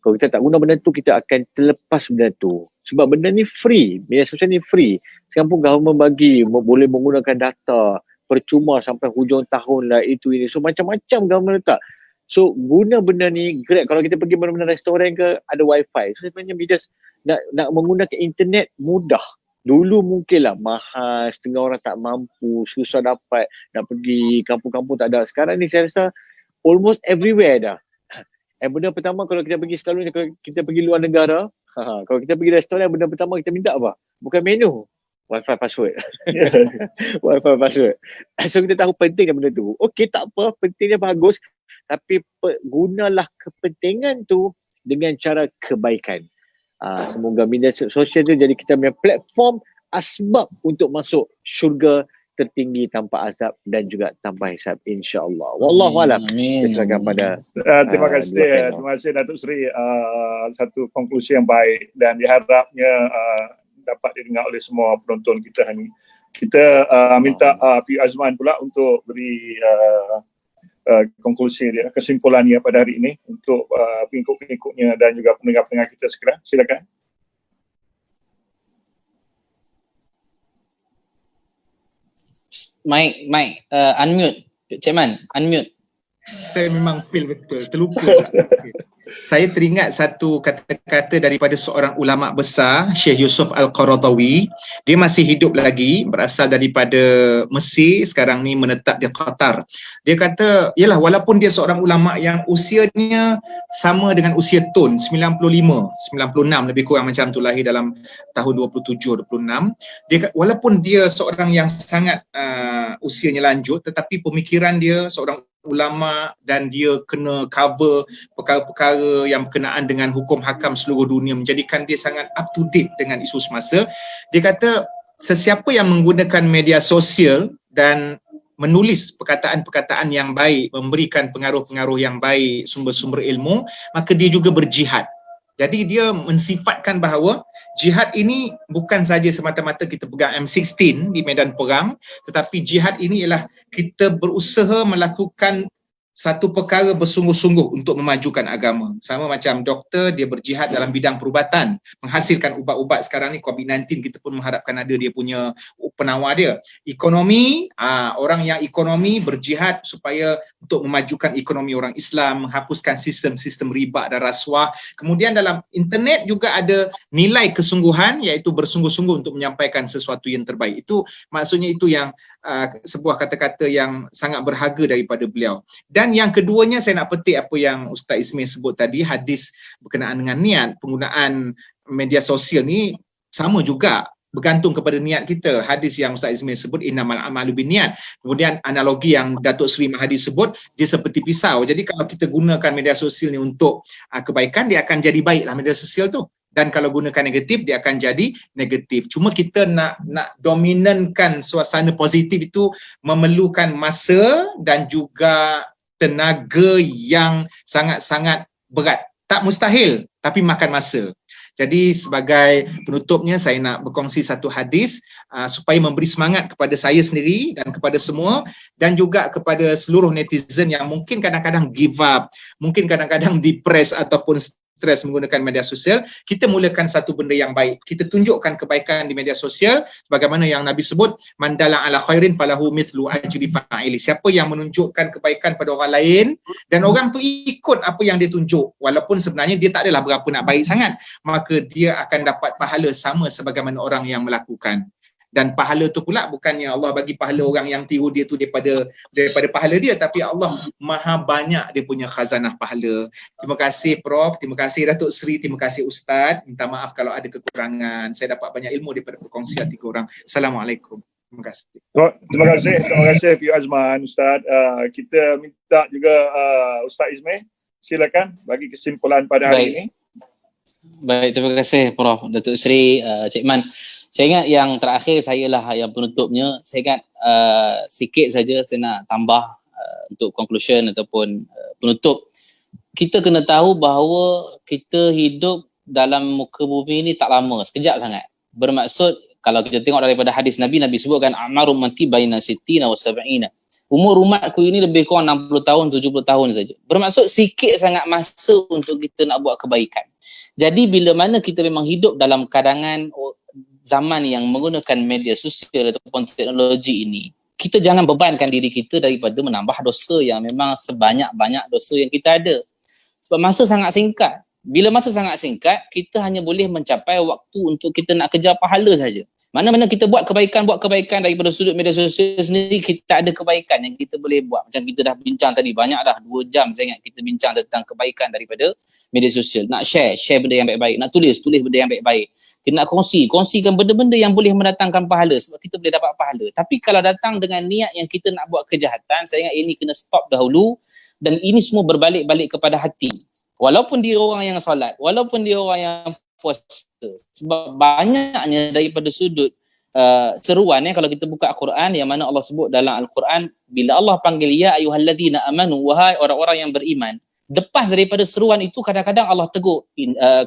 Kalau kita tak guna benda tu, kita akan terlepas benda tu. Sebab benda ni free, media sosial ni free. Sekarang pun government bagi, boleh menggunakan data percuma sampai hujung tahun lah, itu ini. So macam-macam government letak. So guna benda ni, great. Kalau kita pergi mana-mana restoran ke, ada wifi. So sebenarnya media nak menggunakan internet mudah. Dulu mungkinlah mahal, setengah orang tak mampu, susah dapat, nak pergi kampung-kampung tak ada. Sekarang ni saya rasa almost everywhere dah. Benda pertama kalau kita pergi, selalunya kalau kita pergi luar negara, kalau kita pergi restoran, benda pertama kita minta apa? Bukan menu, wifi password. Wifi password. So kita tahu pentingnya benda tu. Okey, tak apa, pentingnya bagus, tapi gunalah kepentingan tu dengan cara kebaikan. Semoga media sosial tu jadi kita punya platform asbab untuk masuk syurga tertinggi tanpa azab dan juga tanpa hisab, insya-Allah. Wallahu a'lam. Silakan pada terima kasih Datuk Seri, satu konklusi yang baik dan diharapnya dapat didengar oleh semua penonton kita hari ini. Kita minta P. Azman pula untuk beri konklusi dia, kesimpulannya pada hari ini untuk pengikut-pengikutnya dan juga pendengar-pendengar kita sekalian. Silakan. Mike, unmute. Cik Man, unmute. Saya memang feel betul, terlupa. Saya teringat satu kata-kata daripada seorang ulama besar, Syekh Yusuf Al-Qaradawi. Dia masih hidup lagi, berasal daripada Mesir, sekarang ni menetap di Qatar. Dia kata, yalah, walaupun dia seorang ulama yang usianya sama dengan usia Tun, 95, 96 lebih kurang macam tu, lahir dalam tahun 27, 26. Dia, walaupun dia seorang yang sangat usianya lanjut, tetapi pemikiran dia seorang ulama dan dia kena cover perkara-perkara yang berkenaan dengan hukum hakam seluruh dunia, menjadikan dia sangat up to date dengan isu semasa. Dia kata sesiapa yang menggunakan media sosial dan menulis perkataan-perkataan yang baik, memberikan pengaruh-pengaruh yang baik, sumber-sumber ilmu, maka dia juga berjihad. Jadi dia mensifatkan bahawa jihad ini bukan saja semata-mata kita pegang M16 di medan perang, tetapi jihad ini ialah kita berusaha melakukan satu perkara bersungguh-sungguh untuk memajukan agama. Sama macam doktor, dia berjihad dalam bidang perubatan, menghasilkan ubat-ubat. Sekarang ni COVID-19 kita pun mengharapkan ada dia punya penawar dia. Ekonomi, orang yang ekonomi berjihad supaya untuk memajukan ekonomi orang Islam, menghapuskan sistem-sistem riba dan rasuah. Kemudian dalam internet juga ada nilai kesungguhan, iaitu bersungguh-sungguh untuk menyampaikan sesuatu yang terbaik. Itu maksudnya itu yang sebuah kata-kata yang sangat berharga daripada beliau. Dan yang keduanya, saya nak petik apa yang Ustaz Ismail sebut tadi, hadis berkenaan dengan niat. Penggunaan media sosial ni sama juga, bergantung kepada niat kita. Hadis yang Ustaz Ismail sebut, innamal a'malu binniat. Kemudian analogi yang Datuk Seri Mahdi sebut, dia seperti pisau. Jadi kalau kita gunakan media sosial ni untuk kebaikan, dia akan jadi baiklah media sosial tu. Dan kalau gunakan negatif, dia akan jadi negatif. Cuma kita nak dominankan suasana positif itu memerlukan masa dan juga tenaga yang sangat-sangat berat. Tak mustahil, tapi makan masa. Jadi sebagai penutupnya, saya nak berkongsi satu hadis supaya memberi semangat kepada saya sendiri dan kepada semua, dan juga kepada seluruh netizen yang mungkin kadang-kadang give up, mungkin kadang-kadang depress ataupun stres menggunakan media sosial. Kita mulakan satu benda yang baik. Kita tunjukkan kebaikan di media sosial sebagaimana yang Nabi sebut, man dalla ala khairin falahu mithlu ajri fa'ili. Siapa yang menunjukkan kebaikan pada orang lain dan orang tu ikut apa yang dia tunjuk, walaupun sebenarnya dia tak adalah berapa nak baik sangat, maka dia akan dapat pahala sama sebagaimana orang yang melakukan. Dan pahala tu pula bukannya Allah bagi pahala orang yang tiru dia tu daripada pahala dia, tapi Allah maha banyak dia punya khazanah pahala. Terima kasih Prof, terima kasih Datuk Seri, terima kasih Ustaz. Minta maaf kalau ada kekurangan. Saya dapat banyak ilmu daripada perkongsian 3 orang. Assalamualaikum. Terima kasih. Terima kasih Fi Azman, Ustaz. Kita minta juga Ustaz Ismail, silakan bagi kesimpulan pada hari ini. Baik, terima kasih Prof, Datuk Seri, Cik Man. Saya ingat yang terakhir saya lah yang penutupnya. Saya ingat sikit saja saya nak tambah untuk conclusion ataupun penutup. Kita kena tahu bahawa kita hidup dalam muka bumi ni tak lama, sekejap sangat. Bermaksud kalau kita tengok daripada hadis Nabi, Nabi sebutkan a'maru ummati baina 60 wa 70. Umur umatku ini lebih kurang 60 tahun, 70 tahun saja. Bermaksud sikit sangat masa untuk kita nak buat kebaikan. Jadi bila mana kita memang hidup dalam keadaan zaman yang menggunakan media sosial ataupun teknologi ini, kita jangan bebankan diri kita daripada menambah dosa yang memang sebanyak-banyak dosa yang kita ada. Sebab masa sangat singkat. Bila masa sangat singkat, kita hanya boleh mencapai waktu untuk kita nak kejar pahala saja. Mana-mana kita buat kebaikan daripada sudut media sosial sendiri, kita ada kebaikan yang kita boleh buat. Macam kita dah bincang tadi, banyak dah 2 jam saya ingat kita bincang tentang kebaikan daripada media sosial. Nak share benda yang baik-baik. Nak tulis benda yang baik-baik. Kita nak kongsikan benda-benda yang boleh mendatangkan pahala sebab kita boleh dapat pahala. Tapi kalau datang dengan niat yang kita nak buat kejahatan, saya ingat ini kena stop dahulu, dan ini semua berbalik-balik kepada hati. Walaupun dia orang yang solat, walaupun dia orang yang puasa, sebab banyaknya daripada sudut seruan kalau kita buka Al-Quran, yang mana Allah sebut dalam Al-Quran, bila Allah panggil ya ayyuhalladzina amanu, wahai orang-orang yang beriman, lepas daripada seruan itu kadang-kadang Allah tegur,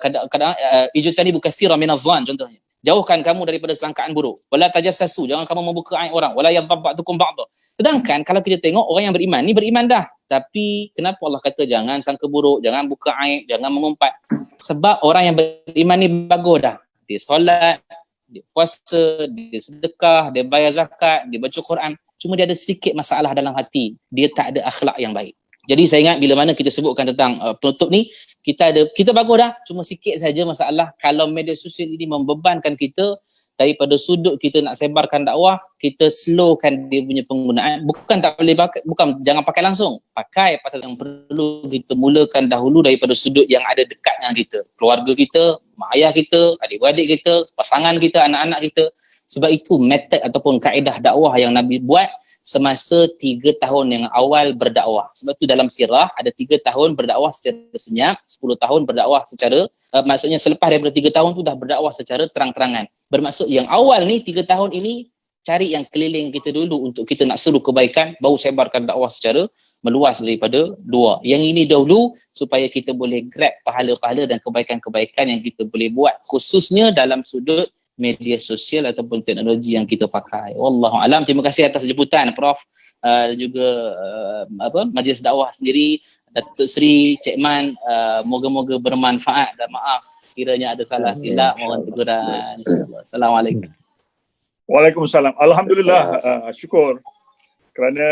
kadang-kadang ijtanibu katsiran minaz-zann, contohnya, jauhkan kamu daripada sangkaan buruk, wala tajassasu, jangan kamu membuka aib orang, wala yadhabbatukum ba'dha. Sedangkan kalau kita tengok orang yang beriman ni beriman dah, tapi kenapa Allah kata jangan sangka buruk, jangan buka aib, jangan mengumpat? Sebab orang yang beriman ni bagus dah. Dia solat, dia puasa, dia sedekah, dia bayar zakat, dia baca Quran. Cuma dia ada sedikit masalah dalam hati. Dia tak ada akhlak yang baik. Jadi saya ingat bila mana kita sebutkan tentang penutup ni, kita bagus dah, cuma sikit saja masalah. Kalau media sosial ini membebankan kita daripada sudut kita nak sebarkan dakwah, kita slowkan dia punya penggunaan. Bukan tak boleh pakai, bukan jangan pakai langsung. Pakai pasal yang perlu kita mulakan dahulu daripada sudut yang ada dekat dengan kita. Keluarga kita, mak ayah kita, adik-beradik kita, pasangan kita, anak-anak kita. Sebab itu metod ataupun kaedah dakwah yang Nabi buat semasa 3 tahun yang awal berdakwah. Sebab tu dalam sirah ada 3 tahun berdakwah secara senyap, 10 tahun berdakwah secara maksudnya selepas daripada 3 tahun tu dah berdakwah secara terang-terangan. Bermaksud yang awal ni 3 tahun ini cari yang keliling kita dulu untuk kita nak seru kebaikan, baru sebarkan dakwah secara meluas daripada dua. Yang ini dahulu supaya kita boleh grab pahala-pahala dan kebaikan-kebaikan yang kita boleh buat, khususnya dalam sudut media sosial ataupun teknologi yang kita pakai. Wallahu alam. Terima kasih atas jemputan Prof, juga Majlis Dakwah sendiri, Datuk Seri, Cik Man. Moga-moga bermanfaat dan maaf kiranya ada salah silap, mohon teguran. InsyaAllah. Assalamualaikum. Waalaikumsalam. Alhamdulillah, syukur kerana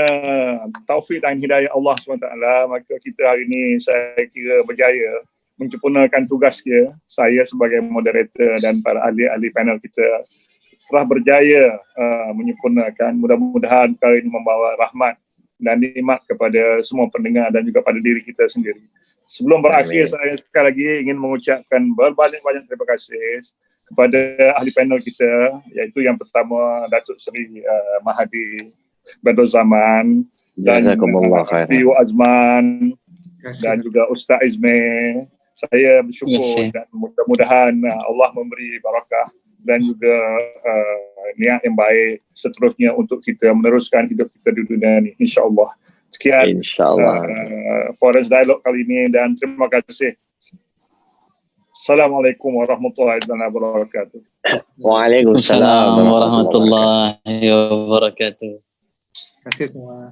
taufik dan hidayah Allah SWT, maka kita hari ini saya kira berjaya menyempurnakan tugas dia. Saya sebagai moderator dan para ahli-ahli panel kita telah berjaya menyempurnakan. Mudah-mudahan perkara ini membawa rahmat dan nikmat kepada semua pendengar dan juga pada diri kita sendiri. Sebelum berakhir, saya sekali lagi ingin mengucapkan berbanyak-banyak terima kasih kepada ahli panel kita, iaitu yang pertama Datuk Seri Mahadi Badruzzaman dan Piyu Azman dan juga Ustaz Izmir. Saya bersyukur dan mudah-mudahan Allah memberi barakah dan juga niat yang baik seterusnya untuk kita meneruskan hidup kita di dunia ini, insya-Allah. Sekian Forest Dialog kali ini dan terima kasih. Assalamualaikum warahmatullahi wabarakatuh. Waalaikumsalam warahmatullahi wabarakatuh. Terima kasih semua.